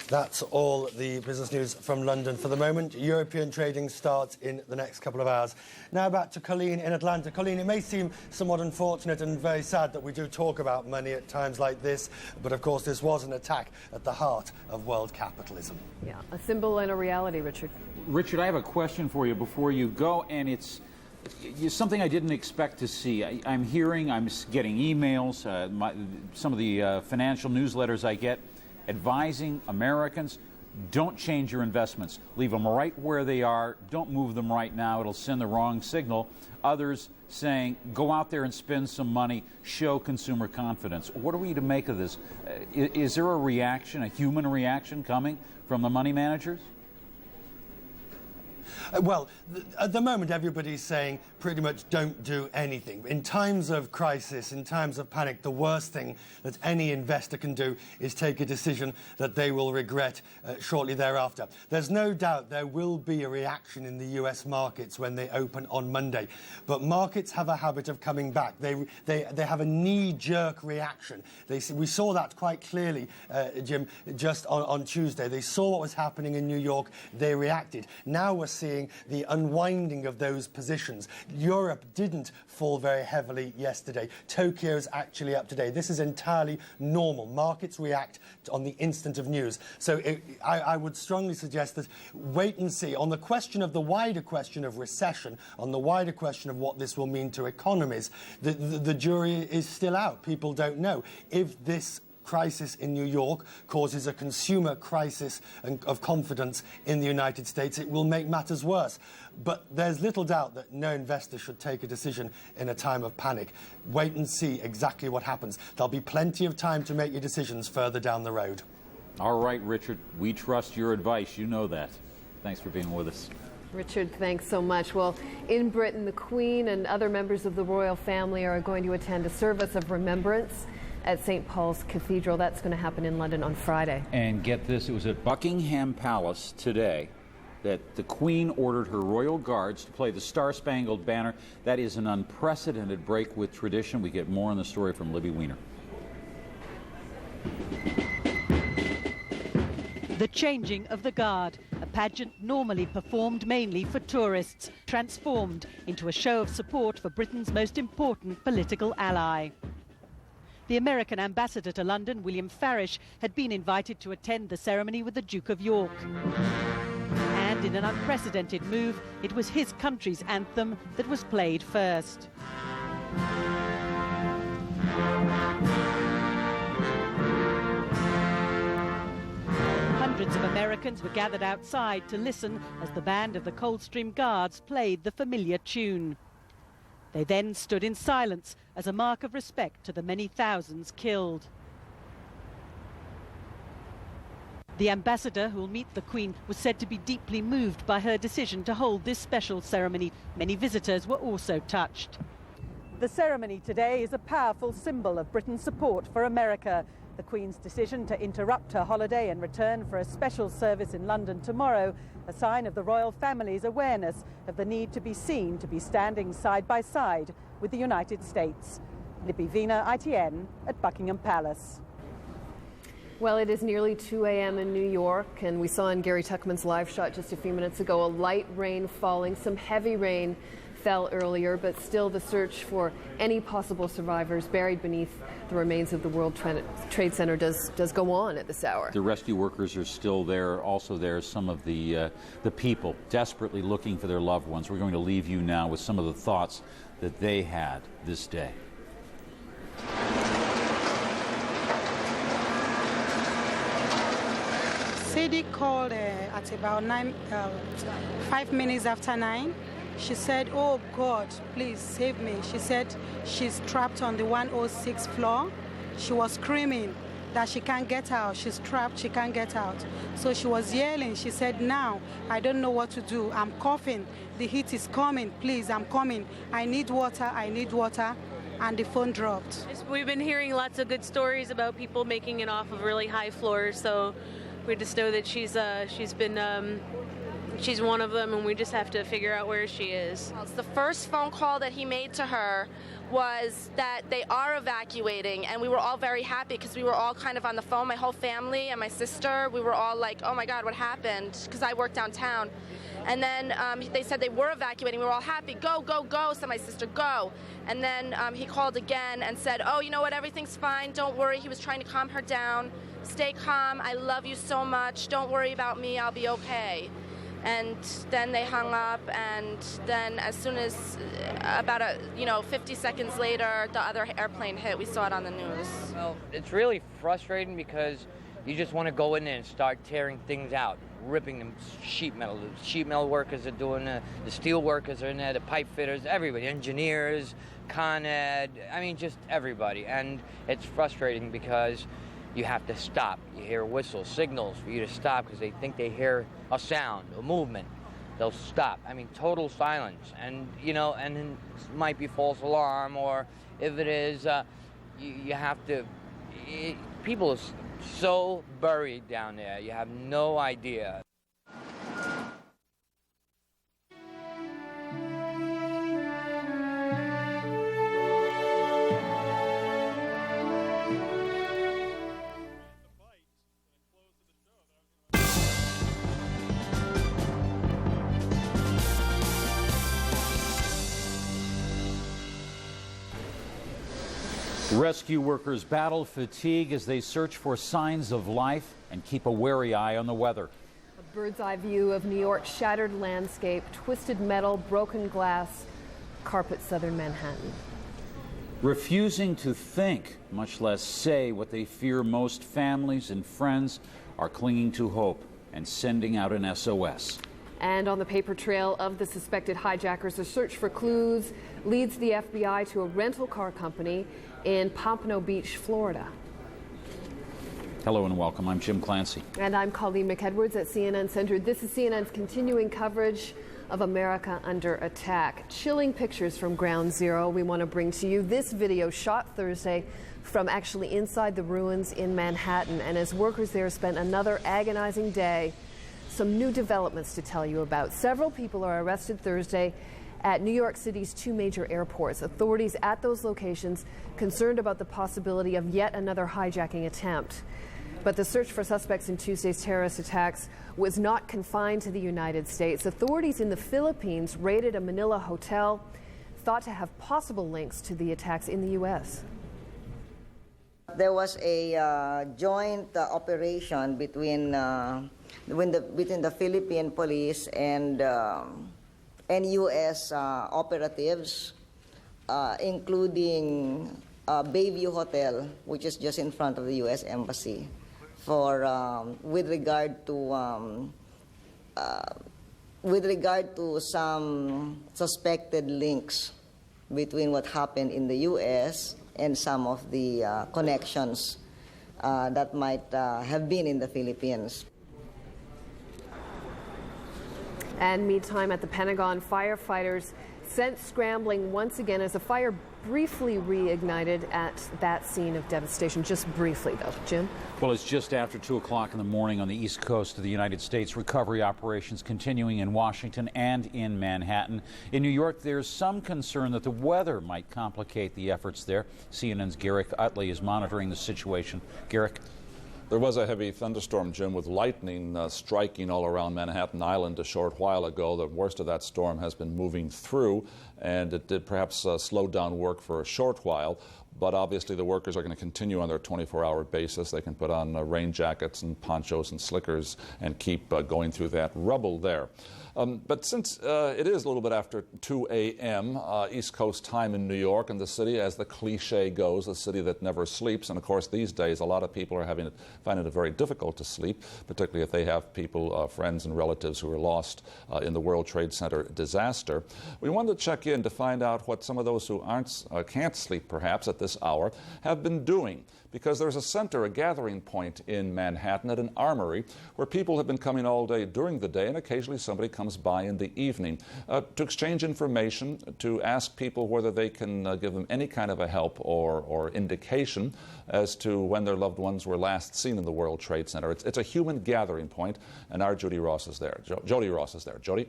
Speaker 28: That's all the business news from London for the moment. European trading starts in the next couple of hours. Now back to Colleen in Atlanta. Colleen, it may seem somewhat unfortunate and very sad that we do talk about money at times like this, but of course this was an attack at the heart of world capitalism.
Speaker 12: Yeah, a symbol and a reality, Richard.
Speaker 13: Richard, I have a question for you before you go, and it's something I didn't expect to see. I'm getting emails, some of the financial newsletters I get, advising Americans, don't change your investments. Leave them right where they are. Don't move them right now. It'll send the wrong signal. Others saying, go out there and spend some money, show consumer confidence. What are we to make of this? Is there a reaction, a human reaction coming from the money managers?
Speaker 28: Well, at the moment, everybody's saying pretty much don't do anything. In times of crisis, in times of panic, the worst thing that any investor can do is take a decision that they will regret shortly thereafter. There's no doubt there will be a reaction in the US markets when they open on Monday. But markets have a habit of coming back. They have a knee-jerk reaction. We saw that quite clearly, Jim, just on Tuesday. They saw what was happening in New York. They reacted. Now we're seeing the unwinding of those positions. Europe didn't fall very heavily yesterday. Tokyo is actually up today. This is entirely normal. Markets react on the instant of news. So I would strongly suggest that wait and see. On the question of the wider question of recession, on the wider question of what this will mean to economies, the jury is still out. People don't know. If this crisis in New York causes a consumer crisis of confidence in the United States, it will make matters worse. But there's little doubt that no investor should take a decision in a time of panic. Wait and see exactly what happens. There'll be plenty of time to make your decisions further down the road.
Speaker 13: All right, Richard, we trust your advice. You know that. Thanks for being with us.
Speaker 12: Richard, thanks so much. Well, in Britain, the Queen and other members of the royal family are going to attend a service of remembrance at St. Paul's Cathedral. That's going to happen in London on Friday.
Speaker 13: And get this, it was at Buckingham Palace today that the Queen ordered her royal guards to play the Star-Spangled Banner. That is an unprecedented break with tradition. We get more on the story from Libby Weiner.
Speaker 9: The changing of the guard, a pageant normally performed mainly for tourists, transformed into a show of support for Britain's most important political ally. The American ambassador to London, William Farish, had been invited to attend the ceremony with the Duke of York. And in an unprecedented move, it was his country's anthem that was played first. Hundreds of Americans were gathered outside to listen as the band of the Coldstream Guards played the familiar tune. They then stood in silence as a mark of respect to the many thousands killed. The ambassador who will meet the Queen was said to be deeply moved by her decision to hold this special ceremony. Many visitors were also touched. The ceremony today is a powerful symbol of Britain's support for America. The Queen's decision to interrupt her holiday and return for a special service in London tomorrow, a sign of the royal family's awareness of the need to be seen to be standing side by side with the United States. Libby Weiner, ITN, at Buckingham Palace.
Speaker 12: Well, it is nearly 2 a.m. in New York, and we saw in Gary Tuckman's live shot just a few minutes ago a light rain falling. Some heavy rain fell earlier, but still the search for any possible survivors buried beneath the remains of the World Trade Center does go on at this hour.
Speaker 13: The rescue workers are still there. Also, there are some of the people desperately looking for their loved ones. We're going to leave you now with some of the thoughts that they had this day.
Speaker 10: Sadie called at about 5 minutes after 9. She said, "Oh God, please save me." She said she's trapped on the 106th floor. She was screaming that she can't get out. She's trapped, she can't get out. So she was yelling. She said, "Now, I don't know what to do. I'm coughing. The heat is coming. Please, I'm coming. I need water, I need water." And the phone dropped.
Speaker 11: We've been hearing lots of good stories about people making it off of really high floors, so we just know that she's one of them, and we just have to figure out where she is.
Speaker 14: The first phone call that he made to her was that they are evacuating, and we were all very happy because we were all kind of on the phone, my whole family and my sister. We were all like, "Oh my God, what happened?" Because I work downtown. And then they said they were evacuating. We were all happy. "Go, go, go," said my sister, "go." And then he called again and said, "Oh, you know what, everything's fine, don't worry." He was trying to calm her down. "Stay calm, I love you so much, don't worry about me, I'll be okay." And then they hung up, and then as soon as about 50 seconds later, the other airplane hit. We saw it on the news.
Speaker 15: Well, it's really frustrating because you just want to go in there and start tearing things out, ripping them sheet metal. The sheet metal workers are doing it, the steel workers are in there, the pipe fitters, everybody, engineers, Con Ed, I mean, just everybody. And it's frustrating because you have to stop. You hear whistles, signals for you to stop because they think they hear a sound, a movement. they'll stop. I mean, total silence. And, you know, and it might be false alarm, or if it is, you have to, people are so buried down there, you have no idea.
Speaker 13: Rescue workers battle fatigue as they search for signs of life and keep a wary eye on the weather.
Speaker 12: A bird's eye view of New York's shattered landscape, twisted metal, broken glass, carpet southern Manhattan.
Speaker 13: Refusing to think, much less say what they fear most, families and friends are clinging to hope and sending out an SOS.
Speaker 12: And on the paper trail of the suspected hijackers, a search for clues leads the FBI to a rental car company in Pompano Beach, Florida.
Speaker 13: Hello and welcome. I'm Jim Clancy.
Speaker 12: And I'm Colleen McEdwards at CNN Center. This is CNN's continuing coverage of America under attack. Chilling pictures from Ground Zero we want to bring to you. This video shot Thursday from actually inside the ruins in Manhattan. And as workers there spent another agonizing day, some new developments to tell you about. Several people are arrested Thursday at New York City's two major airports. Authorities at those locations concerned about the possibility of yet another hijacking attempt. But the search for suspects in Tuesday's terrorist attacks was not confined to the United States. Authorities in the Philippines raided a Manila hotel thought to have possible links to the attacks in the U.S.
Speaker 4: There was a joint operation between the Philippine police and U.S. operatives, including Bayview Hotel, which is just in front of the U.S. Embassy, with regard to some suspected links between what happened in the U.S. and some of the connections that might have been in the Philippines.
Speaker 12: And meantime, at the Pentagon, firefighters sent scrambling once again as a fire briefly reignited at that scene of devastation. Just briefly, though. Jim?
Speaker 13: Well, it's just after 2 o'clock in the morning on the East Coast of the United States. Recovery operations continuing in Washington and in Manhattan. In New York, there's some concern that the weather might complicate the efforts there. CNN's Garrick Utley is monitoring the situation. Garrick?
Speaker 16: There was a heavy thunderstorm, Jim, with lightning striking all around Manhattan Island a short while ago. The worst of that storm has been moving through, and it did perhaps slow down work for a short while. But obviously the workers are going to continue on their 24-hour basis. They can put on rain jackets and ponchos and slickers and keep going through that rubble there. But since it is a little bit after 2 a.m. East Coast time in New York, and the city, as the cliche goes, a city that never sleeps, and of course these days a lot of people are finding it very difficult to sleep, particularly if they have people, friends and relatives who are lost in the World Trade Center disaster. We wanted to check in to find out what some of those who can't sleep perhaps at this hour have been doing. Because there's a center, a gathering point in Manhattan at an armory where people have been coming all day during the day, and occasionally somebody comes by in the evening to exchange information, to ask people whether they can give them any kind of a help or indication as to when their loved ones were last seen in the World Trade Center. It's a human gathering point, and our Judy Ross is there. Jody Ross is there. Jody?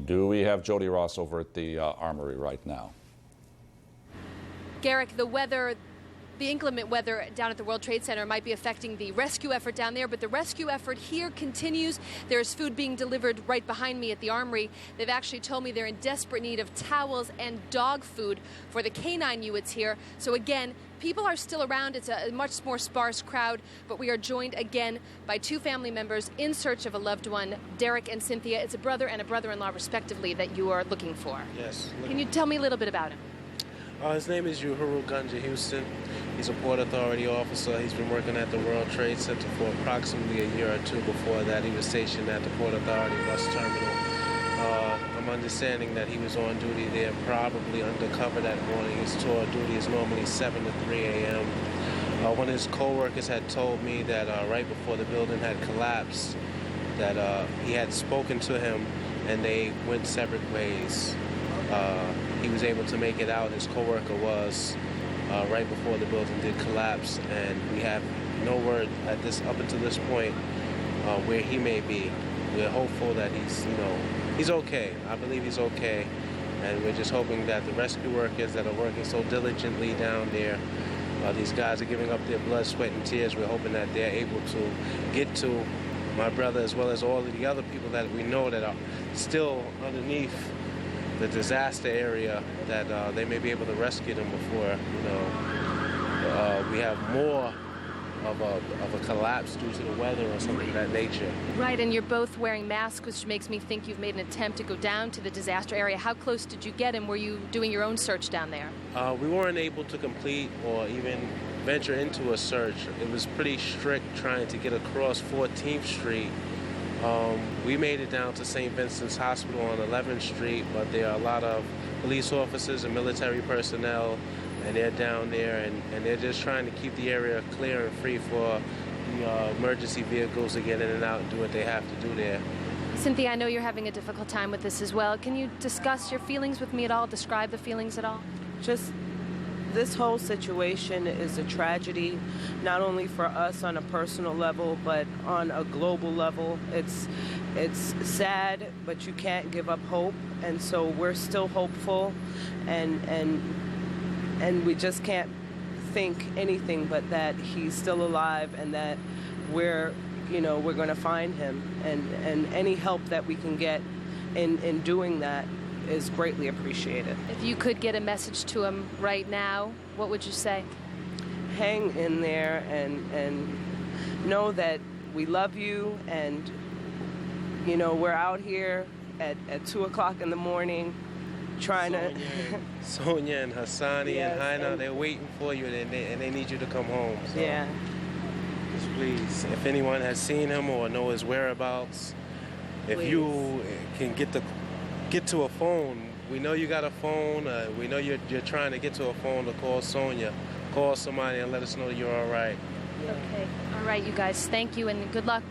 Speaker 16: Do we have Jody Ross over at the Armory right now?
Speaker 18: Garrick, the inclement weather down at the World Trade Center might be affecting the rescue effort down there, but the rescue effort here continues. There's food being delivered right behind me at the Armory. They've actually told me they're in desperate need of towels and dog food for the canine units here. So again, people are still around. It's a much more sparse crowd, but we are joined again by two family members in search of a loved one, Derek and Cynthia. It's a brother and a brother-in-law, respectively, that you are looking for.
Speaker 19: Yes.
Speaker 18: Can you tell me a little bit about him?
Speaker 19: His name is Uhuru Gunja Houston. He's a Port Authority officer. He's been working at the World Trade Center for approximately a year or two. Before that, he was stationed at the Port Authority bus terminal. I'm understanding that he was on duty there, probably undercover that morning. His tour duty is normally 7 to 3 a.m. One of his co-workers had told me that right before the building had collapsed, that he had spoken to him and they went separate ways. He was able to make it out, his co-worker was, right before the building did collapse, and we have no word up until this point where he may be. We're hopeful that he's okay. I believe he's okay, and we're just hoping that the rescue workers that are working so diligently down there, these guys are giving up their blood, sweat, and tears. We're hoping that they're able to get to my brother as well as all of the other people that we know that are still underneath the disaster area, that they may be able to rescue them before we have more of a collapse due to the weather or something of that nature.
Speaker 18: Right, and you're both wearing masks, which makes me think you've made an attempt to go down to the disaster area. How close did you get, and were you doing your own search down there?
Speaker 19: We weren't able to complete or even venture into a search. It was pretty strict trying to get across 14th Street. We made it down to St. Vincent's Hospital on 11th Street, but there are a lot of police officers and military personnel, and they're down there, and they're just trying to keep the area clear and free for the emergency vehicles to get in and out and do what they have to do there.
Speaker 18: Cynthia, I know you're having a difficult time with this as well. Can you discuss your feelings with me at all, describe the feelings at all?
Speaker 1: Just this whole situation is a tragedy, not only for us on a personal level, but on a global level. It's sad, but you can't give up hope, and so we're still hopeful, and we just can't think anything but that he's still alive and that we're going to find him, and any help that we can get in doing that is greatly appreciated.
Speaker 18: If you could get a message to him right now, what would you say?
Speaker 1: Hang in there and know that we love you, and we're out here at 2 o'clock in the morning trying
Speaker 19: Sonia and Hassani
Speaker 1: Yes,
Speaker 19: and Haina, they're waiting for you, and they need you to come home. So
Speaker 1: Yeah.
Speaker 19: just please, if anyone has seen him or know his whereabouts, if you can get to a phone. We know you got a phone. We know you're trying to get to a phone to call Sonia. Call somebody and let us know you're all right.
Speaker 18: Okay. All right, you guys. Thank you and good luck.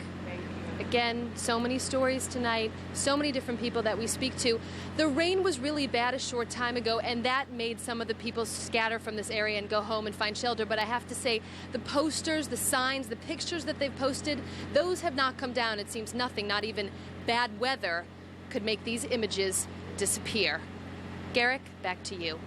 Speaker 18: Again, so many stories tonight, so many different people that we speak to. The rain was really bad a short time ago, and that made some of the people scatter from this area and go home and find shelter. But I have to say, the posters, the signs, the pictures that they've posted, those have not come down. It seems nothing, not even bad weather, could make these images disappear. Garrick, back to you.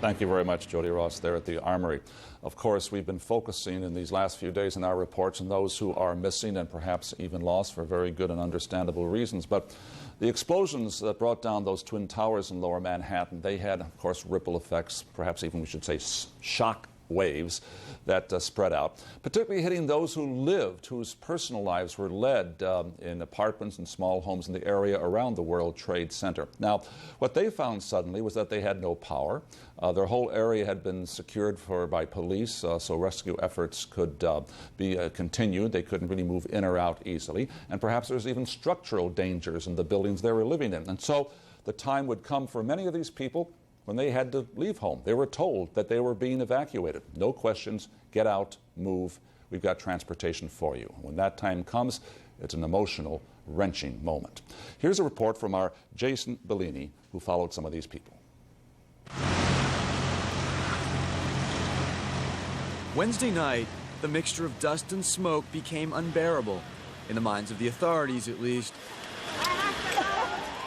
Speaker 16: Thank you very much, Jody Ross, there at the Armory. Of course, we've been focusing in these last few days in our reports on those who are missing and perhaps even lost for very good and understandable reasons. But the explosions that brought down those twin towers in Lower Manhattan, they had, of course, ripple effects, perhaps even we should say shock waves that spread out, particularly hitting those who lived, whose personal lives were led in apartments and small homes in the area around the World Trade Center. Now, what they found suddenly was that they had no power. Their whole area had been secured by police, so rescue efforts could be continued. They couldn't really move in or out easily, and perhaps there's even structural dangers in the buildings they were living in. And so the time would come for many of these people when they had to leave home. They were told that they were being evacuated. No questions, get out, move, we've got transportation for you. When that time comes, it's an emotional, wrenching moment. Here's a report from our Jason Bellini, who followed some of these people.
Speaker 3: Wednesday night, the mixture of dust and smoke became unbearable, in the minds of the authorities at least,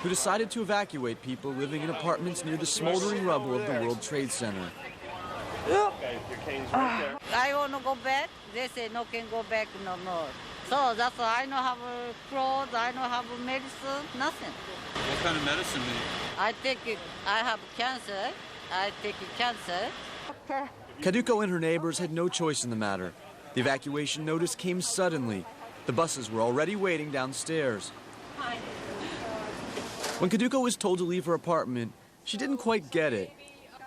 Speaker 3: who decided to evacuate people living in apartments near the smoldering rubble of the World Trade Center.
Speaker 6: I want to go back. They say no, can go back no more. So that's why I don't have clothes, I don't have medicine, nothing.
Speaker 20: What kind of medicine do you?
Speaker 6: I take it. I have cancer. I take cancer.
Speaker 3: Kaduko and her neighbors had no choice in the matter. The evacuation notice came suddenly. The buses were already waiting downstairs. When Kaduko was told to leave her apartment, she didn't quite get it.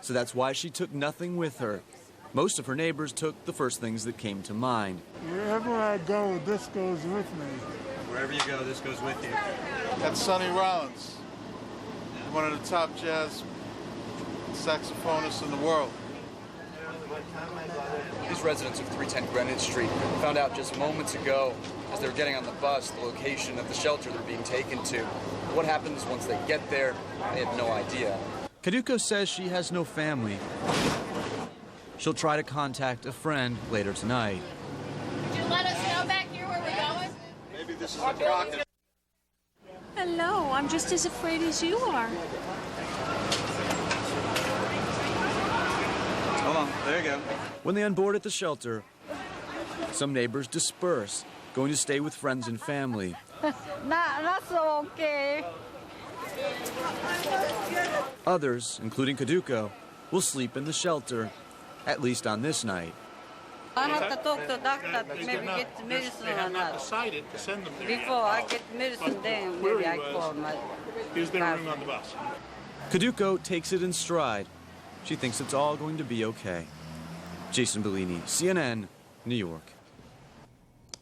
Speaker 3: So that's why she took nothing with her. Most of her neighbors took the first things that came to mind.
Speaker 21: Wherever I go, this goes with me.
Speaker 20: Wherever you go, this goes with you.
Speaker 21: That's Sonny Rollins, one of the top jazz saxophonists in the world.
Speaker 3: These residents of 310 Greenwich Street found out just moments ago as they were getting on the bus the location of the shelter they're being taken to. What happens once they get there, they have no idea. Kaduko says she has no family. She'll try to contact a friend later tonight.
Speaker 2: Could you let us know back here where we're going?
Speaker 20: Maybe this is a crock.
Speaker 2: Hello, I'm just as afraid as you are.
Speaker 3: Hold on, there you go. When they unboard at the shelter, some neighbors disperse, going to stay with friends and family.
Speaker 6: Not so okay.
Speaker 3: Others, including Kaduko, will sleep in the shelter, at least on this night.
Speaker 6: I have to talk to the doctor to maybe get the medicine or not.
Speaker 20: Decided to send them there.
Speaker 6: Before I get medicine, then maybe I call my...
Speaker 20: Is there room on the bus?
Speaker 3: Kaduko takes it in stride. She thinks it's all going to be okay. Jason Bellini, CNN, New York.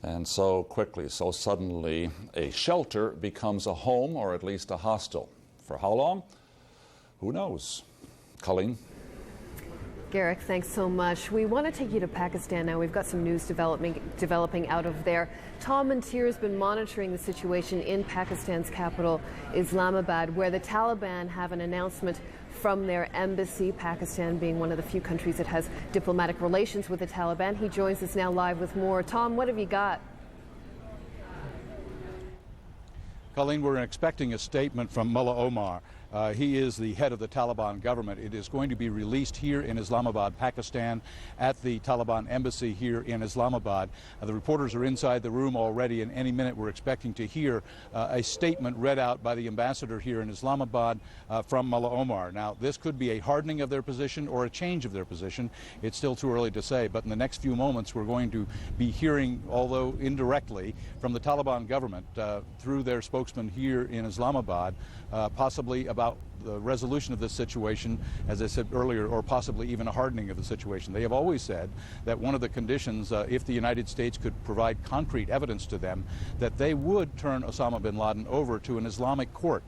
Speaker 16: And so quickly, so suddenly, a shelter becomes a home or at least a hostel. For how long? Who knows? Colleen?
Speaker 12: Garrick, thanks so much. We want to take you to Pakistan now. We've got some news developing out of there. Tom Mantir has been monitoring the situation in Pakistan's capital, Islamabad, where the Taliban have an announcement from their embassy, Pakistan being one of the few countries that has diplomatic relations with the Taliban. He joins us now live with more. Tom, what have you got?
Speaker 13: Colleen, we're expecting a statement from Mullah Omar. He is the head of the Taliban government. It is going to be released here in Islamabad, Pakistan, at the Taliban embassy here in Islamabad. The reporters are inside the room already, and any minute we're expecting to hear a statement read out by the ambassador here in Islamabad from Mullah Omar. Now, this could be a hardening of their position or a change of their position. It's still too early to say, but in the next few moments we're going to be hearing, although indirectly, from the Taliban government through their spokesman here in Islamabad, possibly about the resolution of this situation, as I said earlier, or possibly even a hardening of the situation. They have always said that one of the conditions, if the United States could provide concrete evidence to them, that they would turn Osama bin Laden over to an Islamic court.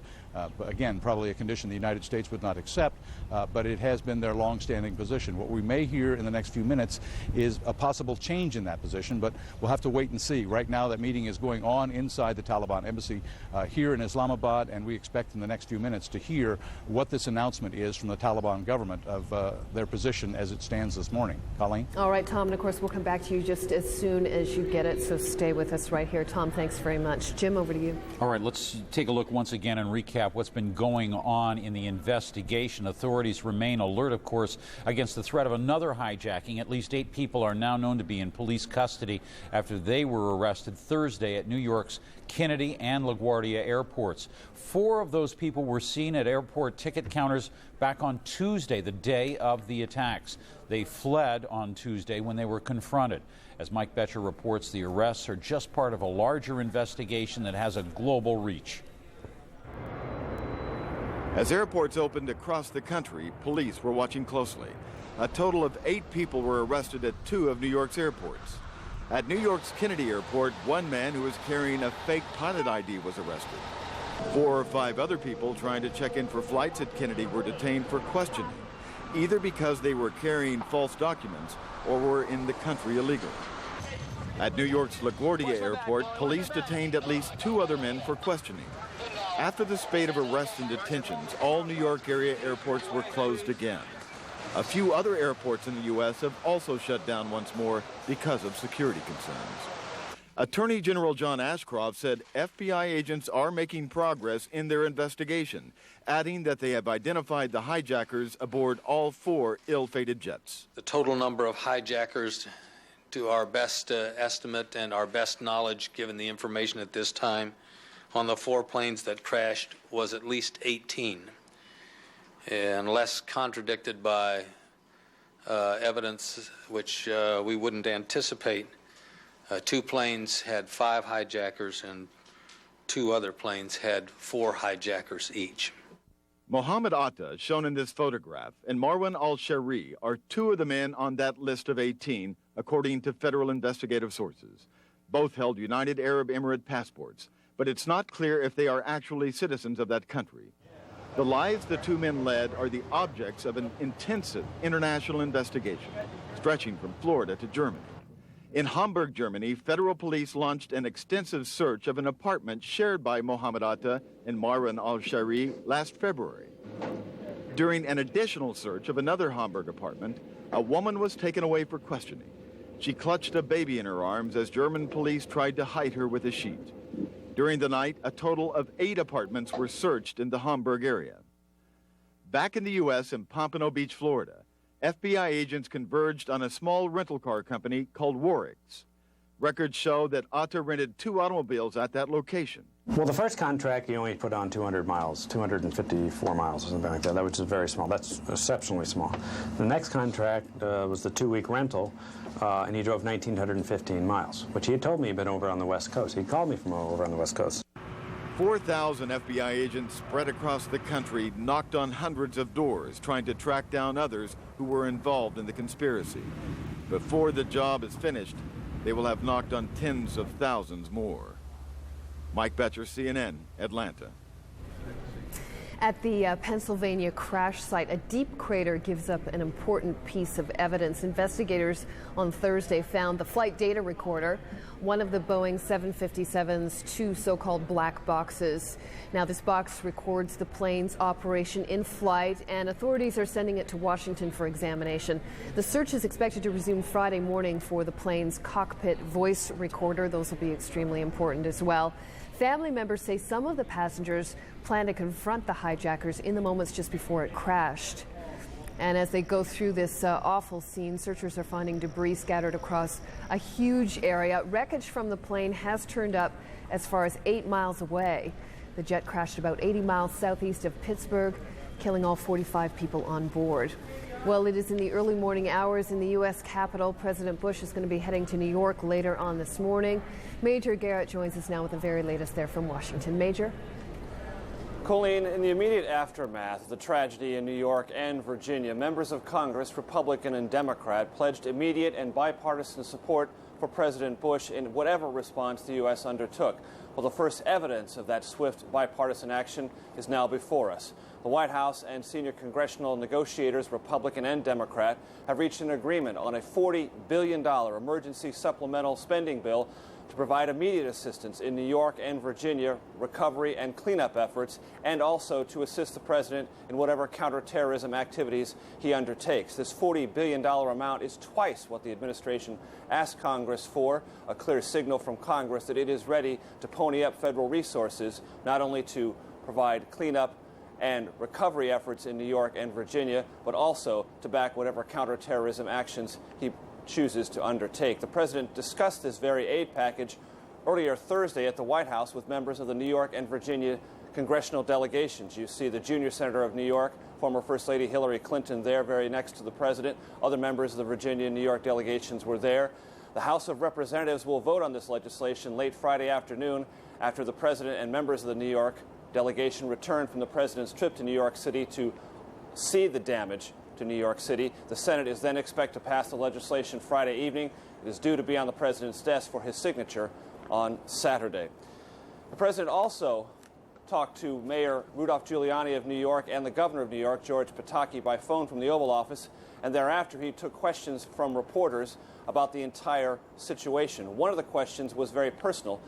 Speaker 13: But again, probably a condition the United States would not accept, but it has been their long-standing position. What we may hear in the next few minutes is a possible change in that position, but we'll have to wait and see. Right now, that meeting is going on inside the Taliban embassy here in Islamabad, and we expect in the next few minutes to hear what this announcement is from the Taliban government of their position as it stands this morning. Colleen?
Speaker 12: All right, Tom, and of course, we'll come back to you just as soon as you get it, so stay with us right here. Tom, thanks very much. Jim, over to you.
Speaker 13: All right, let's take a look once again and recap what's been going on in the investigation. Authorities remain alert, of course, against the threat of another hijacking. At least 8 people are now known to be in police custody after they were arrested Thursday at New York's Kennedy and LaGuardia airports. 4 of those people were seen at airport ticket counters back on Tuesday, the day of the attacks. They fled on Tuesday when they were confronted. As Mike Betcher reports, the arrests are just part of a larger investigation that has a global reach.
Speaker 17: As airports opened across the country, police were watching closely. A total of 8 people were arrested at 2 of New York's airports. At New York's Kennedy Airport, one man who was carrying a fake pilot ID was arrested. 4 or 5 other people trying to check in for flights at Kennedy were detained for questioning, either because they were carrying false documents or were in the country illegally. At New York's LaGuardia Airport, police detained at least 2 other men for questioning. After the spate of arrests and detentions, all New York area airports were closed again. A few other airports in the U.S. have also shut down once more because of security concerns. Attorney General John Ashcroft said FBI agents are making progress in their investigation, adding that they have identified the hijackers aboard all 4 ill-fated jets.
Speaker 22: The total number of hijackers, to our best estimate and our best knowledge, given the information at this time, on the 4 planes that crashed was at least 18, unless contradicted by evidence which we wouldn't anticipate. 2 planes had 5 hijackers and 2 other planes had 4 hijackers each.
Speaker 17: Mohammed Atta, shown in this photograph, and Marwan al-Shari are 2 of the men on that list of 18, according to federal investigative sources. Both held United Arab Emirate passports, but it's not clear if they are actually citizens of that country. The lives the two men led are the objects of an intensive international investigation, stretching from Florida to Germany. In Hamburg, Germany, federal police launched an extensive search of an apartment shared by Mohammed Atta and Marwan al-Shari last February. During an additional search of another Hamburg apartment, a woman was taken away for questioning. She clutched a baby in her arms as German police tried to hide her with a sheet. During the night, a total of 8 apartments were searched in the Hamburg area. Back in the U.S. in Pompano Beach, Florida, FBI agents converged on a small rental car company called Warwick's. Records show that Atta rented 2 automobiles at that location.
Speaker 5: Well, the first contract, he only put on 200 miles, 254 miles or something like that, which is very small. That's exceptionally small. The next contract was the 2-week rental, and he drove 1,915 miles, which he had told me he'd been over on the West Coast. He called me from over on the West Coast.
Speaker 17: 4,000 FBI agents spread across the country knocked on hundreds of doors trying to track down others who were involved in the conspiracy. Before the job is finished, they will have knocked on tens of thousands more. Mike Betcher, CNN, Atlanta.
Speaker 12: At the Pennsylvania crash site, a deep crater gives up an important piece of evidence. Investigators on Thursday found the flight data recorder, one of the Boeing 757's 2 so-called black boxes. Now, this box records the plane's operation in flight, and authorities are sending it to Washington for examination. The search is expected to resume Friday morning for the plane's cockpit voice recorder. Those will be extremely important as well. Family members say some of the passengers plan to confront the hijackers in the moments just before it crashed. And as they go through this awful scene, searchers are finding debris scattered across a huge area. Wreckage from the plane has turned up as far as 8 miles away. The jet crashed about 80 miles southeast of Pittsburgh, killing all 45 people on board. Well, it is in the early morning hours in the U.S. Capitol. President Bush is going to be heading to New York later on this morning. Major Garrett joins us now with the very latest there from Washington. Major?
Speaker 7: Colleen, in the immediate aftermath of the tragedy in New York and Virginia, members of Congress, Republican and Democrat, pledged immediate and bipartisan support for President Bush in whatever response the U.S. undertook. Well, the first evidence of that swift bipartisan action is now before us. The White House and senior congressional negotiators, Republican and Democrat, have reached an agreement on a $40 billion emergency supplemental spending bill to provide immediate assistance in New York and Virginia recovery and cleanup efforts, and also to assist the president in whatever counterterrorism activities he undertakes. This $40 billion amount is twice what the administration asked Congress for, a clear signal from Congress that it is ready to pony up federal resources, not only to provide cleanup and recovery efforts in New York and Virginia, but also to back whatever counterterrorism actions he chooses to undertake. The president discussed this very aid package earlier Thursday at the White House with members of the New York and Virginia congressional delegations. You see the junior senator of New York, former First Lady Hillary Clinton, there very next to the president. Other members of the Virginia and New York delegations were there. The House of Representatives will vote on this legislation late Friday afternoon after the president and members of the New York delegation return from the president's trip to New York City to see the damage to New York City. The Senate is then expected to pass the legislation Friday evening. It is due to be on the president's desk for his signature on Saturday. The president also talked to Mayor Rudolph Giuliani of New York and the governor of New York, George Pataki, by phone from the Oval Office, and thereafter he took questions from reporters about the entire situation. One of the questions was very personal,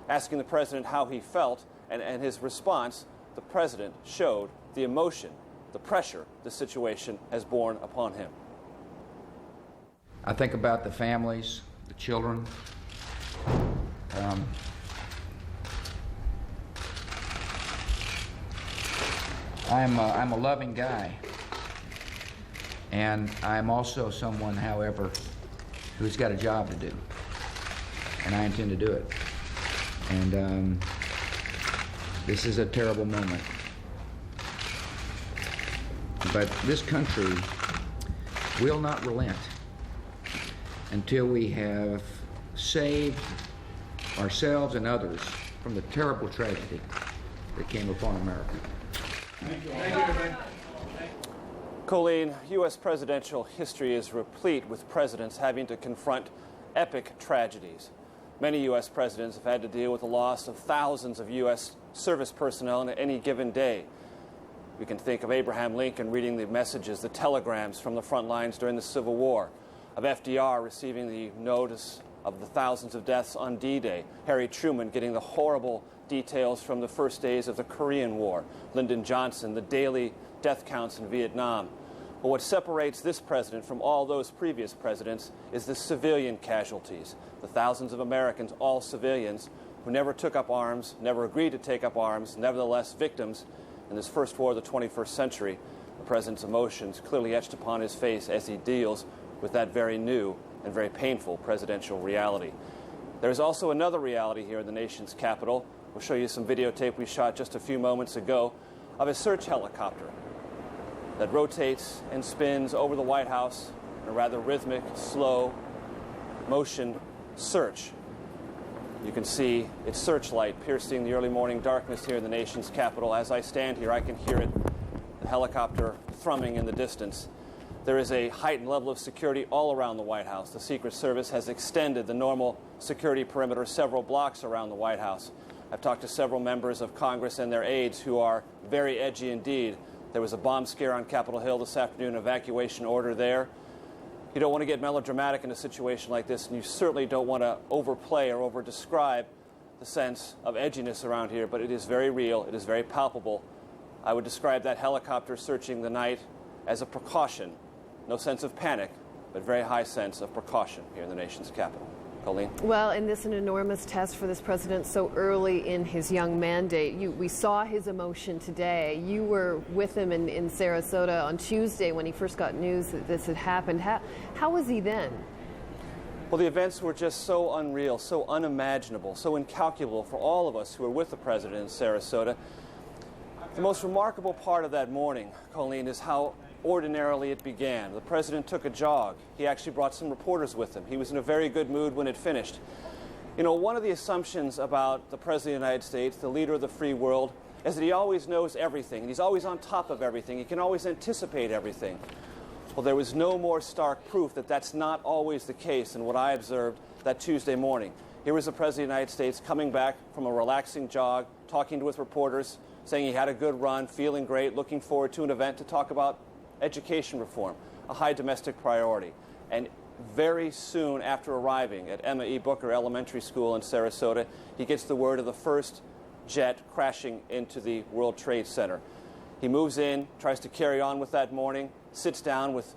Speaker 7: asking the president how he felt, and his response, the president showed the emotion, the pressure the situation has borne upon him.
Speaker 8: I think about the families, the children. I'm a loving guy, and I'm also someone, however, who's got a job to do, and I intend to do it. And this is a terrible moment. But this country will not relent until we have saved ourselves and others from the terrible tragedy that came upon America.
Speaker 7: Thank you. Colleen, U.S. presidential history is replete with presidents having to confront epic tragedies. Many U.S. presidents have had to deal with the loss of thousands of U.S. service personnel on any given day. We can think of Abraham Lincoln reading the messages, the telegrams from the front lines during the Civil War, of FDR receiving the notice of the thousands of deaths on D-Day, Harry Truman getting the horrible details from the first days of the Korean War, Lyndon Johnson, the daily death counts in Vietnam. But what separates this president from all those previous presidents is the civilian casualties, the thousands of Americans, all civilians, who never took up arms, never agreed to take up arms, nevertheless victims in this first war of the 21st century. The president's emotions clearly etched upon his face as he deals with that very new and very painful presidential reality. There's also another reality here in the nation's capital. We'll show you some videotape we shot just a few moments ago of a search helicopter that rotates and spins over the White House in a rather rhythmic, slow motion search. You can see its searchlight piercing the early morning darkness here in the nation's capital. As I stand here, I can hear it, the helicopter thrumming in the distance. There is a heightened level of security all around the White House. The Secret Service has extended the normal security perimeter several blocks around the White House. I've talked to several members of Congress and their aides who are very edgy indeed. There was a bomb scare on Capitol Hill this afternoon, evacuation order there. You don't want to get melodramatic in a situation like this, and you certainly don't want to overplay or over-describe the sense of edginess around here, but it is very real, it is very palpable. I would describe that helicopter searching the night as a precaution. No sense of panic, but very high sense of precaution here in the nation's capital. Colleen?
Speaker 12: Well, and this is an enormous test for this president so early in his young mandate. We saw his emotion today. You were with him in Sarasota on Tuesday when he first got news that this had happened. How was he then?
Speaker 7: Well, the events were just so unreal, so unimaginable, so incalculable for all of us who were with the president in Sarasota. The most remarkable part of that morning, Colleen, is how ordinarily it began. The president took a jog. He actually brought some reporters with him. He was in a very good mood when it finished. You know, one of the assumptions about the president of the United States, the leader of the free world, is that he always knows everything, and he's always on top of everything. He can always anticipate everything. Well, there was no more stark proof that that's not always the case than what I observed that Tuesday morning. Here was the president of the United States coming back from a relaxing jog, talking with reporters, saying he had a good run, feeling great, looking forward to an event to talk about education reform, a high domestic priority. And very soon after arriving at Emma E. Booker Elementary School in Sarasota, he gets the word of the first jet crashing into the World Trade Center. He moves in, tries to carry on with that morning, sits down with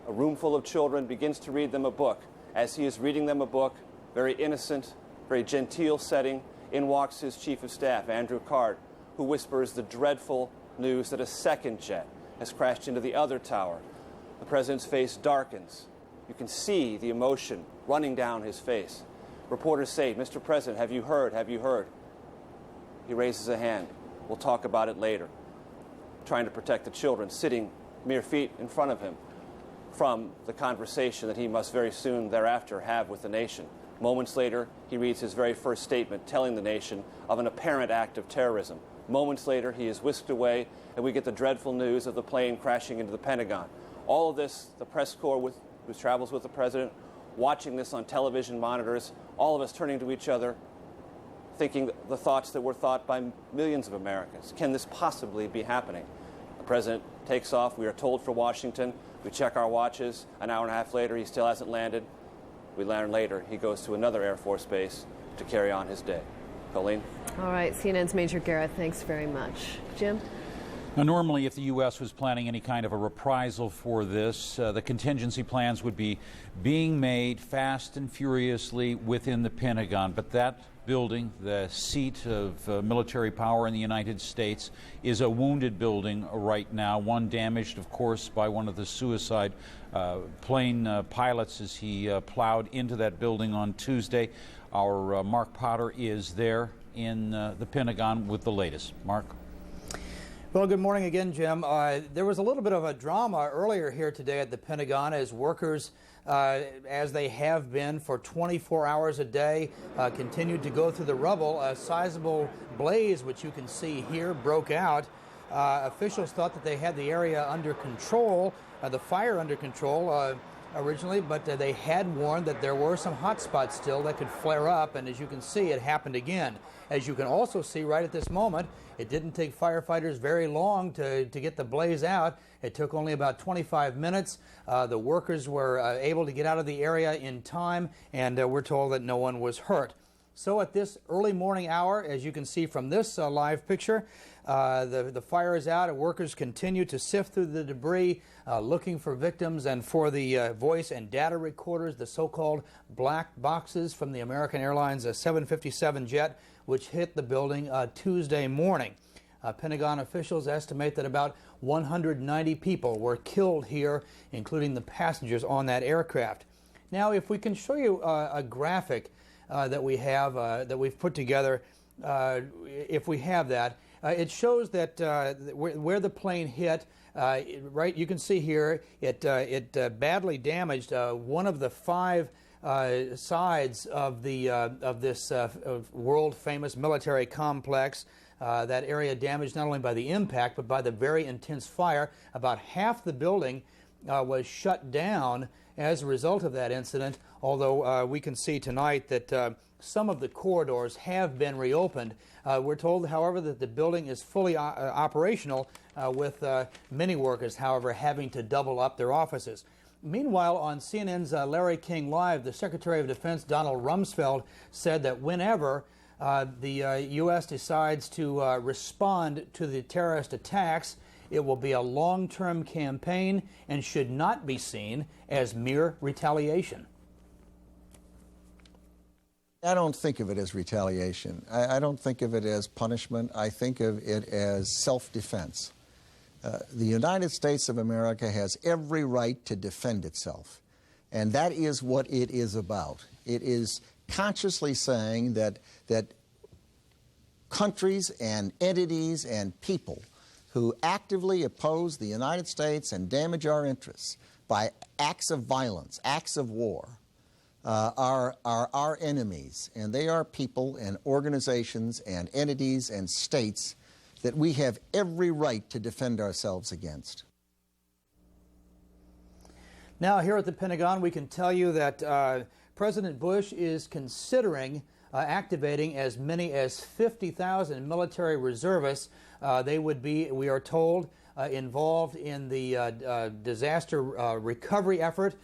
Speaker 7: a room full of children, begins to read them a book. As he is reading them a book, very innocent, very genteel setting, in walks his chief of staff, Andrew Card, who whispers the dreadful news that a second jet has crashed into the other tower. The president's face darkens. You can see the emotion running down his face. Reporters say, "Mr. President, have you heard? Have you heard?" He raises a hand. "We'll talk about it later." Trying to protect the children sitting mere feet in front of him from the conversation that he must very soon thereafter have with the nation. Moments later, he reads his very first statement telling the nation of an apparent act of terrorism. Moments later, he is whisked away, and we get the dreadful news of the plane crashing into the Pentagon. All of this, the press corps who travels with the president, watching this on television monitors, all of us turning to each other, thinking the thoughts that were thought by millions of Americans. Can this possibly be happening? The president takes off. We are told for Washington. We check our watches. An hour and a half later, he still hasn't landed. We learn later he goes to another Air Force base to carry on his day. Colleen?
Speaker 12: All right, CNN's Major Garrett, thanks very much. Jim?
Speaker 13: Now, normally, if the U.S. was planning any kind of a reprisal for this, the contingency plans would be being made fast and furiously within the Pentagon. But that building, the seat of military power in the United States, is a wounded building right now, one damaged, of course, by one of the suicide plane pilots as he plowed into that building on Tuesday. Our Mark Potter is there in the Pentagon with the latest. Mark?
Speaker 9: Well, good morning again, Jim. There was a little bit of a drama earlier here today at the Pentagon as workers, as they have been for 24 hours a day, continued to go through the rubble. A sizable blaze, which you can see here, broke out. Officials thought that they had the area under control, the fire under control. originally, but they had warned that there were some hot spots still that could flare up, and as you can see, it happened again. As you can also see right at this moment, it didn't take firefighters very long to get the blaze out. It took only about 25 minutes. The workers were able to get out of the area in time, and we're told that no one was hurt. So at this early morning hour, as you can see from this live picture, the fire is out and workers continue to sift through the debris, looking for victims and for the voice and data recorders, the so-called black boxes from the American Airlines 757 jet, which hit the building Tuesday morning. Pentagon officials estimate that about 190 people were killed here, including the passengers on that aircraft. Now, if we can show you a graphic that we have, that we've put together, if we have that, it shows that where the plane hit, right, you can see here, it badly damaged one of the 5 sides of this world-famous military complex. That area damaged not only by the impact, but by the very intense fire. About half the building was shut down as a result of that incident, although we can see tonight that some of the corridors have been reopened. We're told, however, that the building is fully operational, with many workers, however, having to double up their offices. Meanwhile, on CNN's Larry King Live, the Secretary of Defense, Donald Rumsfeld, said that whenever the U.S. decides to respond to the terrorist attacks, it will be a long-term campaign and should not be seen as mere retaliation.
Speaker 10: I don't think of it as retaliation. I don't think of it as punishment. I think of it as self-defense. The United States of America has every right to defend itself, and that is what it is about. It is consciously saying that countries and entities and people who actively oppose the United States and damage our interests by acts of violence, acts of war, are our enemies, and they are people and organizations and entities and states that we have every right to defend ourselves against.
Speaker 9: Now, here at the Pentagon, we can tell you that President Bush is considering activating as many as 50,000 military reservists. They would be, we are told, involved in the disaster recovery effort.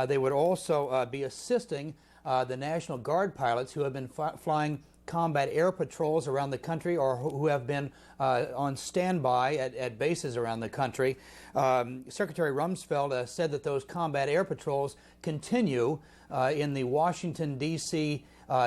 Speaker 9: They would also be assisting the National Guard pilots who have been flying combat air patrols around the country, or who have been on standby at bases around the country. Secretary Rumsfeld said that those combat air patrols continue in the Washington, D.C.,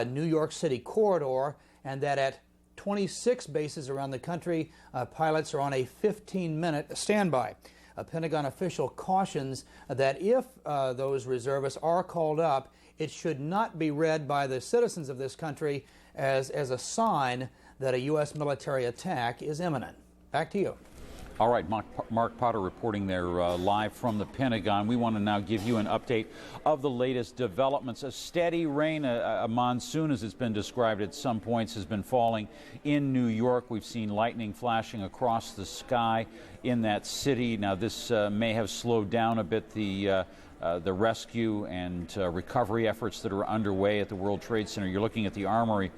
Speaker 9: New York City corridor, and that at 26 bases around the country, pilots are on a 15-minute standby. A Pentagon official cautions that if those reservists are called up, it should not be read by the citizens of this country as a sign that a U.S. military attack is imminent. Back to you.
Speaker 13: All right, Mark Potter reporting there live from the Pentagon. We want to now give you an update of the latest developments. A steady rain, a monsoon as it's been described at some points, has been falling in New York. We've seen lightning flashing across the sky in that city. Now, this may have slowed down a bit the rescue and recovery efforts that are underway at the World Trade Center. You're looking at the Armory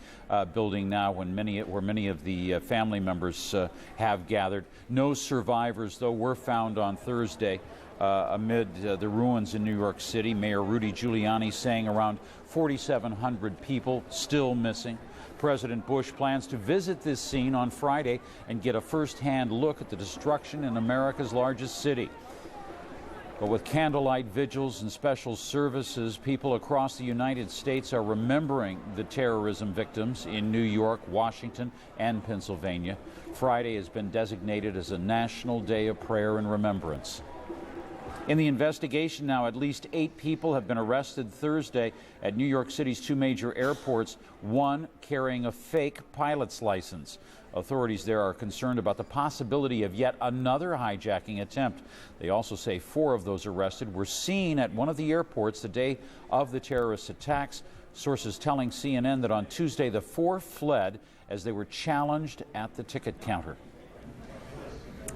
Speaker 13: building now, where many of the family members have gathered. No survivors, though, were found on Thursday amid the ruins in New York City. Mayor Rudy Giuliani saying around 4,700 people still missing. President Bush plans to visit this scene on Friday and get a first-hand look at the destruction in America's largest city. But with candlelight vigils and special services, people across the United States are remembering the terrorism victims in New York, Washington, and Pennsylvania. Friday has been designated as a National Day of Prayer and Remembrance. In the investigation now, at least 8 people have been arrested Thursday at New York City's 2 major airports, one carrying a fake pilot's license. Authorities there are concerned about the possibility of yet another hijacking attempt. They also say 4 of those arrested were seen at one of the airports the day of the terrorist attacks. Sources telling CNN that on Tuesday the 4 fled as they were challenged at the ticket counter.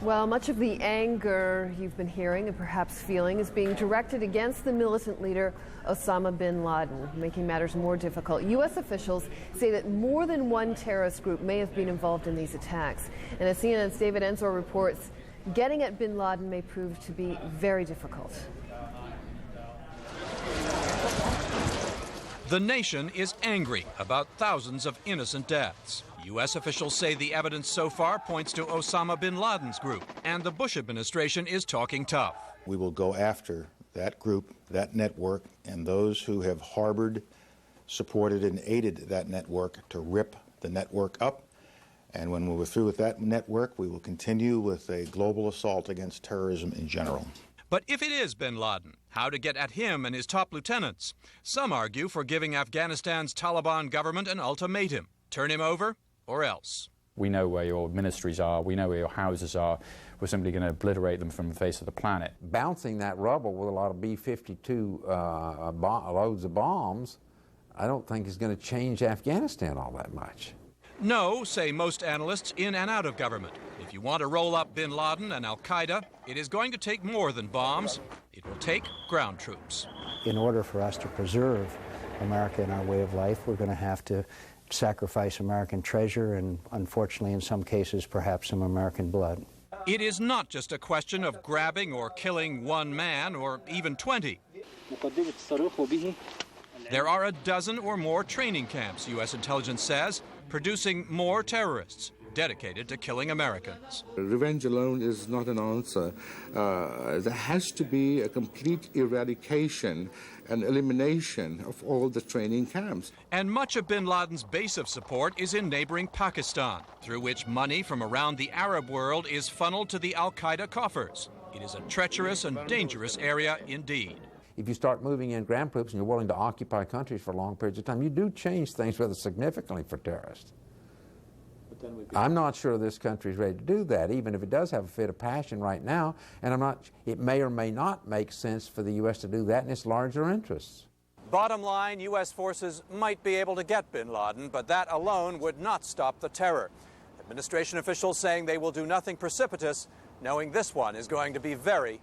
Speaker 12: Well, much of the anger you've been hearing and perhaps feeling is being directed against the militant leader Osama bin Laden, making matters more difficult. U.S. officials say that more than one terrorist group may have been involved in these attacks. And as CNN's David Ensor reports, getting at bin Laden may prove to be very difficult.
Speaker 11: The nation is angry about thousands of innocent deaths. U.S. officials say the evidence so far points to Osama bin Laden's group, and the Bush administration is talking tough.
Speaker 14: We will go after that group, that network, and those who have harbored, supported, and aided that network to rip the network up. And when we're through with that network, we will continue with a global assault against terrorism in general.
Speaker 11: But if it is bin Laden, how to get at him and his top lieutenants? Some argue for giving Afghanistan's Taliban government an ultimatum. Turn him over or else.
Speaker 23: We know where your ministries are. We know where your houses are. We're simply going to obliterate them from the face of the planet.
Speaker 24: Bouncing that rubble with a lot of B-52 loads of bombs, I don't think is going to change Afghanistan all that much.
Speaker 11: No, say most analysts in and out of government. If you want to roll up bin Laden and al-Qaeda, it is going to take more than bombs. It will take ground troops.
Speaker 25: In order for us to preserve America and our way of life, we're going to have to sacrifice American treasure and, unfortunately, in some cases, perhaps some American blood.
Speaker 11: It is not just a question of grabbing or killing one man or even 20. There are a dozen or more training camps, U.S. intelligence says, producing more terrorists dedicated to killing Americans.
Speaker 26: Revenge alone is not an answer. There has to be a complete eradication and elimination of all the training camps.
Speaker 11: And much of bin Laden's base of support is in neighboring Pakistan, through which money from around the Arab world is funneled to the al-Qaeda coffers. It is a treacherous and dangerous area indeed.
Speaker 24: If you start moving in ground troops and you're willing to occupy countries for long periods of time, you do change things rather significantly for terrorists. I'm not sure this country is ready to do that, even if it does have a fit of passion right now, and it may or may not make sense for the U.S. to do that in its larger interests.
Speaker 11: Bottom line, U.S. forces might be able to get bin Laden, but that alone would not stop the terror. Administration officials saying they will do nothing precipitous, knowing this one is going to be very,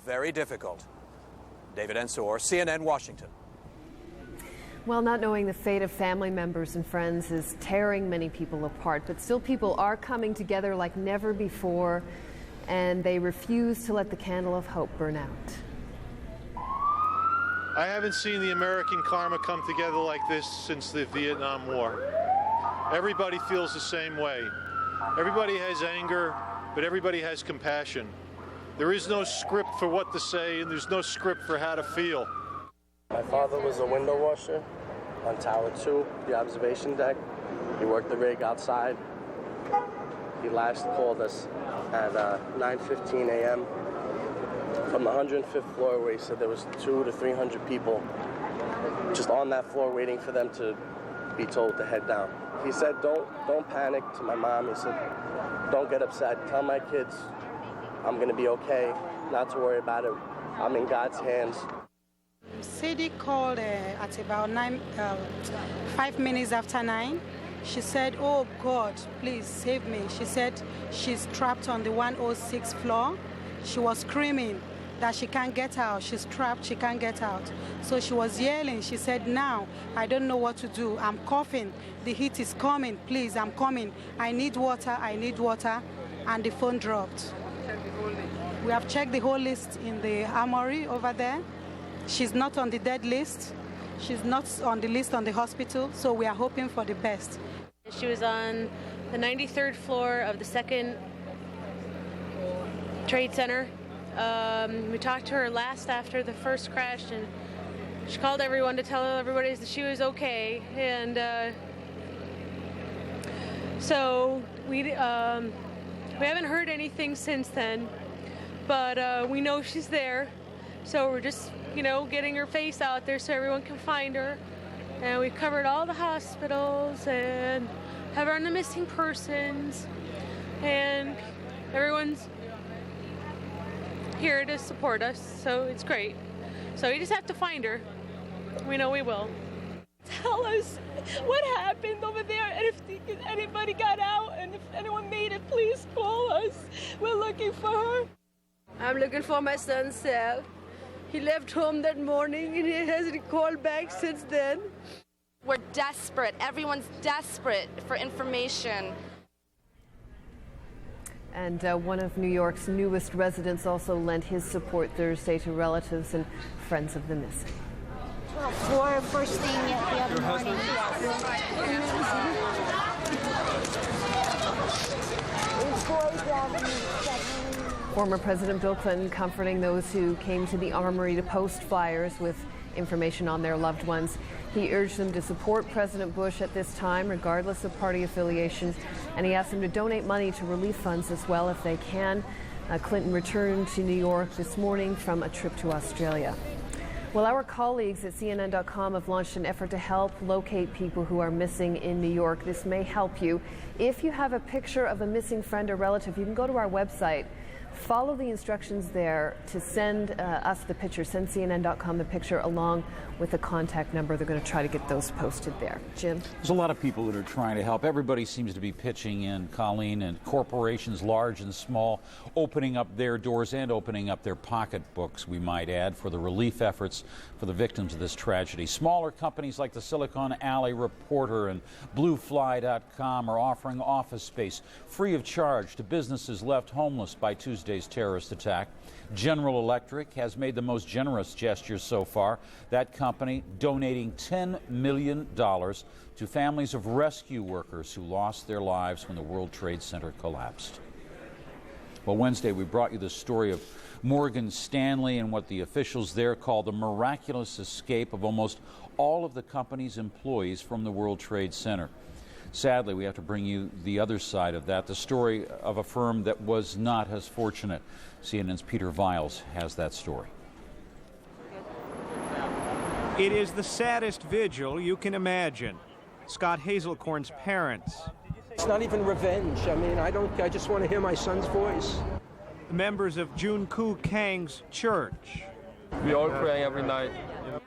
Speaker 11: very difficult. David Ensor, CNN, Washington.
Speaker 12: Well, not knowing the fate of family members and friends is tearing many people apart, but still people are coming together like never before, and they refuse to let the candle of hope burn out.
Speaker 27: I haven't seen the American karma come together like this since the Vietnam War. Everybody feels the same way. Everybody has anger, but everybody has compassion. There is no script for what to say, and there's no script for how to feel.
Speaker 28: My father was a window washer on Tower 2, the observation deck. He worked the rig outside. He last called us at 9:15 a.m. from the 105th floor, where he said there was 200 to 300 people just on that floor waiting for them to be told to head down. He said, don't panic to my mom. He said, don't get upset. Tell my kids I'm going to be okay, not to worry about it. I'm in God's hands.
Speaker 29: Sadie called at about 5 minutes after 9. She said, oh God, please save me. She said she's trapped on the 106th floor. She was screaming that she can't get out. She's trapped, she can't get out. So she was yelling. She said, now, I don't know what to do. I'm coughing. The heat is coming. Please, I'm coming. I need water, I need water. And the phone dropped. We have checked the whole list in the armory over there. She's not on the dead list. She's not on the list on the hospital, so we are hoping for the best.
Speaker 30: She was on the 93rd floor of the 2nd Trade Center. We talked to her last after the first crash, and she called everyone to tell everybody that she was okay. And so we haven't heard anything since then, but we know she's there. So we're just, getting her face out there so everyone can find her. And we covered all the hospitals and have her on the missing persons. And everyone's here to support us, so it's great. So you just have to find her. We know we will.
Speaker 2: Tell us what happened over there, and if anybody got out, and if anyone made it, please call us.
Speaker 1: We're looking for her. I'm looking for my son, Sal. He left home that morning and he hasn't called back since then.
Speaker 3: We're desperate. Everyone's desperate for information.
Speaker 12: And one of New York's newest residents also lent his support Thursday to relatives and friends of the missing.
Speaker 4: 12:04, first thing the other morning.
Speaker 12: Former President Bill Clinton comforting those who came to the Armory to post flyers with information on their loved ones. He urged them to support President Bush at this time, regardless of party affiliation, and he asked them to donate money to relief funds as well if they can. Clinton returned to New York this morning from a trip to Australia. Well, our colleagues at CNN.com have launched an effort to help locate people who are missing in New York. This may help you. If you have a picture of a missing friend or relative, you can go to our website. Follow the instructions there to send us the picture. Send CNN.com the picture along with a contact number. They're going to try to get those posted there. Jim?
Speaker 13: There's a lot of people that are trying to help. Everybody seems to be pitching in, Colleen, and corporations large and small opening up their doors and opening up their pocketbooks, we might add, for the relief efforts for the victims of this tragedy. Smaller companies like the Silicon Alley Reporter and BlueFly.com are offering office space free of charge to businesses left homeless by Tuesday's terrorist attack. General Electric has made the most generous gestures so far. That company donating $10 million to families of rescue workers who lost their lives when the World Trade Center collapsed. Well, Wednesday we brought you the story of Morgan Stanley and what the officials there call the miraculous escape of almost all of the company's employees from the World Trade Center. Sadly, we have to bring you the other side of that, the story of a firm that was not as fortunate. CNN's Peter Viles has that story.
Speaker 6: It is the saddest vigil you can imagine. Scott Hazelcorn's parents.
Speaker 15: It's not even revenge. I mean, I just want to hear my son's voice.
Speaker 6: Members of Jun Koo Kang's church.
Speaker 15: We all pray every night.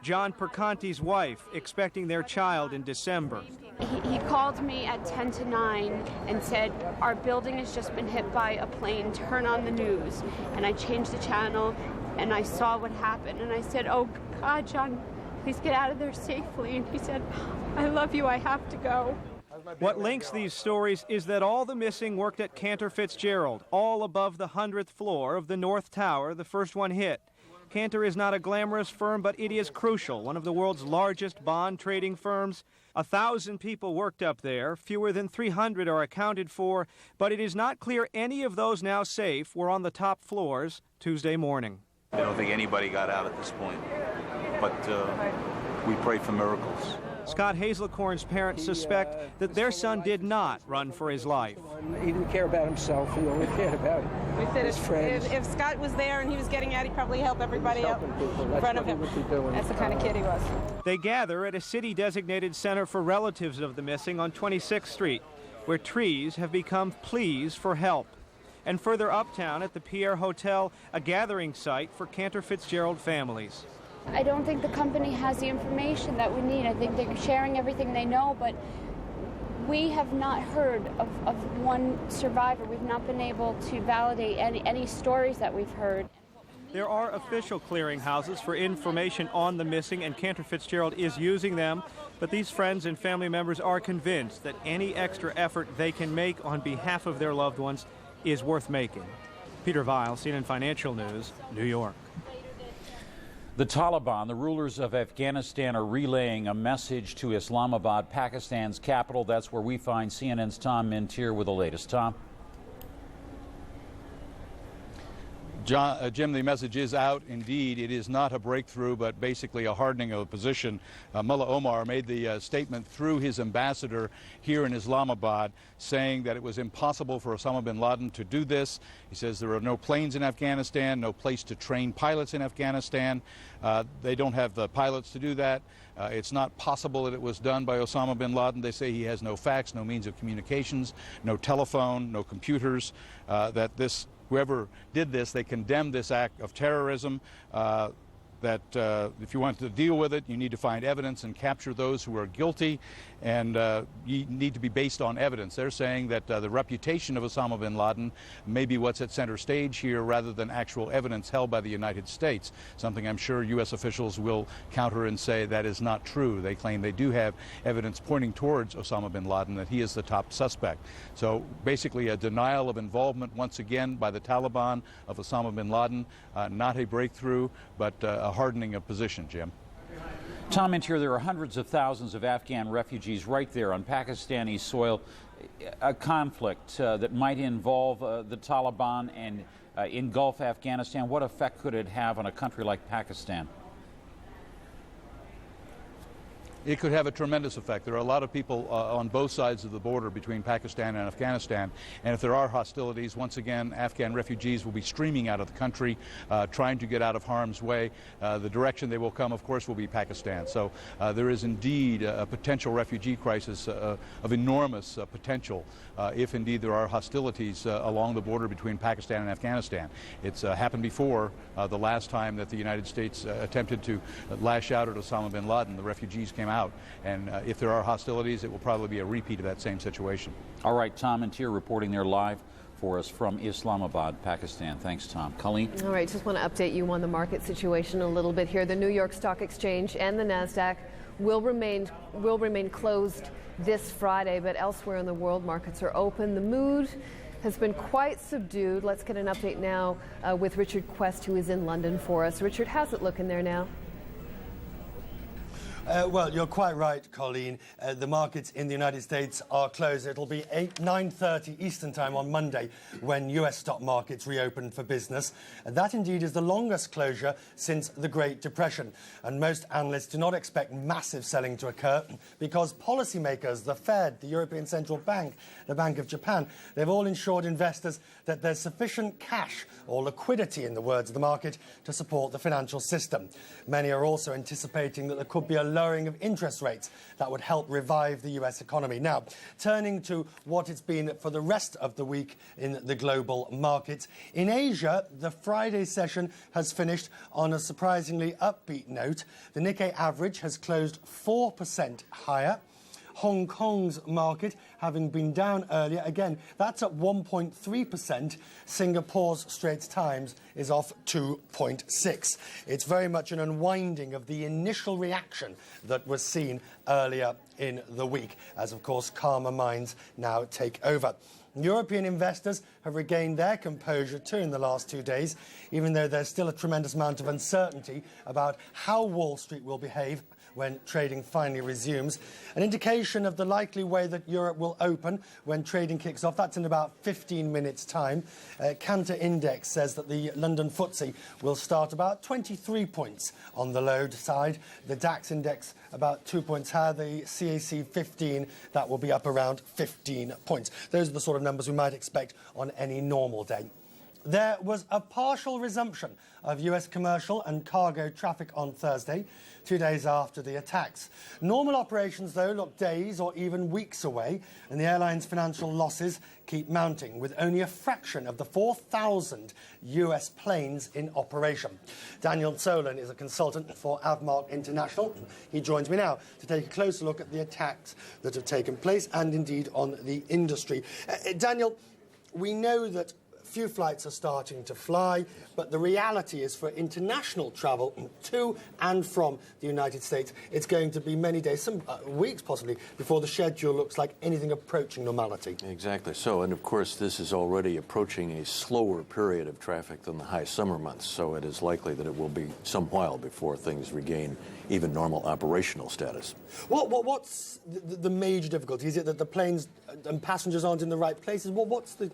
Speaker 6: John Perconti's wife, expecting their child in December.
Speaker 16: He called me at 10 to 9 and said, our building has just been hit by a plane, turn on the news. And I changed the channel and I saw what happened. And I said, oh God, John, please get out of there safely. And he said, I love you, I have to go.
Speaker 6: What links these stories is that all the missing worked at Cantor Fitzgerald, all above the 100th floor of the North Tower, the first one hit. Cantor is not a glamorous firm, but it is crucial, one of the world's largest bond trading firms. 1,000 people worked up there, fewer than 300 are accounted for, but it is not clear any of those now safe were on the top floors Tuesday morning.
Speaker 18: I don't think anybody got out at this point, but we pray for miracles.
Speaker 6: Scott Hazelcorn's parents suspect that their son did not run for his life.
Speaker 15: He didn't care about himself, he only cared about his friends.
Speaker 19: If Scott was there and he was getting out, he'd probably help everybody up in front of him. That's the kind of kid he was.
Speaker 6: They gather at a city-designated center for relatives of the missing on 26th Street, where trees have become pleas for help. And further uptown at the Pierre Hotel, a gathering site for Cantor Fitzgerald families.
Speaker 20: I don't think the company has the information that we need. I think they're sharing everything they know, but we have not heard of one survivor. We've not been able to validate any stories that we've heard.
Speaker 6: There are official clearinghouses for information on the missing, and Cantor Fitzgerald is using them, but these friends and family members are convinced that any extra effort they can make on behalf of their loved ones is worth making. Peter Viles, CNN Financial News, New York.
Speaker 13: The Taliban, the rulers of Afghanistan, are relaying a message to Islamabad, Pakistan's capital. That's where we find CNN's Tom Mintier with the latest. Tom?
Speaker 21: Jim, the message is out. Indeed, it is not a breakthrough, but basically a hardening of the position. Mullah Omar made the statement through his ambassador here in Islamabad, saying that it was impossible for Osama bin Laden to do this. He says there are no planes in Afghanistan, no place to train pilots in Afghanistan. They don't have the pilots to do that. It's not possible that it was done by Osama bin Laden. They say he has no fax, no means of communications, no telephone, no computers, that whoever did this, they condemned this act of terrorism. that if you want to deal with it, you need to find evidence and capture those who are guilty, and you need to be based on evidence. They're saying that the reputation of Osama bin Laden may be what's at center stage here rather than actual evidence held by the United States, something I'm sure U.S. officials will counter and say that is not true. They claim they do have evidence pointing towards Osama bin Laden, that he is the top suspect. So basically a denial of involvement once again by the Taliban of Osama bin Laden, not a breakthrough, but a hardening of position, Jim.
Speaker 13: Tom Interior, there are hundreds of thousands of Afghan refugees right there on Pakistani soil. A conflict that might involve the Taliban and engulf Afghanistan, what effect could it have on a country like Pakistan?
Speaker 21: It could have a tremendous effect. There are a lot of people on both sides of the border between Pakistan and Afghanistan, and if there are hostilities, once again, Afghan refugees will be streaming out of the country, trying to get out of harm's way. The direction they will come, of course, will be Pakistan. So there is indeed a potential refugee crisis of enormous potential if indeed there are hostilities along the border between Pakistan and Afghanistan. It's happened before. The last time that the United States attempted to lash out at Osama bin Laden, the refugees came out. And if there are hostilities, it will probably be a repeat of that same situation.
Speaker 13: All right, Tom Interior reporting there live for us from Islamabad, Pakistan. Thanks, Tom. Colleen?
Speaker 12: All right, just want to update you on the market situation a little bit here. The New York Stock Exchange and the NASDAQ will remain closed this Friday, but elsewhere in the world, markets are open. The mood has been quite subdued. Let's get an update now with Richard Quest, who is in London for us. Richard, how's it looking there now?
Speaker 5: Well, you're quite right, Colleen. The markets in the United States are closed. It'll be 9:30 Eastern Time on Monday when US stock markets reopen for business. And that indeed is the longest closure since the Great Depression. And most analysts do not expect massive selling to occur because policymakers, the Fed, the European Central Bank, the Bank of Japan, they've all ensured investors that there's sufficient cash or liquidity, in the words of the market, to support the financial system. Many are also anticipating that there could be a lowering of interest rates that would help revive the US economy. Now, turning to what it's been for the rest of the week in the global markets. In Asia, the Friday session has finished on a surprisingly upbeat note. The Nikkei average has closed 4% higher. Hong Kong's market, having been down earlier, again, that's at 1.3%. Singapore's Straits Times is off 2.6%. It's very much an unwinding of the initial reaction that was seen earlier in the week, as, of course, calmer minds now take over. European investors have regained their composure too in the last 2 days, even though there's still a tremendous amount of uncertainty about how Wall Street will behave when trading finally resumes. An indication of the likely way that Europe will open when trading kicks off. That's in about 15 minutes' time. Cantor Index says that the London FTSE will start about 23 points on the low side. The DAX Index about 2 points higher. The CAC 15, that will be up around 15 points. Those are the sort of numbers we might expect on any normal day. There was a partial resumption of US commercial and cargo traffic on Thursday, 2 days after the attacks. Normal operations, though, look days or even weeks away, and the airline's financial losses keep mounting, with only a fraction of the 4,000 US planes in operation. Daniel Solon is a consultant for Avmark International. He joins me now to take a closer look at the attacks that have taken place and indeed on the industry. Daniel, we know that few flights are starting to fly, but the reality is for international travel to and from the United States, it's going to be many days, some weeks possibly, before the schedule looks like anything approaching normality.
Speaker 7: Exactly so, and of course this is already approaching a slower period of traffic than the high summer months, so it is likely that it will be some while before things regain even normal operational status.
Speaker 5: What's the major difficulty? Is it that the planes and passengers aren't in the right places? What's the...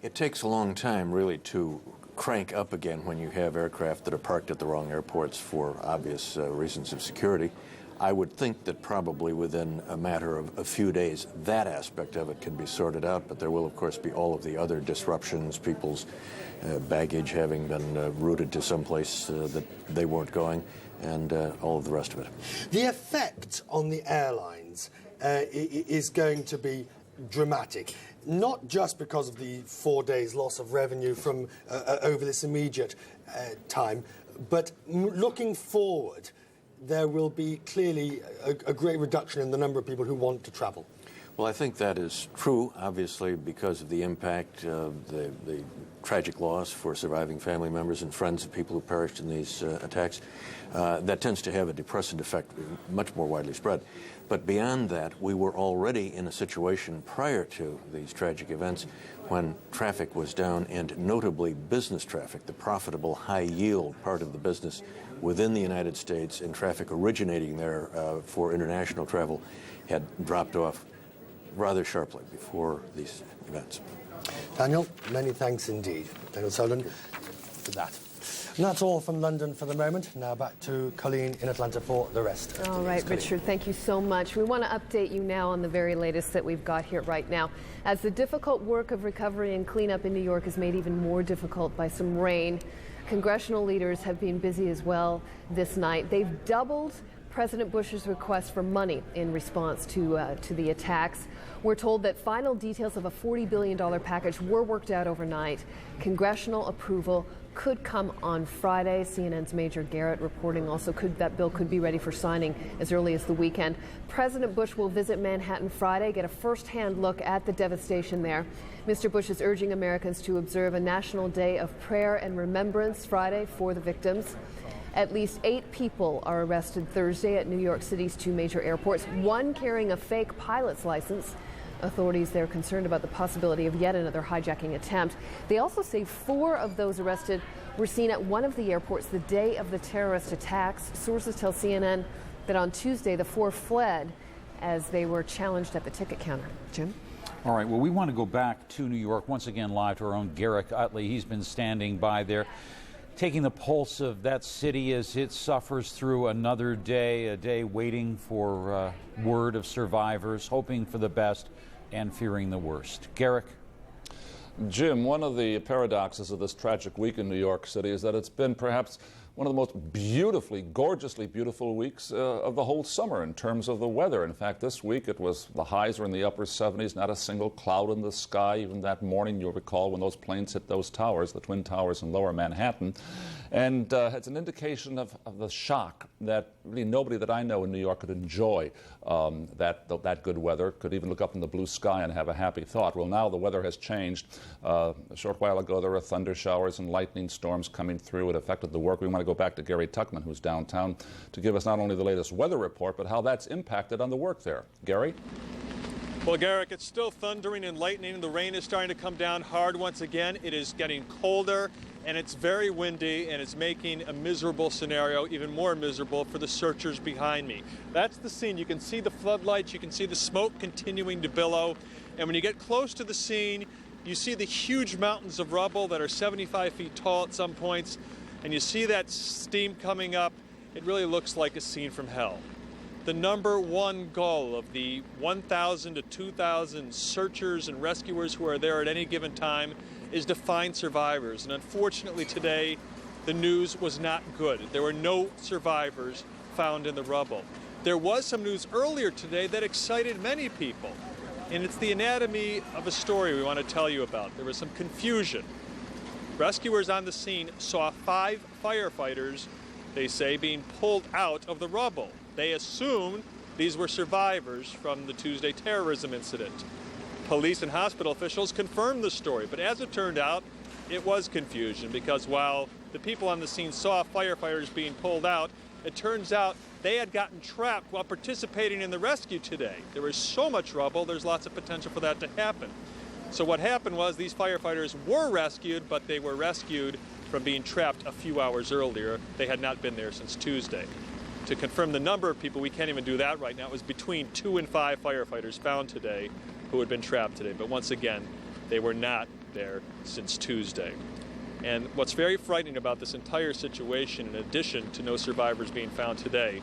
Speaker 7: It takes a long time, really, to crank up again when you have aircraft that are parked at the wrong airports for obvious reasons of security. I would think that probably within a matter of a few days, that aspect of it can be sorted out, but there will, of course, be all of the other disruptions, people's baggage having been routed to someplace that they weren't going, and all of the rest of it.
Speaker 5: The effect on the airlines is going to be dramatic, not just because of the 4 days loss of revenue from over this immediate time, But looking forward, there will be clearly a great reduction in the number of people who want to travel.
Speaker 7: Well, I think that is true, obviously, because of the impact of the tragic loss for surviving family members and friends of people who perished in these attacks. That tends to have a depressant effect, much more widely spread. But beyond that, we were already in a situation prior to these tragic events when traffic was down, and notably business traffic, the profitable high-yield part of the business within the United States and traffic originating there for international travel had dropped off rather sharply before these events.
Speaker 5: Daniel, many thanks indeed. Daniel Solon for that. And that's all from London for the moment. Now back to Colleen in Atlanta for the rest.
Speaker 12: All right, Richard, thank you so much. We want to update you now on the very latest that we've got here right now. As the difficult work of recovery and cleanup in New York is made even more difficult by some rain, congressional leaders have been busy as well this night. They've doubled President Bush's request for money in response to the attacks. We're told that final details of a $40 billion package were worked out overnight. Congressional approval could come on Friday. CNN's Major Garrett reporting also that bill could be ready for signing as early as the weekend. President Bush will visit Manhattan Friday, get a first-hand look at the devastation there. Mr. Bush is urging Americans to observe a national day of prayer and remembrance Friday for the victims. At least 8 people are arrested Thursday at New York City's 2 major airports, one carrying a fake pilot's license. Authorities there are concerned about the possibility of yet another hijacking attempt. They also say 4 of those arrested were seen at one of the airports the day of the terrorist attacks. Sources tell CNN that on Tuesday the 4 fled as they were challenged at the ticket counter. Jim?
Speaker 13: All right, well, we want to go back to New York once again, live to our own Garrick Utley. He's been standing by there, taking the pulse of that city as it suffers through another day, a day waiting for word of survivors, hoping for the best and fearing the worst. Garrick?
Speaker 8: Jim, one of the paradoxes of this tragic week in New York City is that it's been perhaps one of the most beautifully, gorgeously beautiful weeks of the whole summer in terms of the weather. In fact, this week the highs were in the upper 70s, not a single cloud in the sky. Even that morning, you'll recall when those planes hit those towers, the Twin Towers in lower Manhattan. And it's an indication of the shock that really nobody that I know in New York could enjoy that good weather, could even look up in the blue sky and have a happy thought. Well, now the weather has changed. A short while ago, there were thunder showers and lightning storms coming through. It affected the work. We want to go back to Gary Tuckman, who's downtown, to give us not only the latest weather report, but how that's impacted on the work there. Gary?
Speaker 27: Well, Garrick, it's still thundering and lightning. The rain is starting to come down hard once again. It is getting colder, and it's very windy, and it's making a miserable scenario even more miserable for the searchers behind me. That's the scene. You can see the floodlights. You can see the smoke continuing to billow. And when you get close to the scene, you see the huge mountains of rubble that are 75 feet tall at some points, and you see that steam coming up. It really looks like a scene from hell. The number one goal of the 1,000 to 2,000 searchers and rescuers who are there at any given time is to find survivors. And unfortunately today, the news was not good. There were no survivors found in the rubble. There was some news earlier today that excited many people. And it's the anatomy of a story we want to tell you about. There was some confusion. Rescuers on the scene saw 5 firefighters, they say, being pulled out of the rubble. They assumed these were survivors from the Tuesday terrorism incident. Police and hospital officials confirmed the story, but as it turned out, it was confusion because while the people on the scene saw firefighters being pulled out, it turns out they had gotten trapped while participating in the rescue today. There was so much rubble, there's lots of potential for that to happen. So what happened was these firefighters were rescued, but they were rescued from being trapped a few hours earlier. They had not been there since Tuesday. To confirm the number of people, we can't even do that right now. It was between 2 and 5 firefighters found today who had been trapped today. But once again, they were not there since Tuesday. And what's very frightening about this entire situation, in addition to no survivors being found today,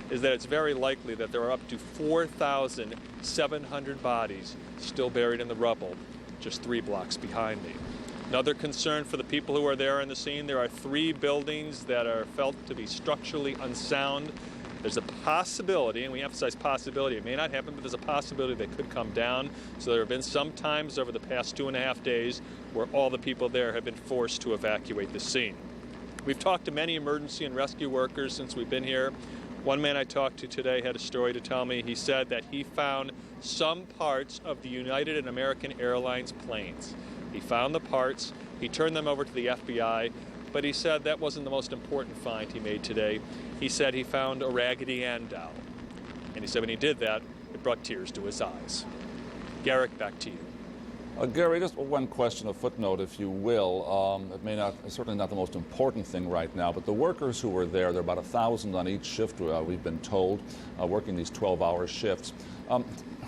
Speaker 27: is that it's very likely that there are up to 4,700 bodies still buried in the rubble just 3 blocks behind me. Another concern for the people who are there in the scene, there are 3 buildings that are felt to be structurally unsound. There's a possibility, and we emphasize possibility, it may not happen, but there's a possibility they could come down. So there have been some times over the past 2.5 days where all the people there have been forced to evacuate the scene. We've talked to many emergency and rescue workers since we've been here. One man I talked to today had a story to tell me. He said that he found some parts of the United and American Airlines planes. He found the parts, he turned them over to the FBI, but he said that wasn't the most important find he made today. He said he found a Raggedy Ann doll. And he said when he did that, it brought tears to his eyes. Garrick, back to you.
Speaker 8: Gary, just one question, a footnote, if you will. It's certainly not the most important thing right now, but the workers who were there, there are about 1,000 on each shift, we've been told, working these 12-hour shifts.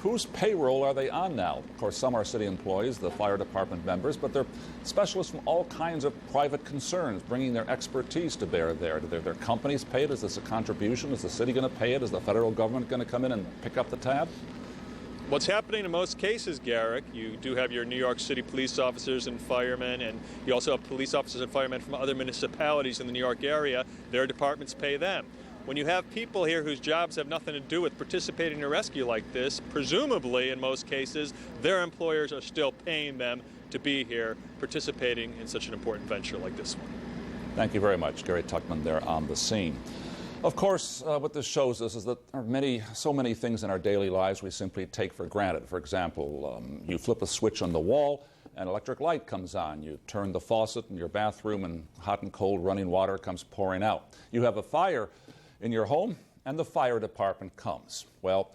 Speaker 8: Whose payroll are they on now? Of course, some are city employees, the fire department members, but they're specialists from all kinds of private concerns, bringing their expertise to bear there. Do their companies pay it? Is this a contribution? Is the city going to pay it? Is the federal government going to come in and pick up the tab?
Speaker 27: What's happening in most cases, Garrick, you do have your New York City police officers and firemen, and you also have police officers and firemen from other municipalities in the New York area. Their departments pay them. When you have people here whose jobs have nothing to do with participating in a rescue like this, presumably, in most cases, their employers are still paying them to be here, participating in such an important venture like this one.
Speaker 8: Thank you very much, Gary Tuckman there on the scene. Of course, what this shows us is that there are so many things in our daily lives we simply take for granted. For example, you flip a switch on the wall, an electric light comes on. You turn the faucet in your bathroom, and hot and cold running water comes pouring out. You have a fire in your home, and the fire department comes. Well,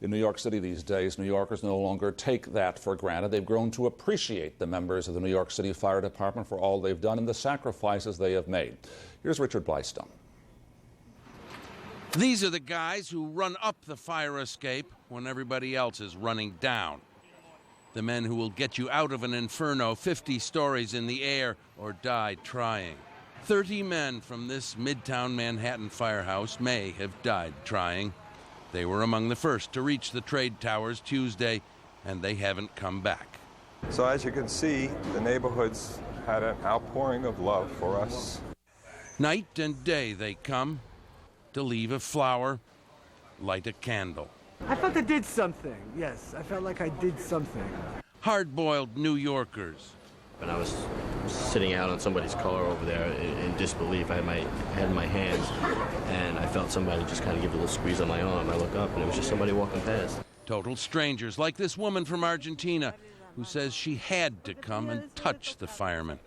Speaker 8: in New York City these days, New Yorkers no longer take that for granted. They've grown to appreciate the members of the New York City Fire Department for all they've done and the sacrifices they have made. Here's Richard Blystone.
Speaker 9: These are the guys who run up the fire escape when everybody else is running down. The men who will get you out of an inferno 50 stories in the air or die trying. 30 men from this Midtown Manhattan firehouse may have died trying. They were among the first to reach the trade towers Tuesday, and they haven't come back.
Speaker 10: So as you can see, the neighborhoods had an outpouring of love for us.
Speaker 9: Night and day they come to leave a flower, light a candle.
Speaker 11: I felt I did something, yes. I felt like I did something.
Speaker 9: Hard-boiled New Yorkers.
Speaker 14: When I was sitting out on somebody's car over there in disbelief, I had my head in my hands, and I felt somebody just kind of give a little squeeze on my arm. I look up, and it was just somebody walking past.
Speaker 9: Total strangers, like this woman from Argentina, who says she had to come and touch the firemen.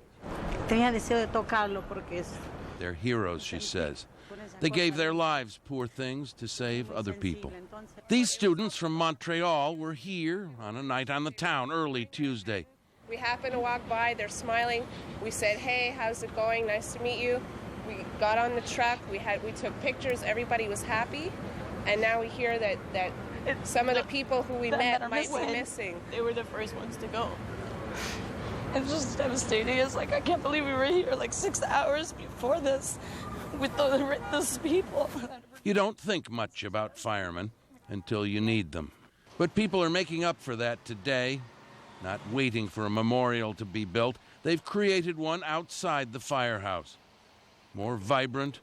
Speaker 9: They're heroes, she says. They gave their lives, poor things, to save other people. These students from Montreal were here on a night on the town early Tuesday.
Speaker 17: We happened to walk by, they're smiling. We said, hey, how's it going? Nice to meet you. We got on the truck, we took pictures, everybody was happy. And now we hear that some of the people who we met might be missing.
Speaker 22: They were the first ones to go. It's just devastating. It's like, I can't believe we were here like 6 hours before this with those people.
Speaker 9: You don't think much about firemen until you need them. But people are making up for that today, not waiting for a memorial to be built. They've created one outside the firehouse, more vibrant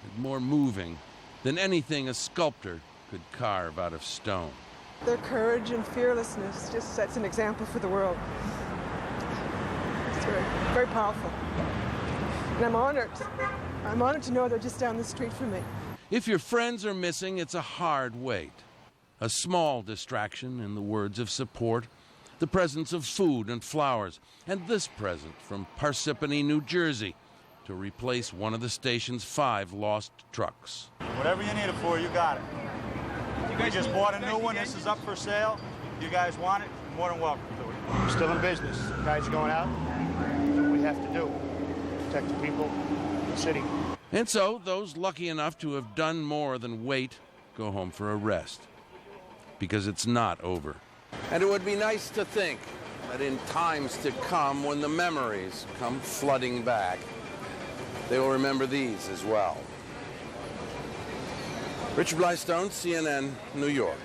Speaker 9: and more moving than anything a sculptor could carve out of stone.
Speaker 23: Their courage and fearlessness just sets an example for the world. It's very, very powerful. And I'm honored. I'm honored to know they're just down the street from me.
Speaker 9: If your friends are missing, it's a hard wait. A small distraction, in the words of support, the presence of food and flowers, and this present from Parsippany, New Jersey, to replace one of the station's 5 lost trucks.
Speaker 24: Whatever you need it for, you got it. We just bought a new one. This is up for sale. You guys want it, you're more than welcome to it. We're still in business. Guys are going out. That's what we have to do. Protect the people, the city.
Speaker 9: And so, those lucky enough to have done more than wait go home for a rest. Because it's not over. And it would be nice to think that in times to come, when the memories come flooding back, they will remember these as well. Richard Blystone, CNN, New York.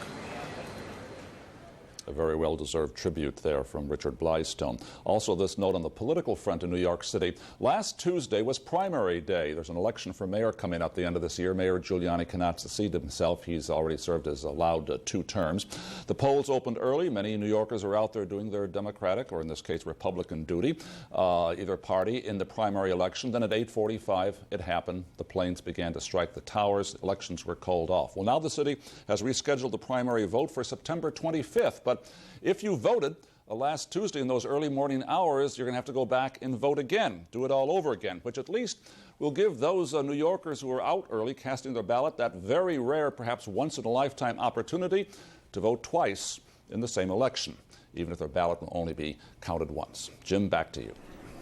Speaker 8: A very well-deserved tribute there from Richard Blystone. Also, this note on the political front in New York City. Last Tuesday was primary day. There's an election for mayor coming up at the end of this year. Mayor Giuliani cannot succeed himself. He's already served his allowed 2 terms. The polls opened early. Many New Yorkers are out there doing their Democratic, or in this case, Republican duty, either party in the primary election. Then at 8:45, it happened. The planes began to strike the towers. Elections were called off. Well, now the city has rescheduled the primary vote for September 25th. But if you voted last Tuesday in those early morning hours, you're going to have to go back and vote again, do it all over again, which at least will give those New Yorkers who are out early casting their ballot that very rare, perhaps once-in-a-lifetime opportunity to vote twice in the same election, even if their ballot will only be counted once. Jim, back to you.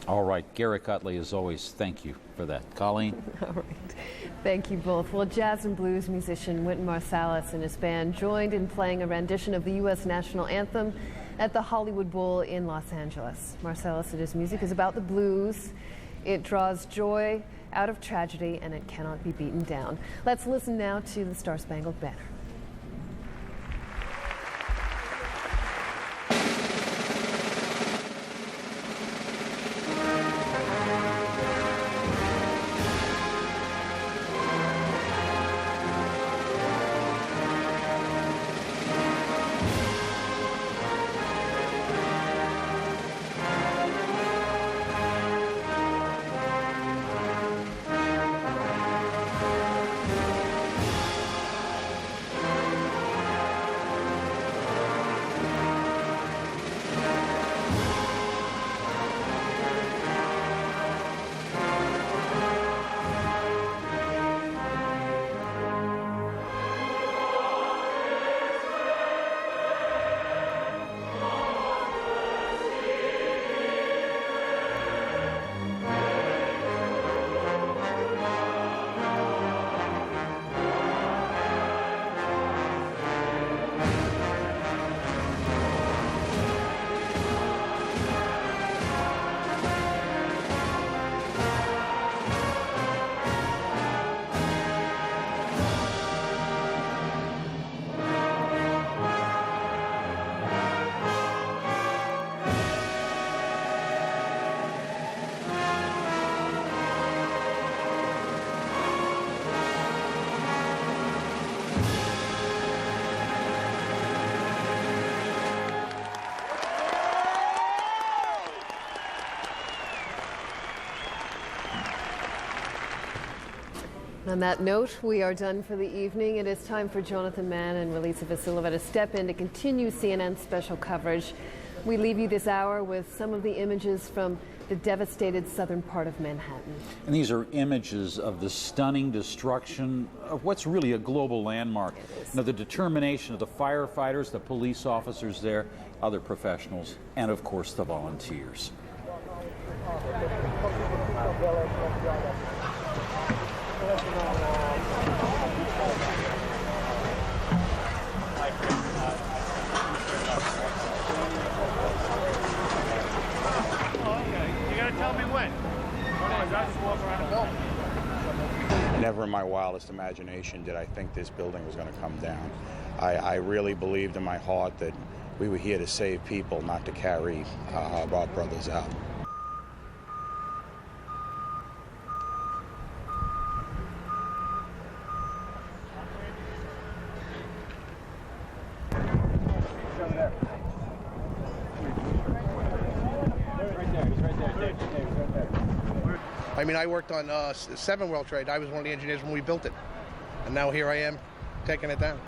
Speaker 13: All right, Garrett Utley, as always, thank you for that. Colleen?
Speaker 12: All right. Thank you both. Well, jazz and blues musician Wynton Marsalis and his band joined in playing a rendition of the U.S. national anthem at the Hollywood Bowl in Los Angeles. Marsalis and his music is about the blues. It draws joy out of tragedy, and it cannot be beaten down. Let's listen now to the Star-Spangled Banner. On that note, we are done for the evening. It is time for Jonathan Mann and Relisa Vasilova to step in to continue CNN's special coverage. We leave you this hour with some of the images from the devastated southern part of Manhattan.
Speaker 13: And these are images of the stunning destruction of what's really a global landmark. The determination of the firefighters, the police officers there, other professionals, and of course the volunteers.
Speaker 1: Never in my wildest imagination did I think this building was going to come down. I really believed in my heart that we were here to save people, not to carry our brothers out.
Speaker 2: I mean, I worked on 7 World Trade. I was one of the engineers when we built it. And now here I am, taking it down.